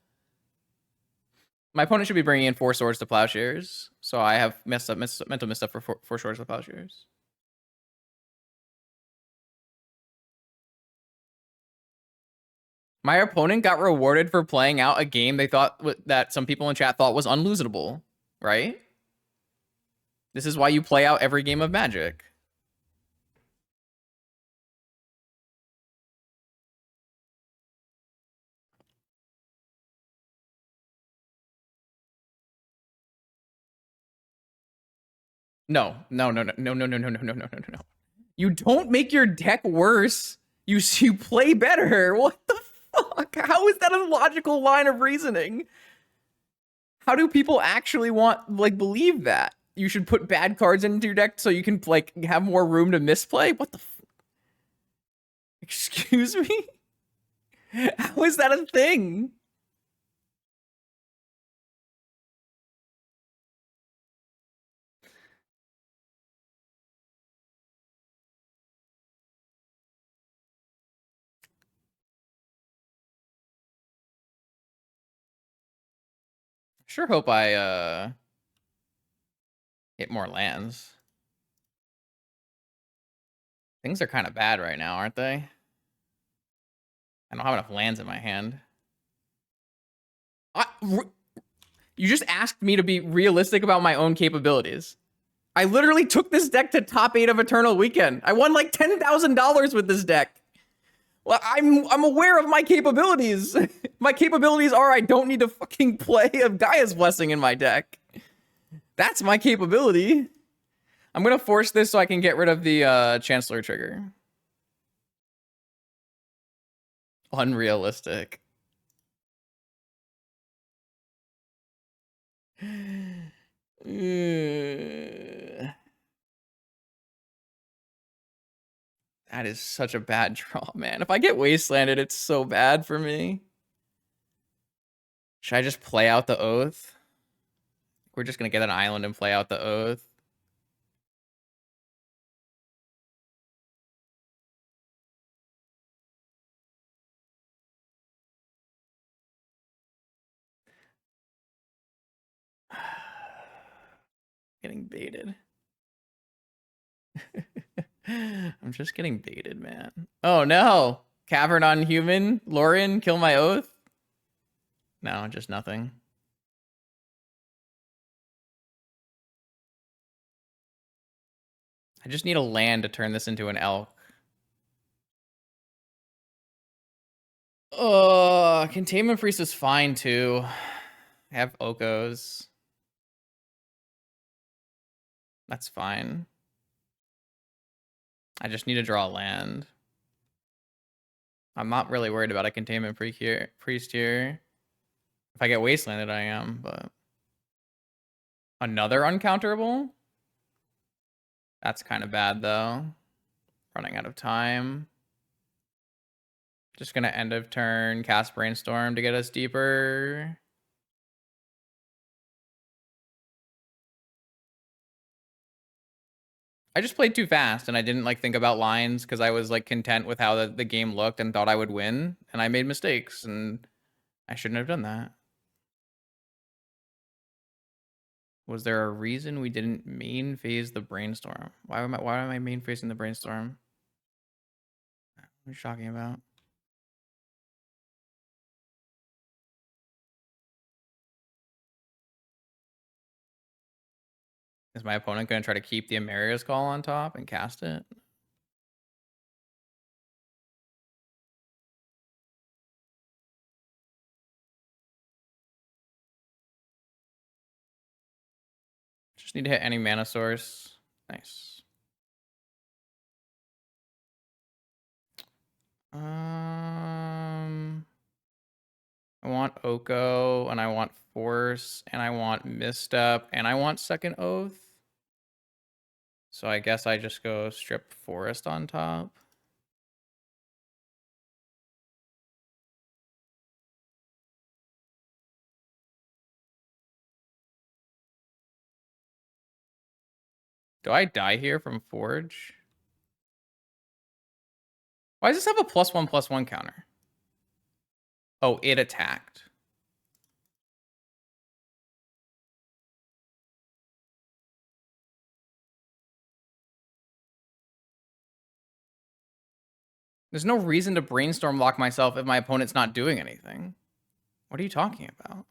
My opponent should be bringing in 4 swords to plowshares. So I have mental misstep for 4 swords to plowshares. My opponent got rewarded for playing out a game they thought that some people in chat thought was unlosable, right? This is why you play out every game of Magic. No. You don't make your deck worse. You play better. What the fuck? How is that a logical line of reasoning? How do people actually believe that? You should put bad cards into your deck so you can have more room to misplay? What the Excuse me? How is that a thing? Sure hope I hit more lands. Things are kind of bad right now, aren't they? I don't have enough lands in my hand. You just asked me to be realistic about my own capabilities. I literally took this deck to top 8 of Eternal Weekend. I won like $10,000 with this deck. Well, I'm aware of my capabilities. My capabilities are I don't need to fucking play a Gaia's Blessing in my deck. That's my capability. I'm gonna force this so I can get rid of the Chancellor trigger. Unrealistic. That is such a bad draw, man. If I get wastelanded, it's so bad for me. Should I just play out the Oath? We're just gonna get an island and play out the Oath. Getting baited. I'm just getting baited, man. Oh no! Cavern on human? Lauren, kill my Oath? No, just nothing. I just need a land to turn this into an elk. Containment Priest is fine too. I have Okos. That's fine. I just need to draw land. I'm not really worried about a Containment Priest here. If I get Wastelanded, I am, but... Another uncounterable? That's kind of bad, though. Running out of time. Just gonna end of turn, cast Brainstorm to get us deeper. I just played too fast and I didn't think about lines because I was content with how the game looked and thought I would win, and I made mistakes and I shouldn't have done that. Was there a reason we didn't main phase the Brainstorm? Why am I main phasing the Brainstorm? What are you talking about? Is my opponent going to try to keep the Amaria's Call on top and cast it? Just need to hit any mana source. Nice. I want Oko, and I want Force, and I want Misstep, and I want Second Oath. So I guess I just go strip Forest on top. Do I die here from Forge? Why does this have a +1/+1 counter? Oh, it attacked. There's no reason to brainstorm lock myself if my opponent's not doing anything. What are you talking about?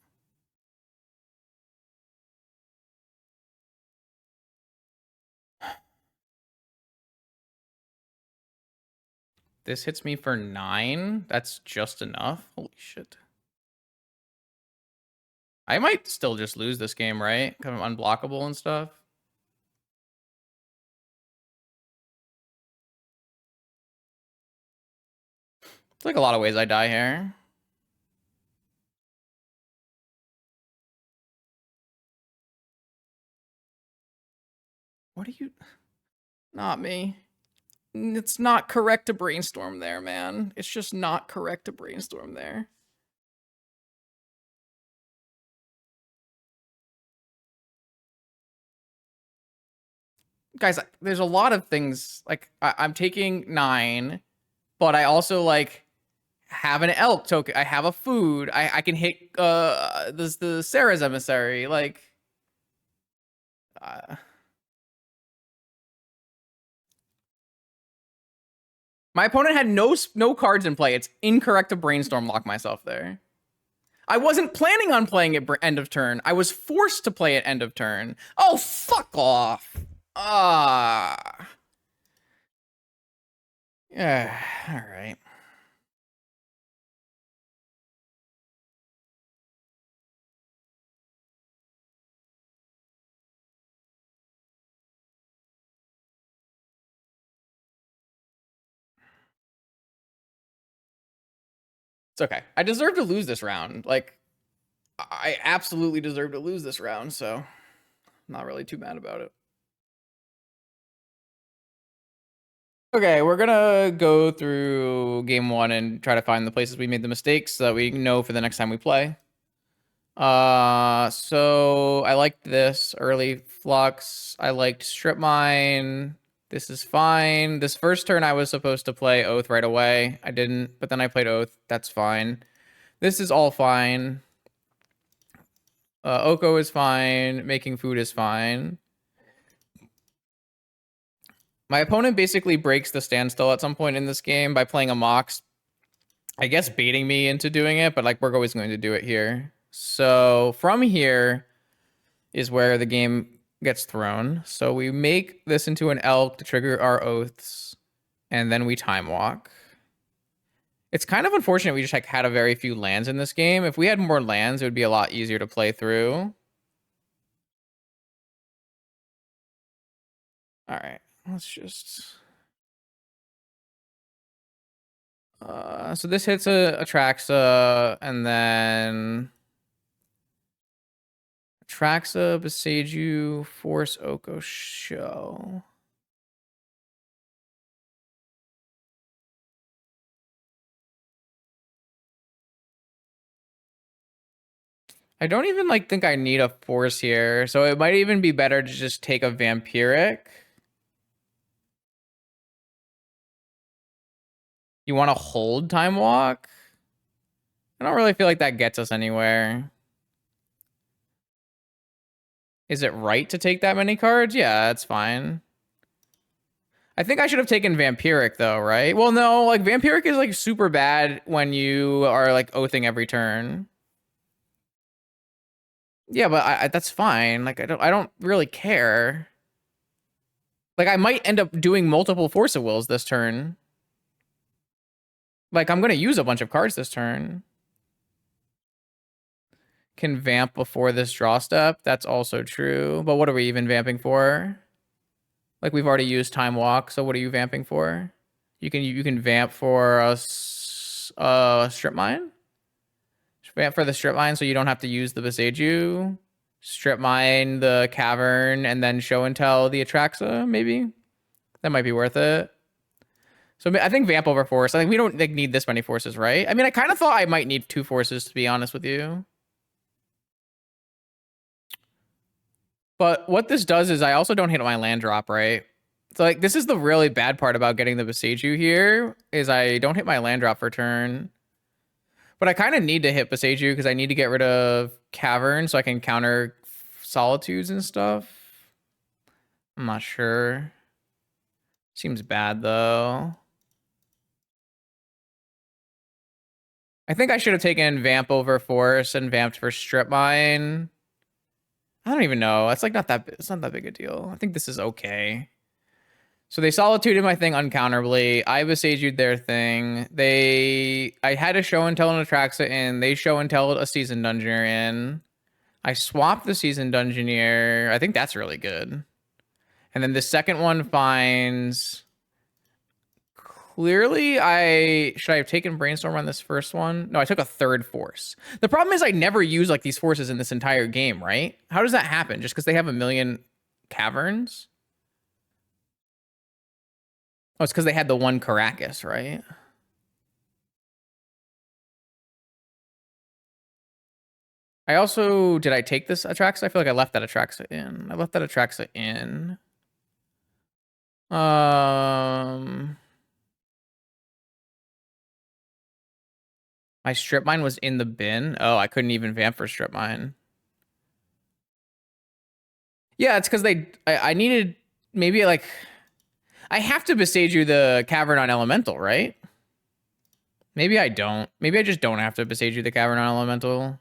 This hits me for 9. That's just enough. Holy shit. I might still just lose this game, right? Because I'm unblockable and stuff. It's like a lot of ways I die here. What are you... Not me. It's not correct to brainstorm there, man. It's just not correct to brainstorm there. Guys, there's a lot of things. Like, I'm taking 9, but I also, like, have an elk token. I have a food. I can hit the Sarah's emissary. Like, my opponent had no cards in play. It's incorrect to brainstorm lock myself there. I wasn't planning on playing it end of turn. I was forced to play it end of turn. Oh, fuck off. Ah. Yeah, all right. It's okay. I deserve to lose this round. Like, I absolutely deserve to lose this round, so I'm not really too mad about it. Okay, we're gonna go through game 1 and try to find the places we made the mistakes so that we know for the next time we play. So I liked this early Flux. I liked Strip Mine. This is fine. This first turn I was supposed to play Oath right away. I didn't, but then I played Oath. That's fine. This is all fine. Oko is fine. Making food is fine. My opponent basically breaks the standstill at some point in this game by playing a Mox. I guess baiting me into doing it, but like we're always going to do it here. So from here is where the game gets thrown. So we make this into an elk to trigger our oaths, and then we time walk. It's kind of unfortunate we just like had a very few lands in this game. If we had more lands, it would be a lot easier to play through. All right, let's just... so this hits a Atraxa, and then Atraxa, Beseiju, Force Oko Show. I don't even like think I need a Force here, so it might even be better to just take a Vampiric. You want to hold Time Walk? I don't really feel like that gets us anywhere. Is it right to take that many cards? Yeah, that's fine. I think I should have taken Vampiric though, right? Well, no, like Vampiric is like super bad when you are like oathing every turn. Yeah, but that's fine. Like I don't really care. Like I might end up doing multiple Force of Wills this turn. Like I'm gonna use a bunch of cards this turn. Can vamp before this draw step. That's also true. But what are we even vamping for? Like we've already used Time Walk, so what are you vamping for? You can vamp for a Strip Mine? Vamp for the strip mine so you don't have to use the Beseiju. Strip mine the cavern and then show and tell the Atraxa, maybe? That might be worth it. So I think vamp over force. I think we don't need this many forces, right? I mean, I kind of thought I might need 2 forces, to be honest with you. But what this does is I also don't hit my land drop, right? So like this is the really bad part about getting the Beseiju here, is I don't hit my land drop for turn. But I kind of need to hit Beseiju because I need to get rid of Cavern so I can counter Solitudes and stuff. I'm not sure. Seems bad though. I think I should have taken Vamp over Force and vamped for Strip Mine. I don't even know. It's like not that. It's not that big a deal. I think this is okay. So they solituded my thing uncounterably. I Beseju'd their thing. I had a show and tell an Atraxa in. They show and tell a Seasoned Dungeoneer in. I swapped the Seasoned Dungeoneer. I think that's really good. And then the second one finds. Clearly, should I have taken Brainstorm on this first one? No, I took a third force. The problem is I never use like these forces in this entire game, right? How does that happen? Just because they have a million caverns? Oh, it's because they had the one Caracas, right? Did I take this Atraxa? I feel like I left that Atraxa in. I left that Atraxa in. My strip mine was in the bin. Oh, I couldn't even vamp for strip mine. Yeah, it's because I needed maybe like, I have to Beseiju the Cavern on Elemental, right? Maybe I don't. Maybe I just don't have to Beseiju the Cavern on Elemental.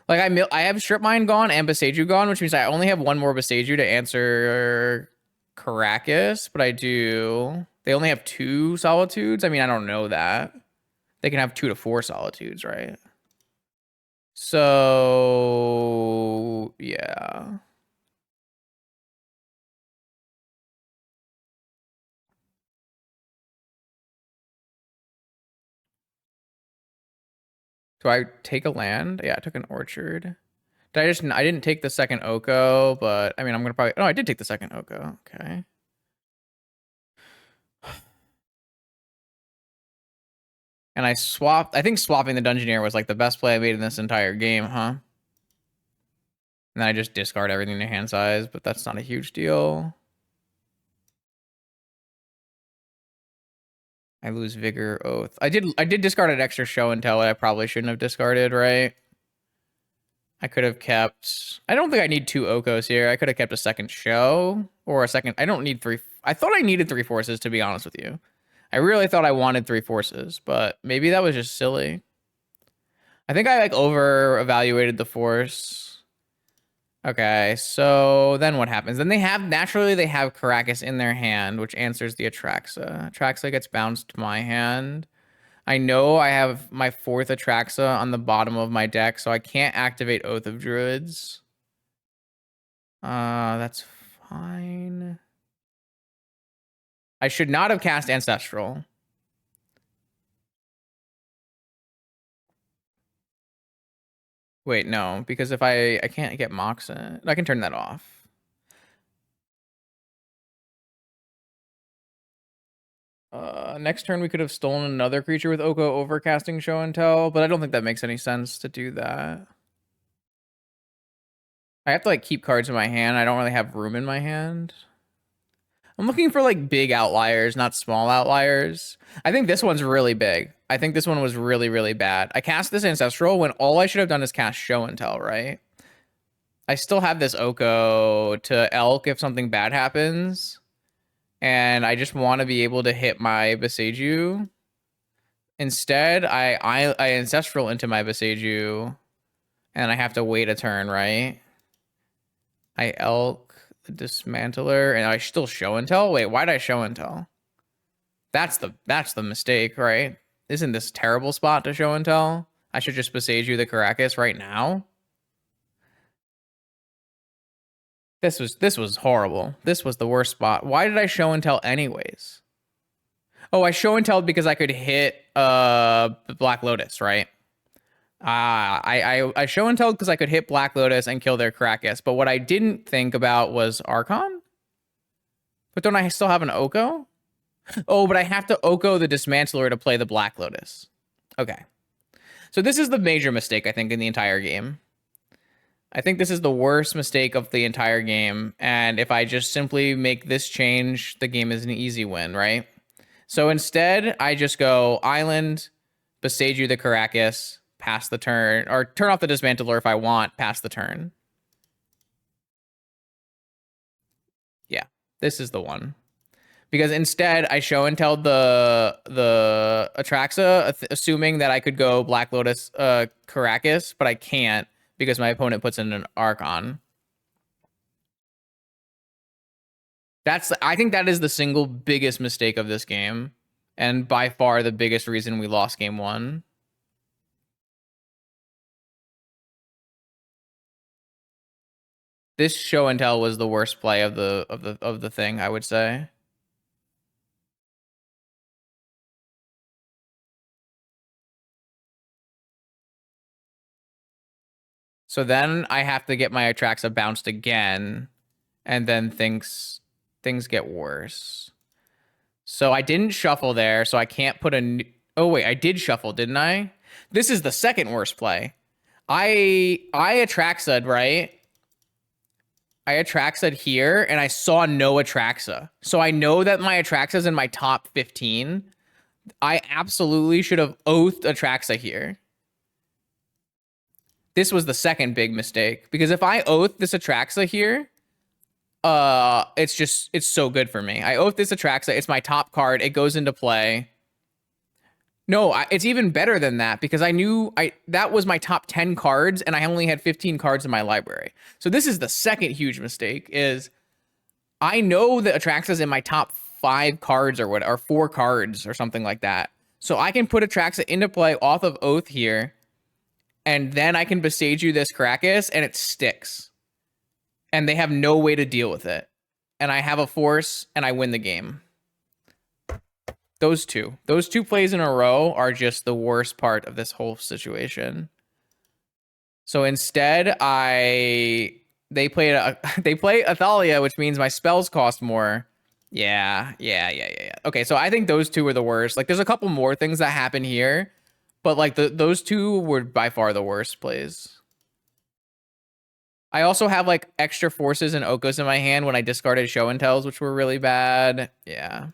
Like I have Strip Mine gone and Beseiju gone, which means I only have one more Beseiju to answer Caracas, but I do. They only have 2 Solitudes. I mean, I don't know that. They can have 2 to 4 Solitudes, right? So, yeah. Do I take a land? Yeah, I took an orchard. I didn't take the second Oko, but I mean, I'm gonna probably, oh, I did take the second Oko. Okay. And I think swapping the Dungeoneer was like the best play I made in this entire game, huh? And then I just discard everything to hand size, but that's not a huge deal. I lose Vigor, Oath. I did discard an extra show and tell I probably shouldn't have discarded, right? I could have kept, I don't think I need 2 Okos here. I could have kept a second show or a second, I don't need 3. I thought I needed 3 forces, to be honest with you. I really thought I wanted 3 forces, but maybe that was just silly. I think I like over evaluated the force. Okay, so then what happens? Then they have Caracas in their hand, which answers the Atraxa. Atraxa gets bounced to my hand. I know I have my 4th Atraxa on the bottom of my deck, so I can't activate Oath of Druids. That's fine. I should not have cast Ancestral. Wait, no, because if I can't get Moxen, I can turn that off. Next turn we could have stolen another creature with Oko overcasting show and tell, but I don't think that makes any sense to do that. I have to like keep cards in my hand. I don't really have room in my hand. I'm looking for like big outliers, not small outliers. I think this one's really big. I think this one was really, really bad. I cast this Ancestral when all I should have done is cast show and tell, right? I still have this Oko to Elk if something bad happens. And I just want to be able to hit my Beseiju. Instead, I Ancestral into my Beseiju, and I have to wait a turn, right? I Elk the Dismantler, and I still show and tell? Wait, why'd I show and tell? That's the mistake, right? Isn't this terrible spot to show and tell? I should just Beseiju the Caracas right now? This was horrible. This was the worst spot. Why did I show and tell anyways? Oh, I show and tell because I could hit the Black Lotus, right? I show and tell because I could hit Black Lotus and kill their Caracas. But what I didn't think about was Archon. But don't I still have an Oko? Oh, but I have to Oko the Dismantler to play the Black Lotus. Okay. So this is the major mistake, I think, in the entire game. I think this is the worst mistake of the entire game. And if I just simply make this change, the game is an easy win, right? So instead, I just go Island, Besage the Caracas, pass the turn, or turn off the Dismantler if I want, pass the turn. Yeah, this is the one. Because instead, I show and tell the Atraxa, assuming that I could go Black Lotus Caracas, but I can't because my opponent puts in an Archon. I think that is the single biggest mistake of this game, and by far the biggest reason we lost game one. This show and tell was the worst play of the thing, I would say. So then I have to get my Atraxa bounced again, and then things get worse. So I didn't shuffle there, so I can't put a... Oh, wait, I did shuffle, didn't I? This is the second worst play. I Atraxa'd, right? I Atraxa'd here, and I saw no Atraxa. So I know that my Atraxa's in my top 15. I absolutely should have oathed Atraxa here. This was the second big mistake, because if I oath this Atraxa here, it's so good for me. I oath this Atraxa. It's my top card. It goes into play. No, it's even better than that because I knew that was my top 10 cards and I only had 15 cards in my library. So this is the second huge mistake is I know that Atraxa's in my top 5 cards or 4 cards or something like that. So I can put Atraxa into play off of Oath here and then I can Besage you this Caracas and it sticks. And they have no way to deal with it. And I have a force and I win the game. Those two plays in a row are just the worst part of this whole situation. So instead, they play Athalia, which means my spells cost more. Yeah. Okay, so I think those two were the worst. Like, there's a couple more things that happen here, but like those two were by far the worst plays. I also have like extra forces and Okos in my hand when I discarded show and tells, which were really bad. Yeah.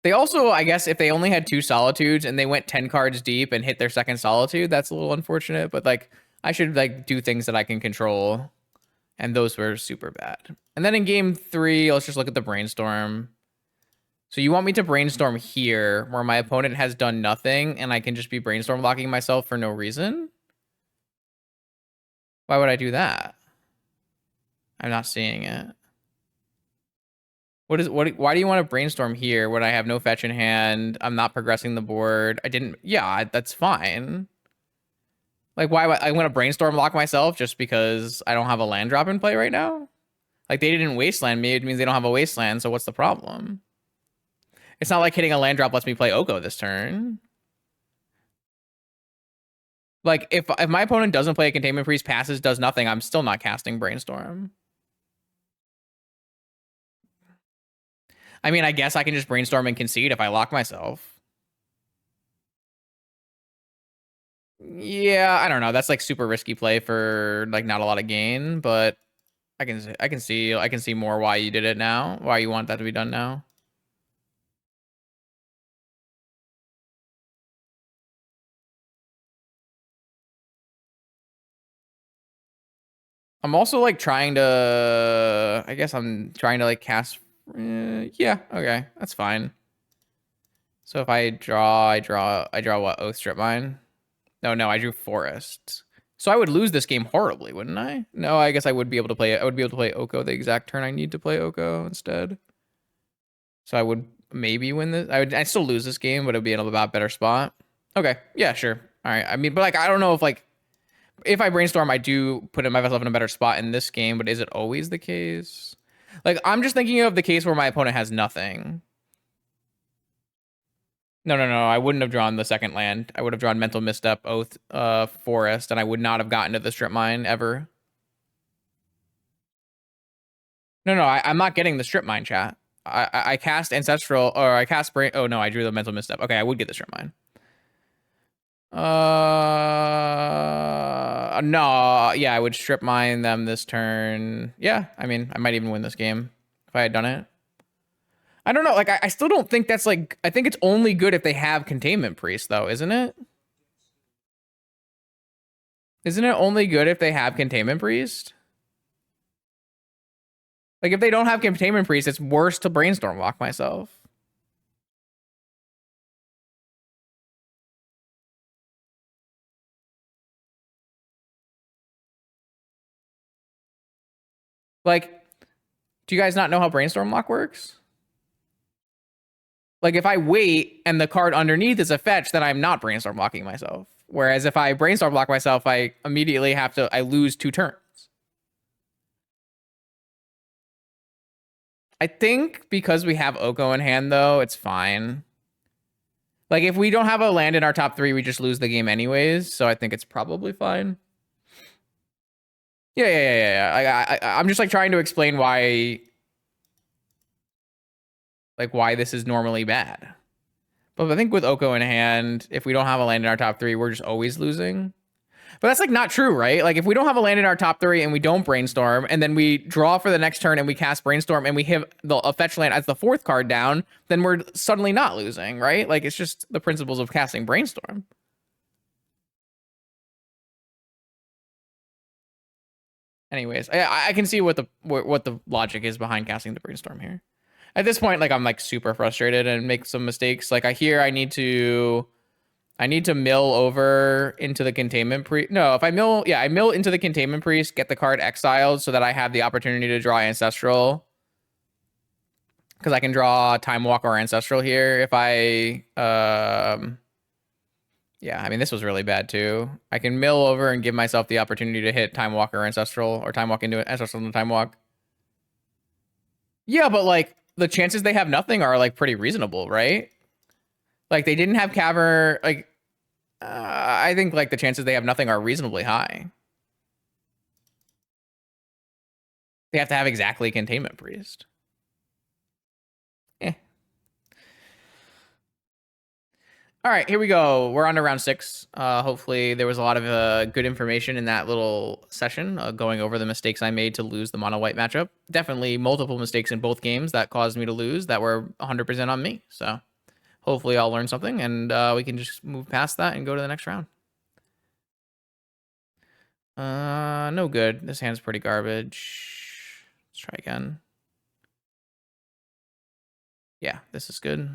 They also, I guess, if they only had 2 Solitudes and they went 10 cards deep and hit their second Solitude, that's a little unfortunate. But like, I should like do things that I can control, and those were super bad. And then in game 3, let's just look at the brainstorm. So you want me to brainstorm here, where my opponent has done nothing, and I can just be brainstorm locking myself for no reason? Why would I do that? I'm not seeing it. Why do you want to brainstorm here when I have no fetch in hand? I'm not progressing the board. Yeah, that's fine. Like, why I want to brainstorm lock myself just because I don't have a land drop in play right now? Like, they didn't wasteland me. It means they don't have a wasteland, so what's the problem? It's not like hitting a land drop lets me play Oko this turn. Like, if my opponent doesn't play a Containment Priest, passes, does nothing, I'm still not casting Brainstorm. I mean, I guess I can just brainstorm and concede if I lock myself. Yeah, I don't know. That's like super risky play for like not a lot of gain, but I can see more why you did it now, why you want that to be done now. I'm also like trying to, I guess I'm trying to like cast. Yeah, okay, that's fine. So if I draw what? Oath Strip Mine? No, I drew Forest. So I would lose this game horribly, wouldn't I? No, I guess I would be able to play it. I would be able to play Oko the exact turn I need to play Oko instead. So I would maybe win this. I'd still lose this game, but it'd be in a lot better spot. Okay, yeah, sure. All right. I mean, but like I don't know if I brainstorm, I do put myself in a better spot in this game, but is it always the case? Like, I'm just thinking of the case where my opponent has nothing. No, I wouldn't have drawn the second land. I would have drawn Mental Misstep, Oath, Forest, and I would not have gotten to the Strip Mine ever. No, I'm not getting the Strip Mine, chat. I cast Ancestral, or I cast Brain. Oh no, I drew the Mental Misstep. Okay, I would get the Strip Mine. No, yeah, I would Strip Mine them this turn. Yeah, I mean, I might even win this game if I had done it. I don't know, like, I still don't think that's, like, I think it's only good if they have Containment Priest, though, isn't it? Isn't it only good if they have Containment Priest? Like, if they don't have Containment Priest, it's worse to Brainstorm Lock myself. Like, do you guys not know how Brainstorm Lock works? Like, if I wait and the card underneath is a fetch, then I'm not Brainstorm Locking myself. Whereas if I Brainstorm Lock myself, I immediately I lose 2 turns. I think because we have Oko in hand, though, it's fine. Like, if we don't have a land in our top 3, we just lose the game anyways. So I think it's probably fine. Yeah. I'm just, like, trying to explain why... Like, why this is normally bad. But I think with Oko in hand, if we don't have a land in our top 3, we're just always losing. But that's, like, not true, right? Like, if we don't have a land in our top 3 and we don't Brainstorm, and then we draw for the next turn and we cast Brainstorm and we have a fetch land as the 4th card down, then we're suddenly not losing, right? Like, it's just the principles of casting Brainstorm. Anyways, I can see what the logic is behind casting the Brainstorm here. At this point, like, I'm, like, super frustrated and make some mistakes. Like, I need to mill over into the Containment Priest. No, if I mill into the Containment Priest, get the card exiled so that I have the opportunity to draw Ancestral. Because I can draw Time Walk or Ancestral here if I, yeah, I mean, this was really bad too. I can mill over and give myself the opportunity to hit Time Walk or Ancestral, or Time Walk into it, Ancestral into Time Walk. Yeah, but, like, the chances they have nothing are, like, pretty reasonable, right? Like, they didn't have Cavern, like, I think, like, the chances they have nothing are reasonably high. They have to have exactly Containment Priest. All right, here we go. We're on to round 6. Hopefully there was a lot of good information in that little session going over the mistakes I made to lose the mono white matchup. Definitely multiple mistakes in both games that caused me to lose that were 100% on me. So hopefully I'll learn something and we can just move past that and go to the next round. No good. This hand's pretty garbage. Let's try again. Yeah, this is good.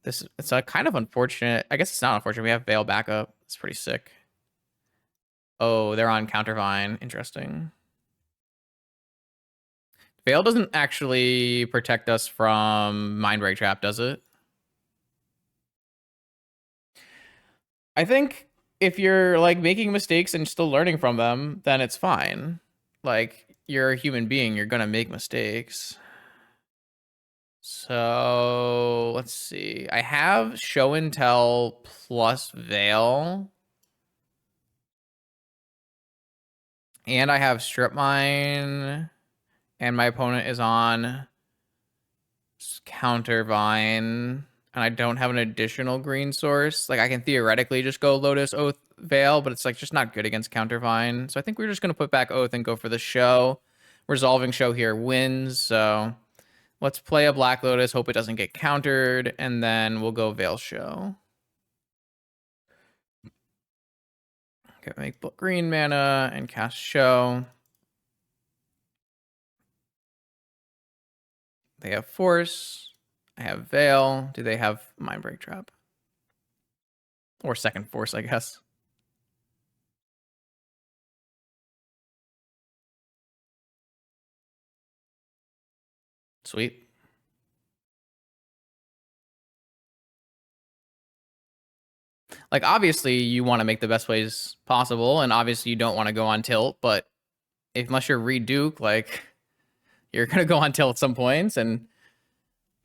It's a kind of unfortunate. I guess it's not unfortunate. We have Veil backup. It's pretty sick. Oh, they're on Countervine. Interesting. Veil doesn't actually protect us from Mindbreak Trap, does it? I think if you're, like, making mistakes and still learning from them, then it's fine. Like, you're a human being. You're gonna make mistakes. So let's see. I have Show and Tell plus Veil. And I have Strip Mine. And my opponent is on Countervine. And I don't have an additional green source. Like, I can theoretically just go Lotus, Oath, Veil, but it's, like, just not good against Countervine. So I think we're just going to put back Oath and go for the Show. Resolving Show here wins, so let's play a Black Lotus, hope it doesn't get countered, and then we'll go Veil Show. Okay, make green mana and cast Show. They have Force. I have Veil. Do they have Mindbreak Trap? Or Second Force, I guess. Sweet. Like, obviously, you want to make the best plays possible, and obviously you don't want to go on tilt, but unless you're Reed Duke, like you're gonna go on tilt at some points, and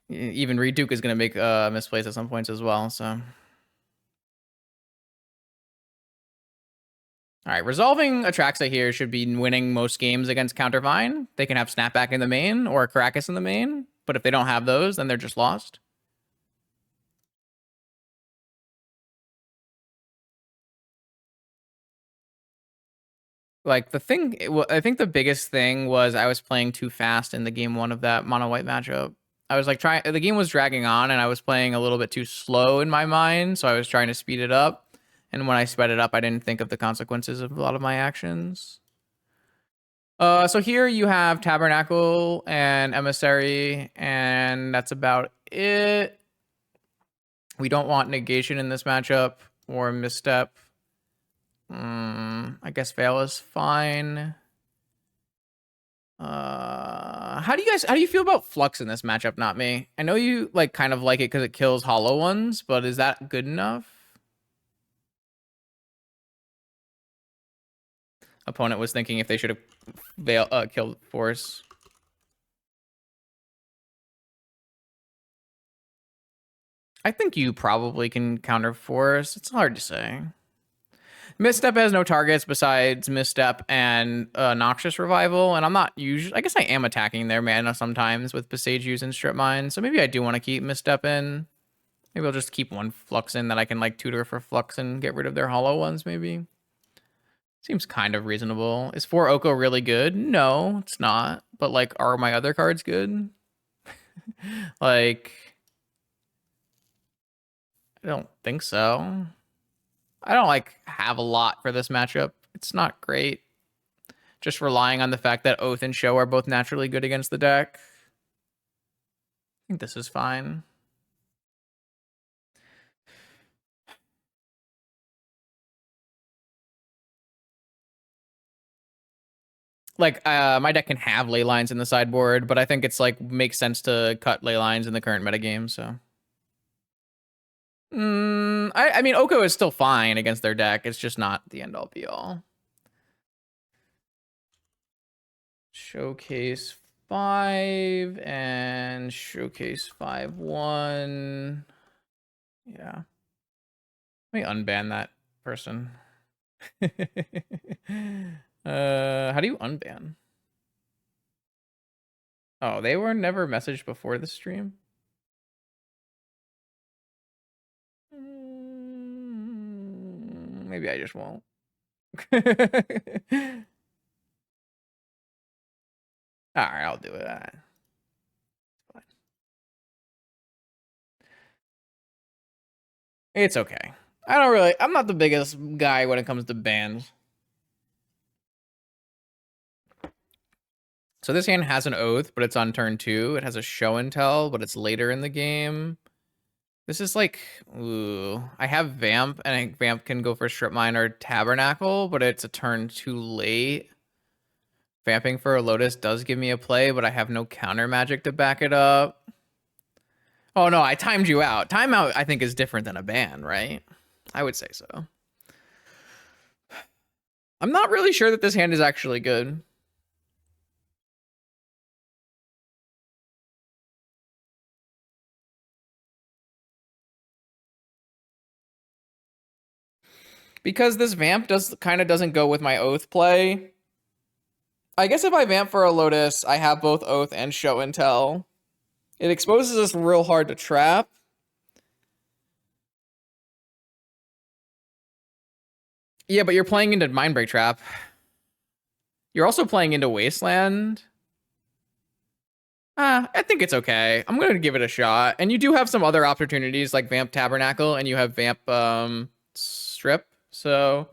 even Reed Duke is gonna make misplays at some points as well. So, all right, resolving Atraxa here should be winning most games against Countervine. They can have Snapback in the main or Caracas in the main, but if they don't have those, then they're just lost. Like the thing, I think the biggest thing was I was playing too fast in the game one of that mono white matchup. I was like the game was dragging on and I was playing a little bit too slow in my mind. So I was trying to speed it up. And when I sped it up, I didn't think of the consequences of a lot of my actions. So here you have Tabernacle and Emissary, and that's about it. We don't want negation in this matchup or misstep. I guess Veil is fine. How do you feel about Flux in this matchup? Not me. I know you like kind of like it because it kills hollow ones, but is that good enough? Opponent was thinking if they should have killed Force. I think you probably can counter Force. It's hard to say. Misstep has no targets besides Misstep and Noxious Revival, and I'm not usually... I guess I am attacking their mana sometimes with Besageuse and Strip Mine, so maybe I do want to keep Misstep in. Maybe I'll just keep one Flux in that I can like tutor for Flux and get rid of their hollow ones, maybe. Seems kind of reasonable. Is 4 Oko really good? No, it's not. But like, are my other cards good? Like... I don't think so. I don't like have a lot for this matchup. It's not great. Just relying on the fact that Oath and Show are both naturally good against the deck. I think this is fine. Like, my deck can have ley lines in the sideboard, but I think it's like makes sense to cut ley lines in the current metagame, so. I mean, Oko is still fine against their deck. It's just not the end all be all. Showcase 5 and Showcase 5-1. Yeah. Let me unban that person. How do you unban? Oh, they were never messaged before the stream? Maybe I just won't. All right, I'll do it. Fine. It's okay. I'm not the biggest guy when it comes to bans. So this hand has an Oath, but it's on turn 2. It has a Show and Tell, but it's later in the game. This is like, ooh. I have Vamp, and I think Vamp can go for Strip Mine or Tabernacle, but it's a turn too late. Vamping for a Lotus does give me a play, but I have no counter magic to back it up. Oh no, I timed you out. Timeout, I think, is different than a ban, right? I would say so. I'm not really sure that this hand is actually good. Because this Vamp kind of doesn't go with my Oath play. I guess if I Vamp for a Lotus, I have both Oath and Show and Tell. It exposes us real hard to trap. Yeah, but you're playing into Mindbreak Trap. You're also playing into Wasteland. I think it's okay. I'm going to give it a shot. And you do have some other opportunities like Vamp Tabernacle, and you have Vamp Strip. So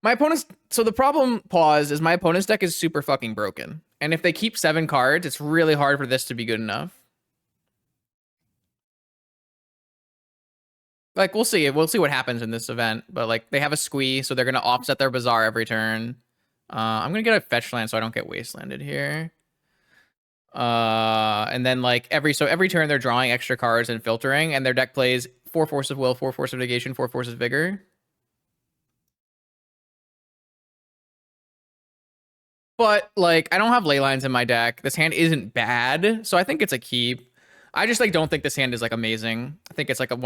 the problem, pause, is my opponent's deck is super fucking broken. And if they keep 7 cards, it's really hard for this to be good enough. Like, we'll see. We'll see what happens in this event. But, like, they have a Squee, so they're going to offset their Bazaar every turn. I'm going to get a fetch land so I don't get wastelanded here. And then, like, every turn they're drawing extra cards and filtering, and their deck plays 4 Force of Will, 4 Force of Negation, 4 Force of Vigor. But like, I don't have ley lines in my deck. This hand isn't bad, so I think it's a keep. I just like don't think this hand is like amazing. I think it's like I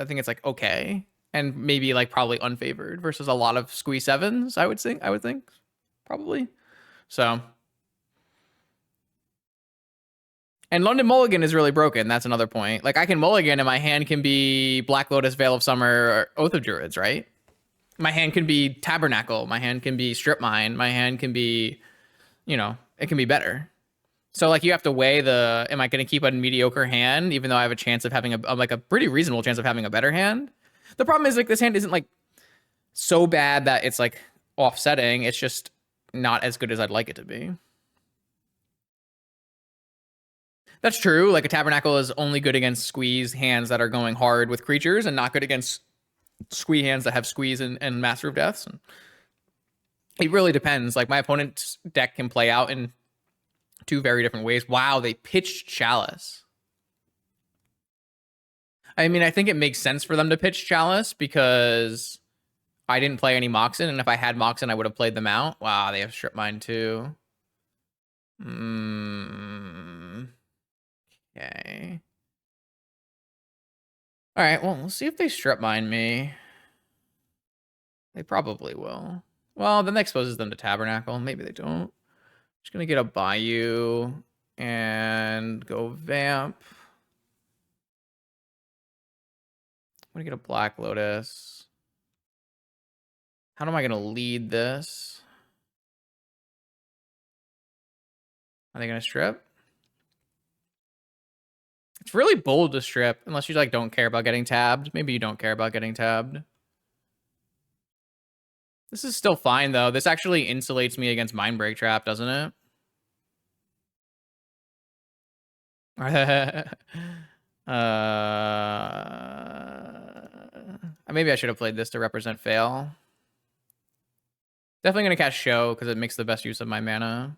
think it's like okay, and maybe like probably unfavored versus a lot of squeeze sevens. I would think. Probably. So. And London Mulligan is really broken. That's another point. Like I can mulligan and my hand can be Black Lotus, Veil of Summer, or Oath of Druids, right? My hand can be Tabernacle. My hand can be Strip Mine. My hand can be, it can be better. So like you have to weigh am I going to keep a mediocre hand even though I have a chance of having a pretty reasonable chance of having a better hand? The problem is like this hand isn't like so bad that it's like offsetting. It's just not as good as I'd like it to be. That's true. Like a Tabernacle is only good against squeeze hands that are going hard with creatures and not good against squeeze hands that have squeeze and Master of Deaths. And it really depends. Like my opponent's deck can play out in two very different ways. Wow, they pitched Chalice. I mean, I think it makes sense for them to pitch Chalice because I didn't play any Moxen, and if I had Moxen, I would have played them out. Wow, they have Strip Mine too. Okay. All right, well, we'll see if they Strip Mine me. They probably will. Well, then that exposes them to Tabernacle. Maybe they don't. Just gonna get a Bayou and go Vamp. I'm gonna get a Black Lotus. How am I gonna lead this? Are they gonna strip? It's really bold to strip, unless you like don't care about getting tabbed. Maybe you don't care about getting tabbed. This is still fine though. This actually insulates me against Mindbreak Trap, doesn't it? Maybe I should have played this to represent fail. Definitely gonna cast Show because it makes the best use of my mana.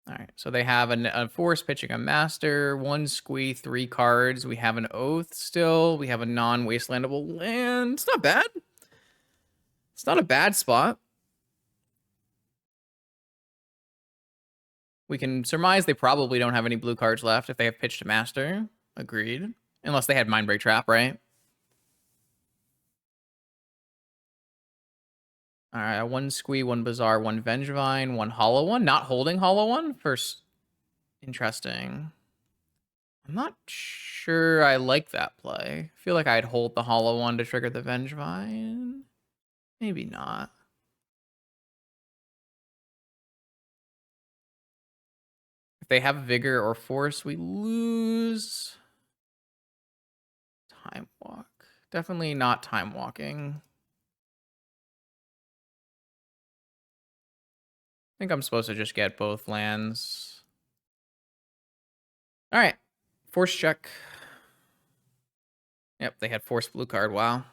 All right, so they have a force pitching a master, one squee, 3 cards. We have an oath still. We have a non-wastelandable land. It's not bad. It's not a bad spot. We can surmise they probably don't have any blue cards left if they have pitched a master. Agreed. Unless they had Mindbreak Trap, right? All right, one Squee, one Bazaar, one Vengevine, one Hollow One. Not holding Hollow One. First, interesting. I'm not sure I like that play. I feel like I'd hold the Hollow One to trigger the Vengevine. Maybe not. If they have Vigor or Force, we lose. Time Walk. Definitely not Time Walking. I think I'm supposed to just get both lands. All right. Force check. Yep, they had Force blue card. Wow.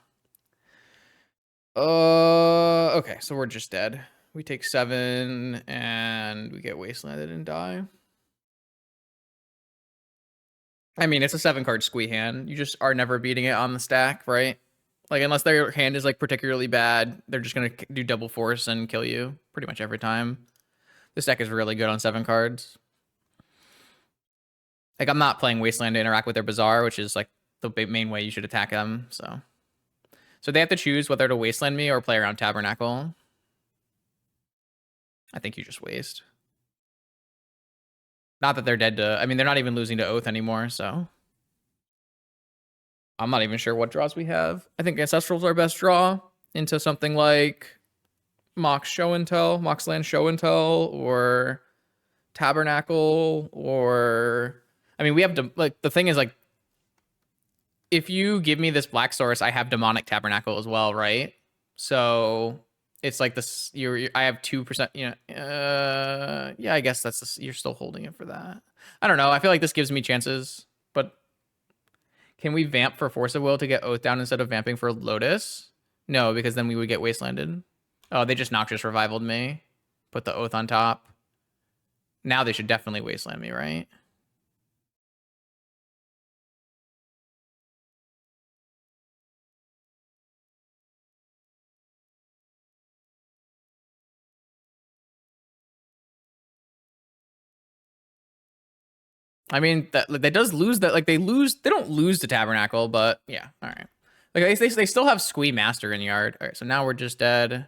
Okay, so we're just dead. We take 7 and we get wastelanded and die. I mean, it's a 7-card squee hand. You just are never beating it on the stack, right? Like, unless their hand is like particularly bad, they're just gonna do double force and kill you pretty much every time. This deck is really good on 7 cards. Like, I'm not playing Wasteland to interact with their Bazaar, which is like the main way you should attack them. So they have to choose whether to Wasteland me or play around Tabernacle. I think you just waste. Not that they're dead to... I mean, they're not even losing to Oath anymore, so... I'm not even sure what draws we have. I think Ancestral's our best draw into something like Mox Show and Tell, Moxland Show and Tell, or Tabernacle, or... I mean, we have... like, the thing is, like, if you give me this black source, I have Demonic Tabernacle as well, right? So... it's like this. I have 2%. Yeah. I guess that's this, you're still holding it for that. I don't know. I feel like this gives me chances, but can we vamp for Force of Will to get Oath down instead of vamping for Lotus? No, because then we would get Wastelanded. Oh, they just Noxious Revivaled me. Put the Oath on top. Now they should definitely Wasteland me, right? I mean, that does lose that. Like they don't lose to Tabernacle, but yeah, all right. Like they still have Squee Master in yard. All right, so now we're just dead.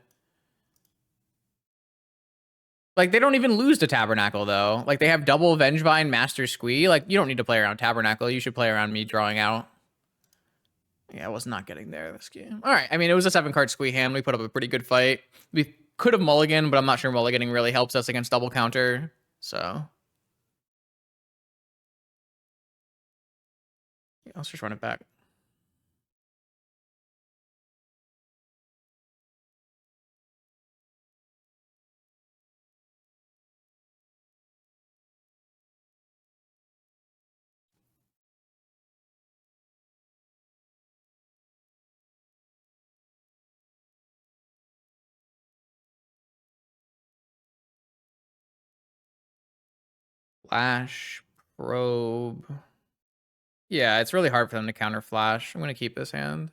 Like they don't even lose to Tabernacle though. Like they have double Vengevine, Master Squee. Like you don't need to play around Tabernacle. You should play around me drawing out. Yeah, I was not getting there this game. All right, I mean it was a 7-card Squee hand. We put up a pretty good fight. We could have mulliganed, but I'm not sure mulliganing really helps us against double counter. So yeah, let's just run it back. Flash, probe. Yeah, it's really hard for them to counter Flash. I'm going to keep this hand.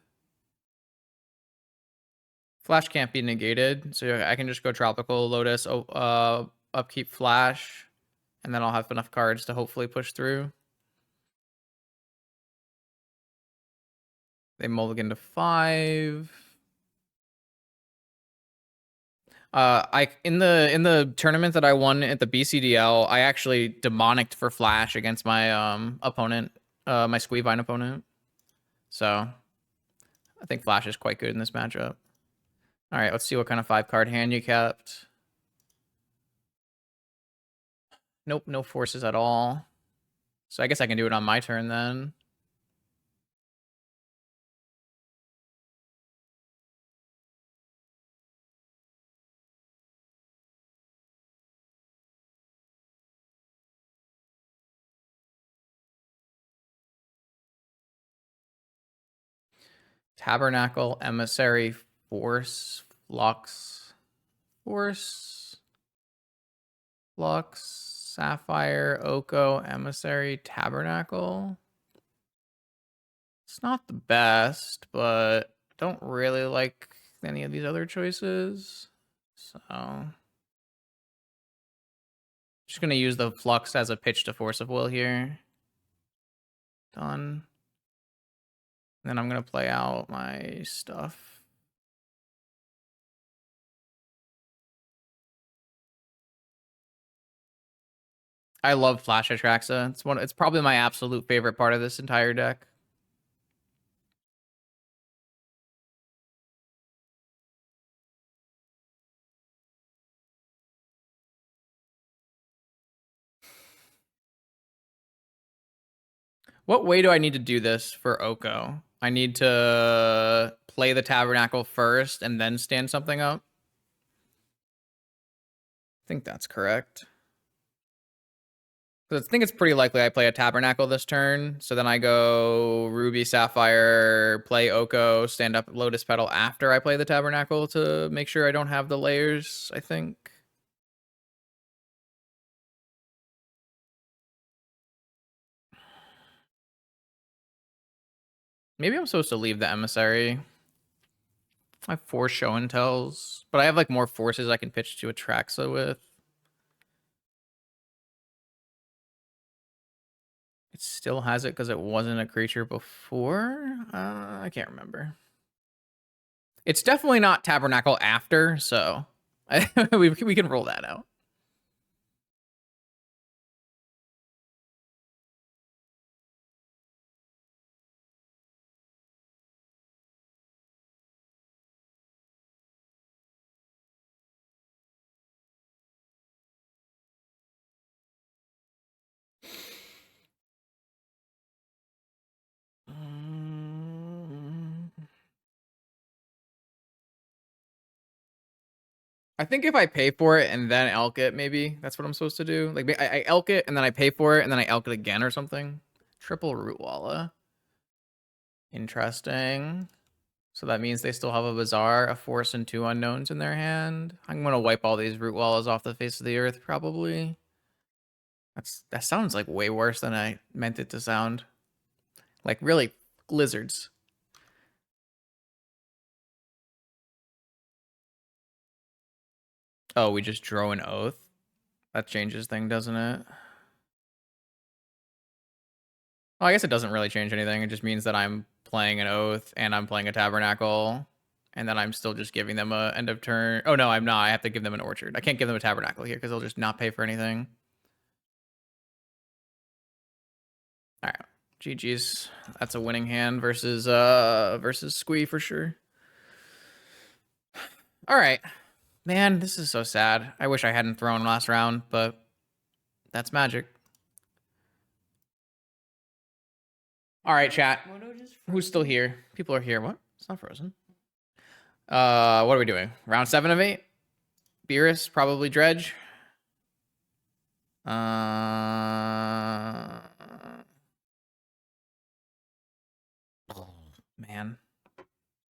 Flash can't be negated, so I can just go Tropical, Lotus, upkeep Flash, and then I'll have enough cards to hopefully push through. They mulligan to 5. In the tournament that I won at the BCDL, I actually demonicked for Flash against my opponent, my Squeevine opponent. So I think Flash is quite good in this matchup. All right, let's see what kind of 5-card hand you kept. Nope, no forces at all. So I guess I can do it on my turn then. Tabernacle, Emissary, Force, Flux, Force, Flux, Sapphire, Oko, Emissary, Tabernacle. It's not the best, but don't really like any of these other choices. So just gonna use the Flux as a pitch to Force of Will here. Done. Then I'm gonna play out my stuff. I love Flash Atraxa. It's probably my absolute favorite part of this entire deck. What way do I need to do this for Oko? I need to play the Tabernacle first and then stand something up. I think that's correct. I think it's pretty likely I play a Tabernacle this turn. So then I go Ruby, Sapphire, play Oko, stand up Lotus Petal after I play the Tabernacle to make sure I don't have the layers, I think. Maybe I'm supposed to leave the Emissary. I have 4 show and tells, but I have like more forces I can pitch to Atraxa with. It still has it because it wasn't a creature before? I can't remember. It's definitely not Tabernacle after, so we can roll that out. I think if I pay for it and then elk it, maybe that's what I'm supposed to do. Like I elk it and then I pay for it and then I elk it again or something. Triple Rootwalla. Interesting. So that means they still have a Bazaar, a Force, and 2 unknowns in their hand. I'm gonna wipe all these Rootwallas off the face of the earth, probably. That sounds like way worse than I meant it to sound. Like really lizards. Oh, we just drew an oath. That changes thing, doesn't it? Well, I guess it doesn't really change anything. It just means that I'm playing an Oath and I'm playing a Tabernacle, and then I'm still just giving them a end of turn. Oh no, I'm not. I have to give them an Orchard. I can't give them a Tabernacle here because they'll just not pay for anything. All right, GG's. That's a winning hand versus Squee for sure. All right, man, this is so sad. I wish I hadn't thrown last round, but that's magic. All right, chat. Who's still here? People are here. What? It's not frozen. What are we doing? Round 7 of 8? Beerus, probably Dredge. Man.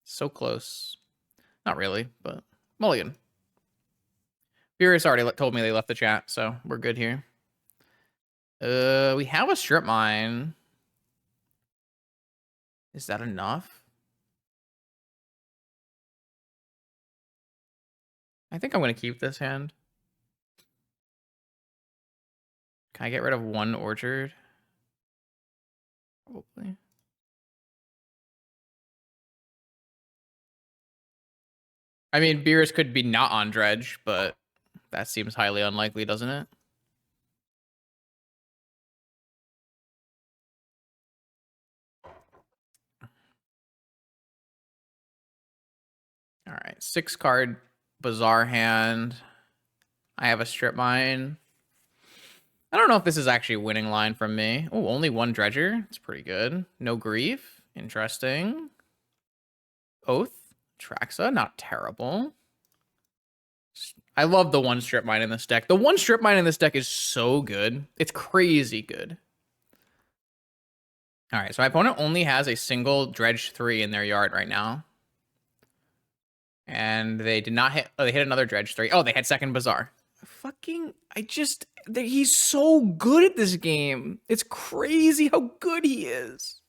So close. Not really, but mulligan. Beerus already told me they left the chat, so we're good here. We have a strip mine. Is that enough? I think I'm going to keep this hand. Can I get rid of one orchard? Probably. I mean, Beerus could be not on Dredge, but that seems highly unlikely, doesn't it? All right, 6-card Bazaar hand. I have a strip mine. I don't know if this is actually a winning line from me. Oh, only one Dredger. It's pretty good. No grief. Interesting. Oath. Traxa. Not terrible. I love the one strip mine in this deck. The one strip mine in this deck is so good. It's crazy good. All right, so my opponent only has a single Dredge 3 in their yard right now. And they did not hit... Oh, they hit another Dredge 3. Oh, they had second Bazaar. He's so good at this game. It's crazy how good he is.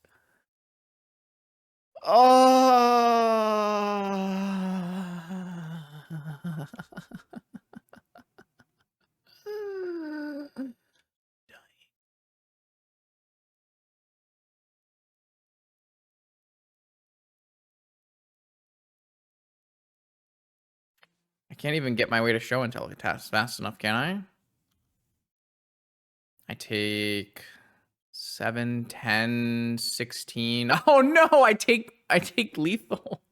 I can't even get my way to show and tell fast enough, can I? I take 7, 10, 16. Oh no, I take lethal.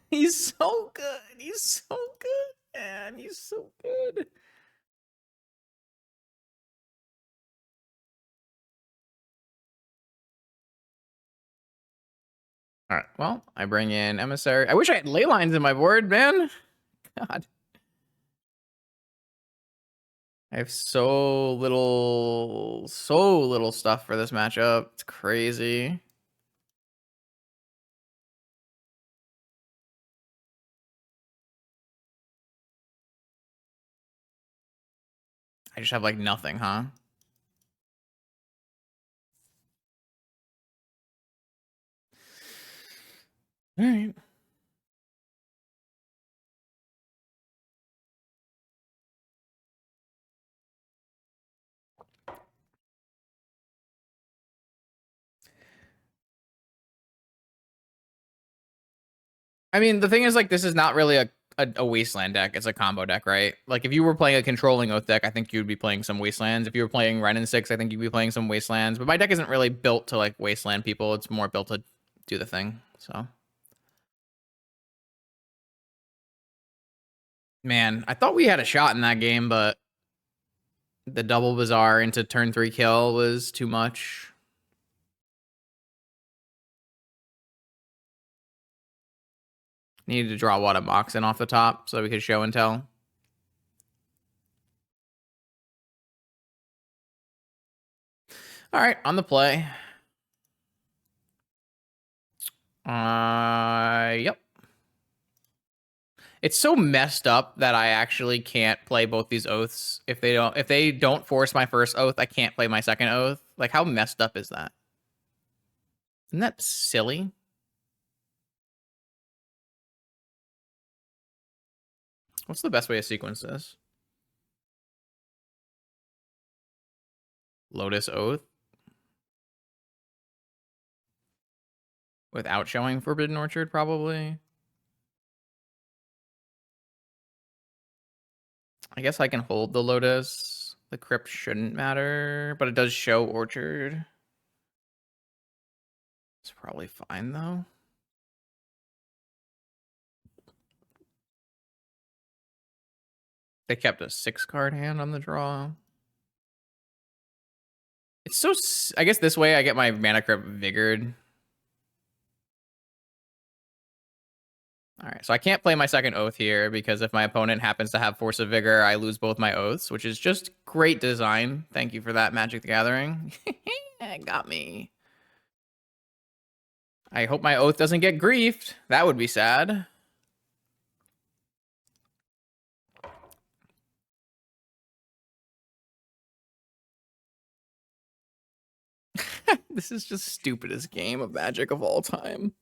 He's so good. He's so good, man. He's so good. All right, well, I bring in Emissary. I wish I had ley lines in my board, man. God. I have so little stuff for this matchup. It's crazy. I just have like nothing, huh? All right. I mean, the thing is, like, this is not really a wasteland deck. It's a combo deck, right? Like, if you were playing a controlling Oath deck, I think you'd be playing some wastelands. If you were playing Ren and 6, I think you'd be playing some wastelands. But my deck isn't really built to, like, wasteland people. It's more built to do the thing, so. Man, I thought we had a shot in that game, but the double Bazaar into turn 3 kill was too much. Needed to draw what, a Moxen off the top so we could show and tell. All right, on the play. Yep. It's so messed up that I actually can't play both these oaths. If they don't force my first oath, I can't play my second oath. Like, how messed up is that? Isn't that silly? What's the best way to sequence this? Lotus Oath. without showing Forbidden Orchard, probably. I guess I can hold the Lotus. The Crypt shouldn't matter, but it does show Orchard. It's probably fine, though. They kept a 6-card hand on the draw. It's so... I guess this way I get my Mana Crypt Vigored. Alright, so I can't play my second Oath here, because if my opponent happens to have Force of Vigor, I lose both my Oaths, which is just great design. Thank you for that, Magic the Gathering. Got me. I hope my Oath doesn't get griefed. That would be sad. This is just stupidest game of Magic of all time.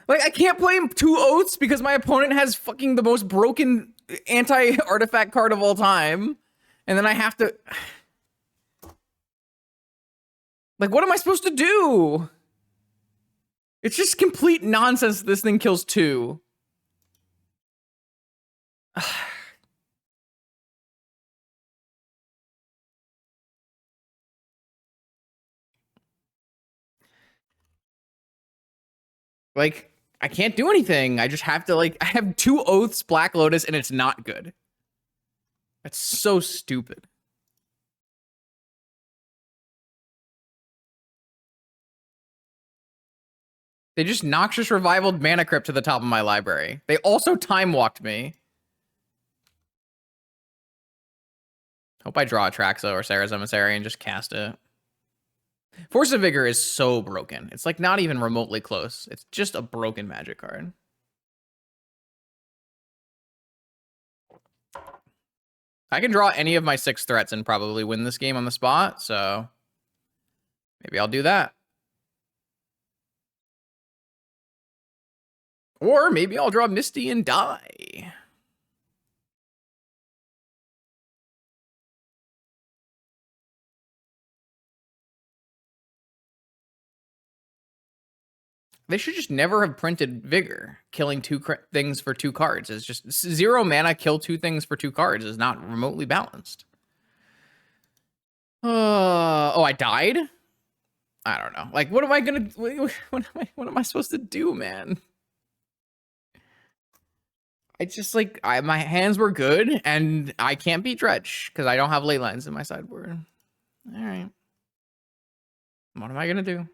Like, I can't play 2 Oaths because my opponent has fucking the most broken anti-artifact card of all time. And then I have to... Like, what am I supposed to do? It's just complete nonsense this thing kills 2. Like, I can't do anything. I just have to, like, I have 2 Oaths, Black Lotus, and it's not good. That's so stupid. They just Noxious Revivaled Mana Crypt to the top of my library. They also Time Walked me. Hope I draw a Traxa or Sarah's Emissary and just cast it. Force of Vigor is so broken. It's like not even remotely close. It's just a broken Magic card. I can draw any of my 6 threats and probably win this game on the spot, so maybe I'll do that. Or maybe I'll draw Misty and die. They should just never have printed Vigor. Killing 2 things for 2 cards is just 0 mana, kill 2 things for 2 cards is not remotely balanced. Oh, I died? I don't know. Like, what am I gonna... What am I supposed to do, man? I just, like... my hands were good, and I can't beat Dredge, because I don't have ley lines in my sideboard. Alright. What am I gonna do?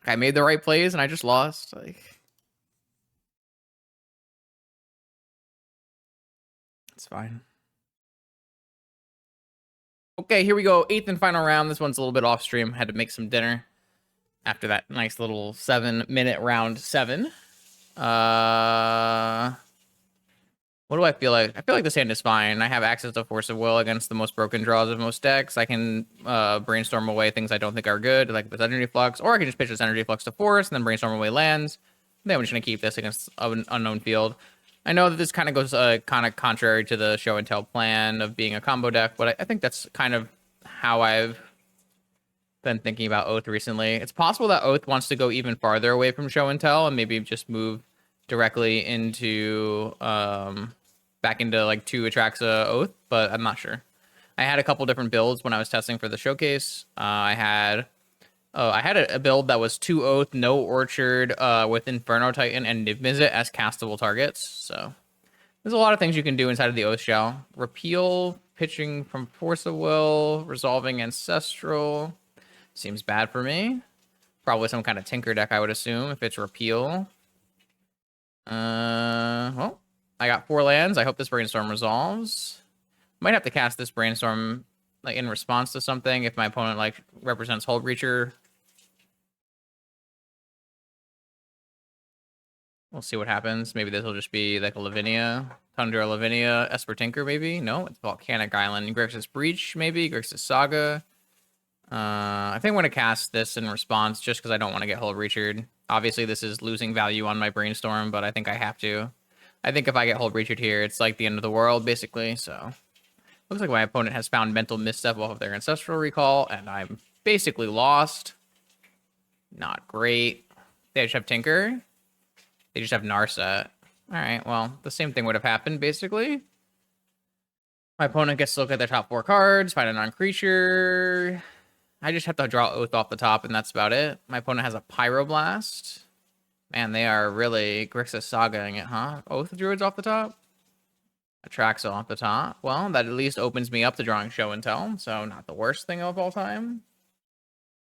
I made the right plays and I just lost. Like, it's fine. Okay, here we go. 8th and final round. This one's a little bit off stream. Had to make some dinner after that nice little 7-minute round 7. What do I feel like? I feel like this hand is fine. I have access to Force of Will against the most broken draws of most decks. I can brainstorm away things I don't think are good, like this Energy Flux, or I can just pitch this Energy Flux to Force and then brainstorm away lands. Then I'm just going to keep this against an unknown field. I know that this kind of goes kind of contrary to the show and tell plan of being a combo deck, but I think that's kind of how I've been thinking about Oath recently. It's possible that Oath wants to go even farther away from show and tell and maybe just move directly into back into like 2 Atraxa Oath, but I'm not sure. I had a couple different builds when I was testing for the showcase. I had a build that was 2 Oath, no Orchard, with Inferno Titan and Niv Mizzet as castable targets. So there's a lot of things you can do inside of the Oath shell. Repeal, pitching from Force of Will, resolving Ancestral. Seems bad for me. Probably some kind of Tinker deck, I would assume, if it's Repeal. Well, I got 4 lands. I hope this Brainstorm resolves. Might have to cast this Brainstorm like in response to something if my opponent like represents Hull Breacher. We'll see what happens. Maybe this will just be like a Lavinia, Tundra Lavinia, Esper Tinker maybe. No, it's Volcanic Island. Grixis Breach maybe, Grixis Saga. I think I'm going to cast this in response just because I don't want to get Hull Breachered. Obviously, this is losing value on my Brainstorm, but I think I have to. I think if I get Hull Breachered here, it's like the end of the world, basically. So, looks like my opponent has found Mental Misstep off of their Ancestral Recall, and I'm basically lost. Not great. They just have Tinker. They just have Narset. All right, well, the same thing would have happened, basically. My opponent gets to look at their top 4 cards, find a non-creature. I just have to draw Oath off the top, and that's about it. My opponent has a Pyroblast. Man, they are really Grixis Sagaing it, huh? Oath Druids off the top. Atraxa off the top. Well, that at least opens me up to drawing Show and Tell, so not the worst thing of all time.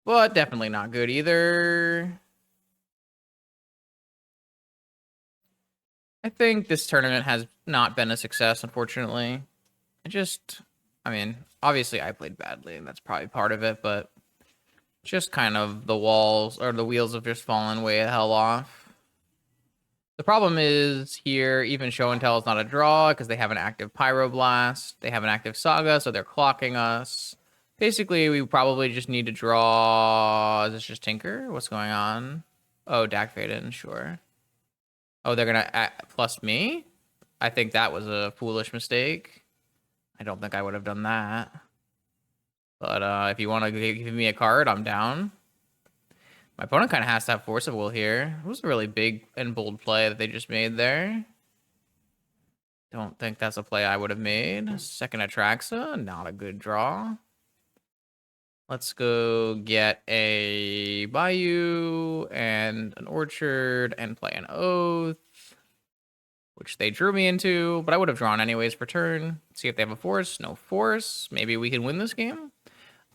But definitely not good either. I think this tournament has not been a success, unfortunately. I mean, obviously I played badly, and that's probably part of it, but just kind of the walls, or the wheels have just fallen way the hell off. The problem is here, even Show and Tell is not a draw, because they have an active Pyroblast, they have an active Saga, so they're clocking us. Basically, we probably just need to draw... Is this just Tinker? What's going on? Oh, Dak Faden, sure. Oh, they're gonna plus me? I think that was a foolish mistake. I don't think I would have done that. But if you want to give me a card, I'm down. My opponent kind of has to have Force of Will here. It was a really big and bold play that they just made there. Don't think that's a play I would have made. Second Atraxa, not a good draw. Let's go get a Bayou and an Orchard and play an Oath, which they drew me into, but I would have drawn anyways for turn. See if they have a Force. No Force. Maybe we can win this game.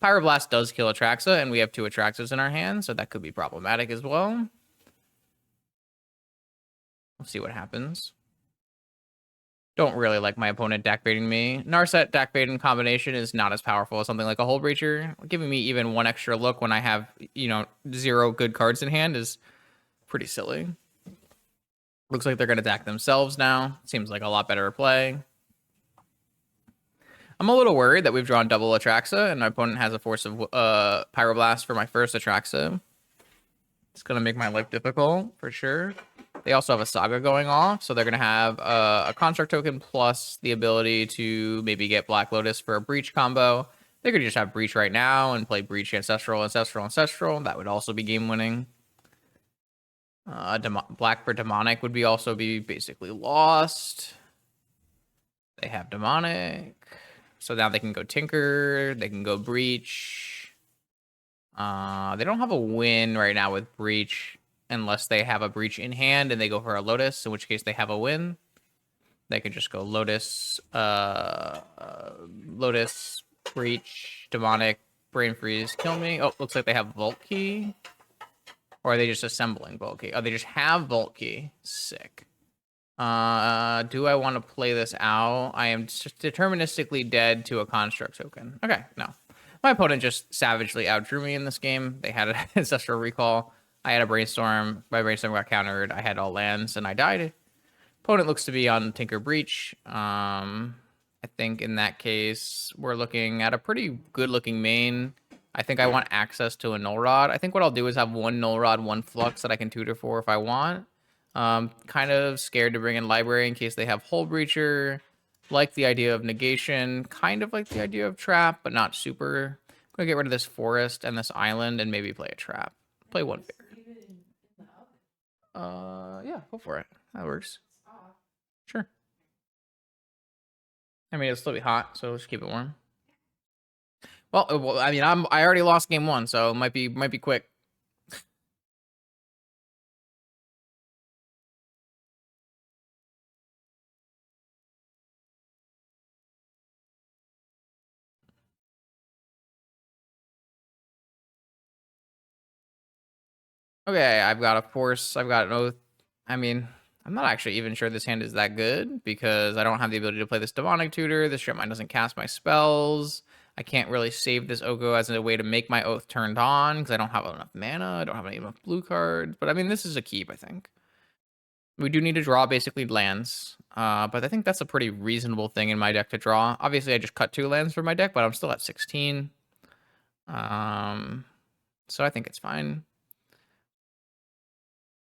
Pyroblast does kill Atraxa, and we have 2 Atraxas in our hand, so that could be problematic as well. We'll see what happens. Don't really like my opponent deck baiting me. Narset deck baiting combination is not as powerful as something like a Hull Breacher. Giving me even 1 extra look when I have, 0 good cards in hand is pretty silly. Looks like they're going to deck themselves now. Seems like a lot better play. I'm a little worried that we've drawn double Atraxa, and my opponent has a Force of Pyroblast for my first Atraxa. It's going to make my life difficult, for sure. They also have a Saga going off, so they're going to have a Construct token plus the ability to maybe get Black Lotus for a Breach combo. They could just have Breach right now and play Breach Ancestral, Ancestral, Ancestral. That would also be game-winning. Black for Demonic would also be basically lost. They have Demonic. So now they can go Tinker. They can go Breach. They don't have a win right now with Breach unless they have a Breach in hand and they go for a Lotus, in which case they have a win. They could just go Lotus, Lotus, Breach, Demonic, Brain Freeze, kill me. Oh, looks like they have Vault Key. Or are they just assembling Vault Key? Oh, they just have Vault Key. Sick. Do I want to play this out? I am just deterministically dead to a Construct token. Okay, no. My opponent just savagely outdrew me in this game. They had an Ancestral Recall. I had a Brainstorm. My Brainstorm got countered. I had all lands, and I died. Opponent looks to be on Tinker Breach. I think in that case, we're looking at a pretty good-looking main. I think I want access to a Null Rod. I think what I'll do is have 1 Null Rod, 1 Flux that I can tutor for if I want. Kind of scared to bring in Library in case they have Hull Breacher. Like the idea of Negation. Kind of like the idea of Trap, but not super. I'm going to get rid of this Forest and this Island and maybe play a Trap. Play 1 Fair. Yeah, go for it. That works. Sure. I mean, it'll still be hot, so just keep it warm. Well, I mean, I already lost game 1, so it might be quick. Okay, I've got a Force. I've got an Oath. I mean, I'm not actually even sure this hand is that good because I don't have the ability to play this Demonic Tutor. This Strip Mine doesn't cast my spells. I can't really save this Oko as a way to make my Oath turned on because I don't have enough mana. I don't have enough blue cards. But I mean, this is a keep, I think. We do need to draw basically lands. But I think that's a pretty reasonable thing in my deck to draw. Obviously, I just cut 2 lands for my deck, but I'm still at 16. So I think it's fine.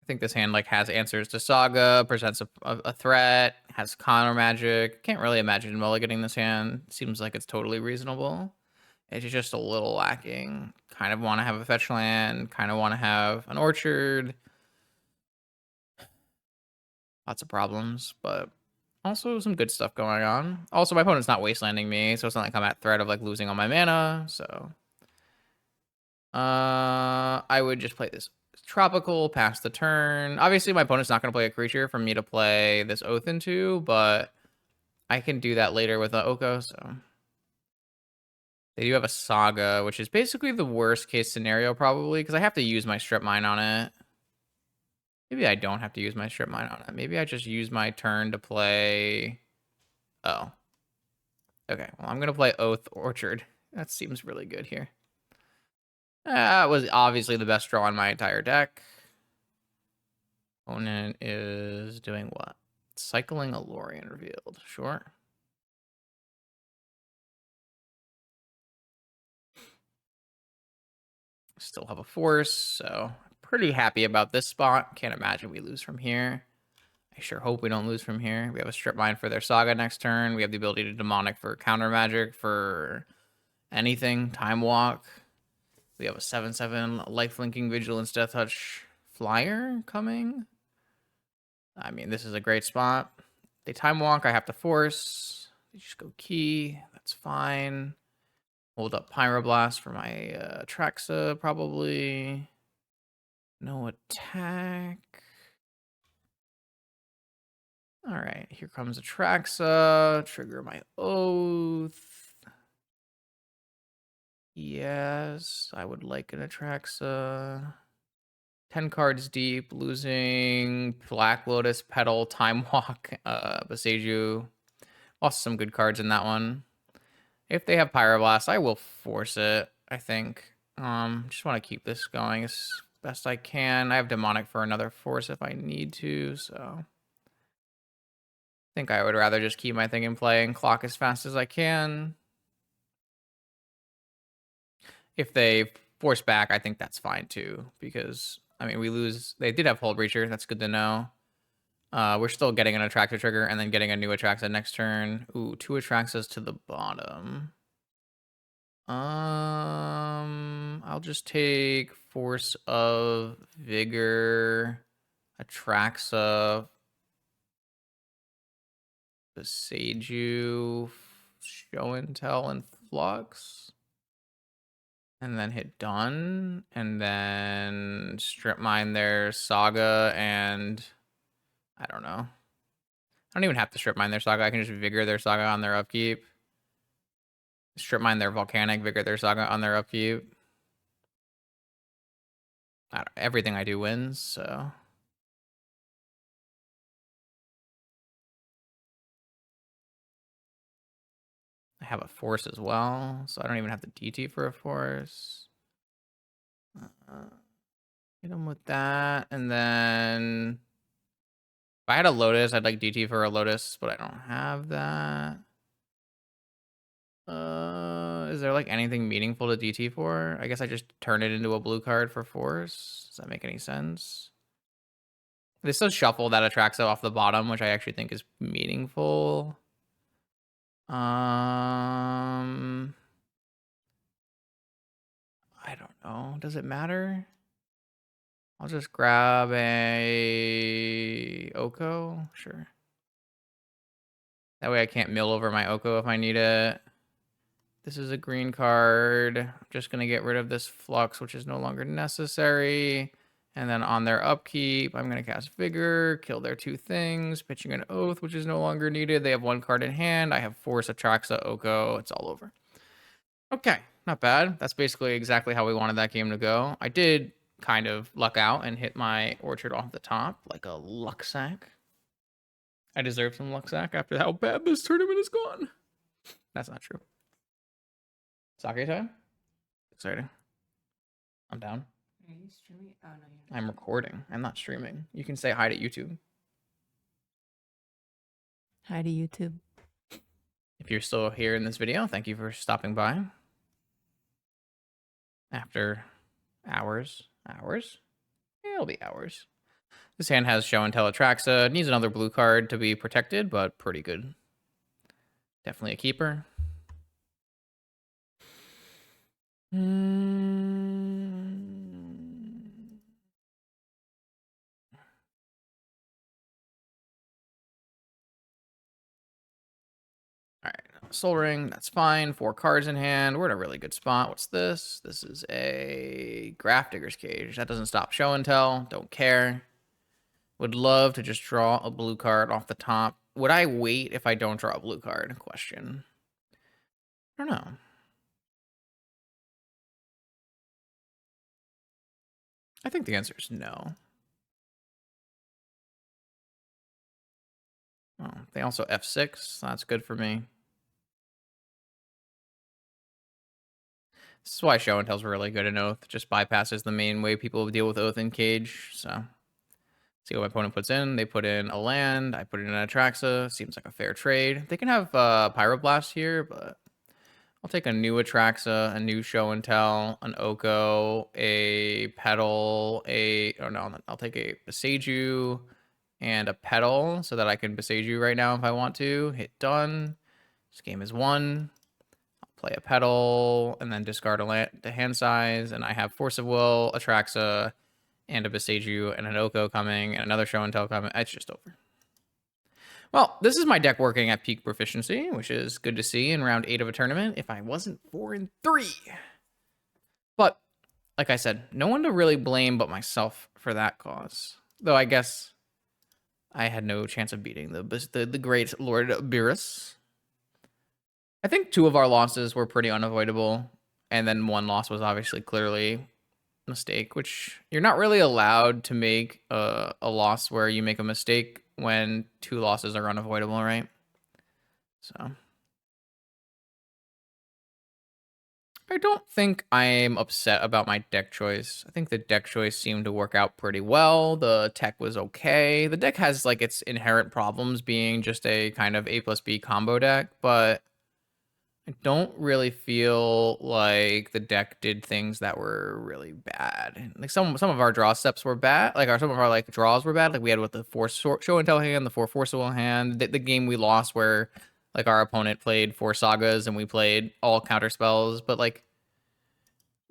I think this hand has answers to Saga, presents a threat, has counter magic. Can't really imagine mulliganing this hand. Seems like it's totally reasonable. It's just a little lacking. Kind of want to have a fetch land. Kind of want to have an Orchard. Lots of problems, but also some good stuff going on. Also, my opponent's not wastelanding me, so it's not like I'm at threat of like losing all my mana. So, I would just play this tropical, pass the turn. Obviously, my opponent's not going to play a creature for me to play this oath into, but I can do that later with an Oko. So they do have a Saga, which is basically the worst case scenario probably because I have to use my strip mine on it. Maybe I don't have to use my strip mine on it. Maybe I just use my turn to play. Oh. Okay, well, I'm going to play Oath Orchard. That seems really good here. That was obviously the best draw on my entire deck. Opponent is doing what? Cycling a Lorien revealed. Sure. Still have a force, so pretty happy about this spot. Can't imagine we lose from here. I sure hope we don't lose from here. We have a strip mine for their Saga next turn. We have the ability to demonic for counter magic for anything. Time walk. We have a 7/7 lifelinking vigilance death touch flyer coming. I mean, this is a great spot. They time walk. I have to force. They just go key. That's fine. Hold up Pyroblast for my Traxa, probably. No attack. All right, here comes a Traxa. Trigger my Oath. Yes, I would like an Atraxa. 10 cards deep, losing Black Lotus, Petal, Time Walk, Boseiju. Lost some good cards in that one. If they have Pyroblast, I will force it, I think. Just want to keep this going as best I can. I have Demonic for another force if I need to, so I think I would rather just keep my thing in play and clock as fast as I can. If they force back, I think that's fine too, because, I mean, we lose. They did have Hull Breacher. That's good to know. We're still getting an Attractor trigger and then getting a new Atraxa next turn. Ooh, 2 Atraxas to the bottom. I'll just take Force of Vigor, Atraxa, Boseiju, Show and Tell, and Flux. And then hit done. And then strip mine their Saga and I don't know. I don't even have to strip mine their Saga. I can just Vigor their Saga on their upkeep. Strip mine their Volcanic, Vigor their Saga on their upkeep. Everything I do wins, so. I have a force as well, so I don't even have to DT for a force. Hit him with that, and then if I had a Lotus, I'd like DT for a Lotus, but I don't have that. Is there like anything meaningful to DT for? I guess I just turn it into a blue card for force. Does that make any sense? This does shuffle that Atraxa off the bottom, which I actually think is meaningful. I don't know. Does it matter? I'll just grab a Oko. Sure. That way I can't mill over my Oko if I need it. This is a green card. I'm just going to get rid of this Flux, which is no longer necessary. And then on their upkeep, I'm going to cast Vigor, kill their 2 things, pitching an Oath, which is no longer needed. They have 1 card in hand. I have Force, Atraxa, Oko. It's all over. Okay, not bad. That's basically exactly how we wanted that game to go. I did kind of luck out and hit my Orchard off the top like a luck sack. I deserve some luck sack after how bad this tournament has gone. That's not true. Sake time? Exciting. I'm down. Are you streaming? Oh, no, you're not. I'm recording. I'm not streaming. You can say hi to YouTube. Hi to YouTube. If you're still here in this video, thank you for stopping by. After hours. Hours? Yeah, it'll be hours. This hand has Show and Tell Atraxa. Needs another blue card to be protected, but pretty good. Definitely a keeper. Soul Ring, that's fine. 4 cards in hand. We're in a really good spot. What's this? This is a Graph Digger's Cage. That doesn't stop show and tell. Don't care. Would love to just draw a blue card off the top. Would I wait if I don't draw a blue card? Question. I don't know. I think the answer is no. Oh, they also F6. So that's good for me. This is why show and tell's really good in Oath. Just bypasses the main way people deal with Oath in Cage. So see what my opponent puts in. They put in a land. I put in an Atraxa. Seems like a fair trade. They can have Pyroblast here, but I'll take a new Atraxa, a new show and tell, an Oko, a Petal, I'll take a Beseiju and a Petal so that I can Beseiju right now if I want to. Hit done. This game is won. Play a Petal, and then discard the hand size, and I have Force of Will, Atraxa, and a Beseiju, and an Oko coming, and another Show and Tell coming. It's just over. Well, this is my deck working at peak proficiency, which is good to see in round 8 of a tournament if I wasn't 4-3. But, like I said, no one to really blame but myself for that cause. Though I guess I had no chance of beating the great Lord Beerus. I think 2 of our losses were pretty unavoidable, and then 1 loss was obviously clearly a mistake, which you're not really allowed to make a loss where you make a mistake when 2 losses are unavoidable, right? So I don't think I'm upset about my deck choice. I think the deck choice seemed to work out pretty well. The tech was okay. The deck has like its inherent problems being just a kind of A+B combo deck, but I don't really feel like the deck did things that were really bad. Like some of our draw steps were bad. Like some of our like draws were bad. Like we had with the 4 show and tell hand, the 4 forcible hand. The game we lost where like our opponent played 4 sagas and we played all counter spells. But like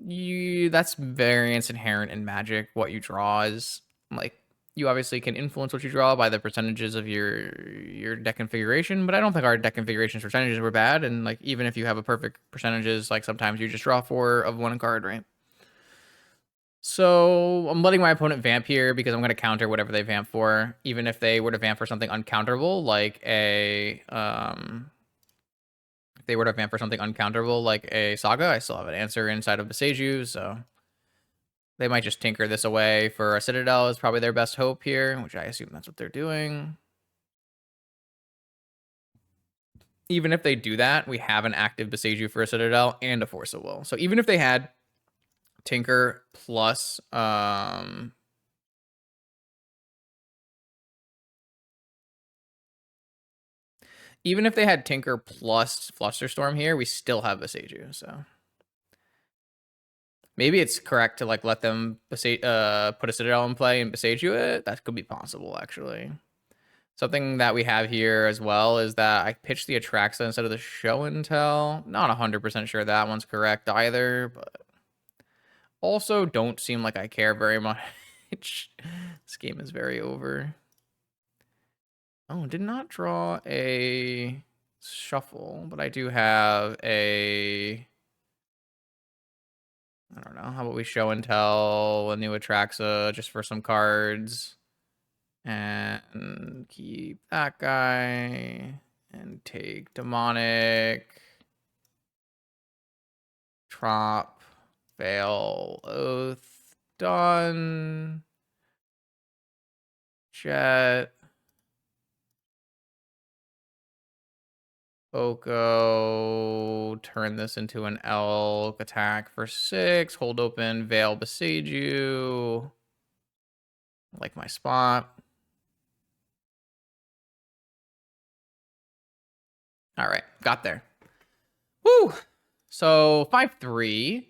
that's variance inherent in Magic. What you draw is like you obviously can influence what you draw by the percentages of your deck configuration, but I don't think our deck configuration's percentages were bad. And like even if you have a perfect percentages, like sometimes you just draw 4 of 1 card, right? So I'm letting my opponent vamp here because I'm going to counter whatever they vamp for, even if they were to vamp for something uncounterable, like a if they were to vamp for something uncounterable like a Saga, I still have an answer inside of Beseiju, so they might just tinker this away for a Citadel is probably their best hope here, which I assume that's what they're doing. Even if they do that, we have an active Beseiju for a Citadel and a Force of Will. So even if they had Tinker plus even if they had Tinker plus Flusterstorm here, we still have Beseiju, so maybe it's correct to like let them put a Citadel in play and Beseiju it. That could be possible, actually. Something that we have here as well is that I pitched the Atraxa instead of the Show and Tell. Not 100% sure that one's correct either, but also don't seem like I care very much. This game is very over. Oh, did not draw a shuffle, but I do have a... I don't know. How about we Show and Tell a new Atraxa just for some cards? And keep that guy. And take Demonic. Trop. Fail. Oath. Done. Jet. Oko, turn this into an elk, attack for 6, hold open, Veil Beseiju. Like my spot. All right, got there. Woo! So 5-3.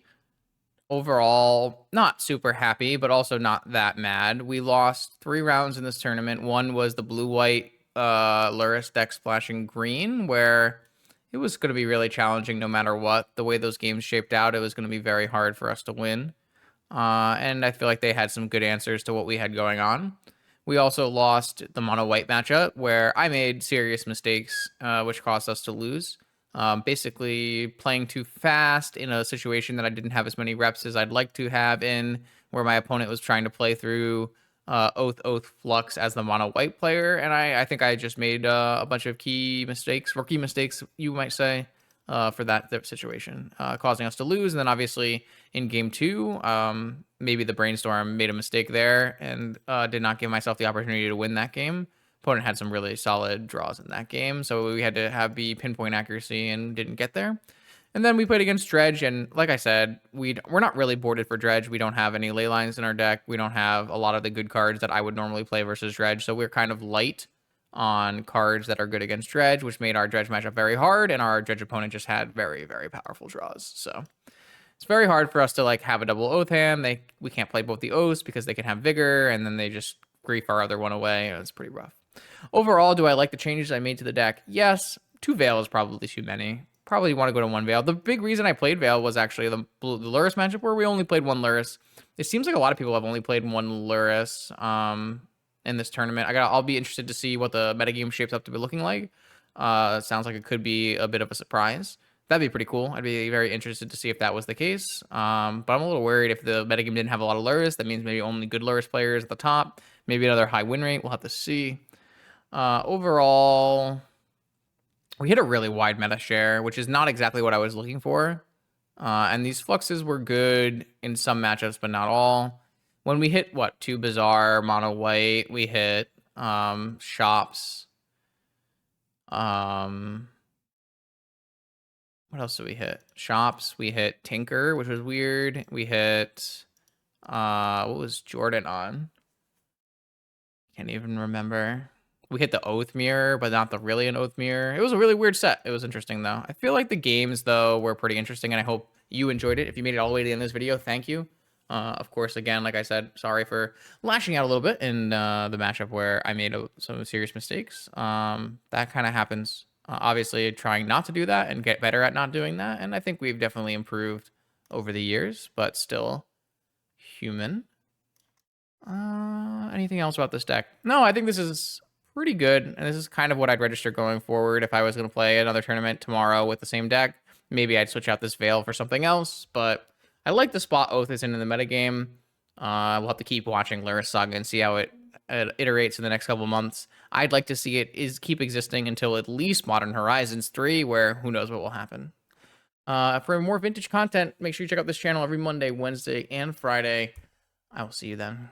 Overall, not super happy, but also not that mad. We lost 3 rounds in this tournament. One was the blue-white Lurrus deck splashing green, where it was going to be really challenging no matter what. The way those games shaped out, it was going to be very hard for us to win. And I feel like they had some good answers to what we had going on. We also lost the mono-white matchup, where I made serious mistakes, which caused us to lose. Basically playing too fast in a situation that I didn't have as many reps as I'd like to have in, where my opponent was trying to play through Oath, Flux as the mono white player, and I think I just made a bunch of key mistakes, rookie mistakes, you might say, for that situation, causing us to lose. And then obviously in game 2, maybe the brainstorm made a mistake there and did not give myself the opportunity to win that game. Opponent had some really solid draws in that game, so we had to have the pinpoint accuracy and didn't get there. And then we played against Dredge, and like I said, we're not really boarded for Dredge. We don't have any ley lines in our deck. We don't have a lot of the good cards that I would normally play versus Dredge, so we're kind of light on cards that are good against Dredge, which made our Dredge matchup very hard, and our Dredge opponent just had very, very powerful draws. So it's very hard for us to like have a double Oath hand. We can't play both the Oaths because they can have Vigor, and then they just grief our other one away. It's pretty rough. Overall, do I like the changes I made to the deck? Yes. 2 Veil is probably too many. Probably want to go to 1 Veil. The big reason I played Veil was actually the Lurrus matchup where we only played 1 Lurrus. It seems like a lot of people have only played 1 Lurrus in this tournament. I'll be interested to see what the metagame shapes up to be looking like. It sounds like it could be a bit of a surprise. That'd be pretty cool. I'd be very interested to see if that was the case. But I'm a little worried if the metagame didn't have a lot of Lurrus. That means maybe only good Lurrus players at the top. Maybe another high win rate. We'll have to see. Overall, we hit a really wide meta share, which is not exactly what I was looking for. And these fluxes were good in some matchups, but not all. When we hit, 2 Bizarre, Mono White, we hit Shops. What else did we hit? Shops, we hit Tinker, which was weird. We hit, what was Jordan on? Can't even remember. We hit the Oath Mirror, but not really an Oath Mirror. It was a really weird set. It was interesting, though. I feel like the games, though, were pretty interesting, and I hope you enjoyed it. If you made it all the way to the end of this video, thank you. Of course, again, like I said, sorry for lashing out a little bit in the matchup where I made some serious mistakes. That kind of happens. Obviously, trying not to do that and get better at not doing that, and I think we've definitely improved over the years, but still human. Anything else about this deck? No, I think this is pretty good, and this is kind of what I'd register going forward if I was going to play another tournament tomorrow with the same deck. Maybe I'd switch out this Veil for something else, but I like the spot Oath is in the metagame. We'll have to keep watching Lurrus Saga and see how it iterates in the next couple months. I'd like to see it keep existing until at least Modern Horizons 3, where who knows what will happen. For more vintage content, make sure you check out this channel every Monday, Wednesday, and Friday. I will see you then.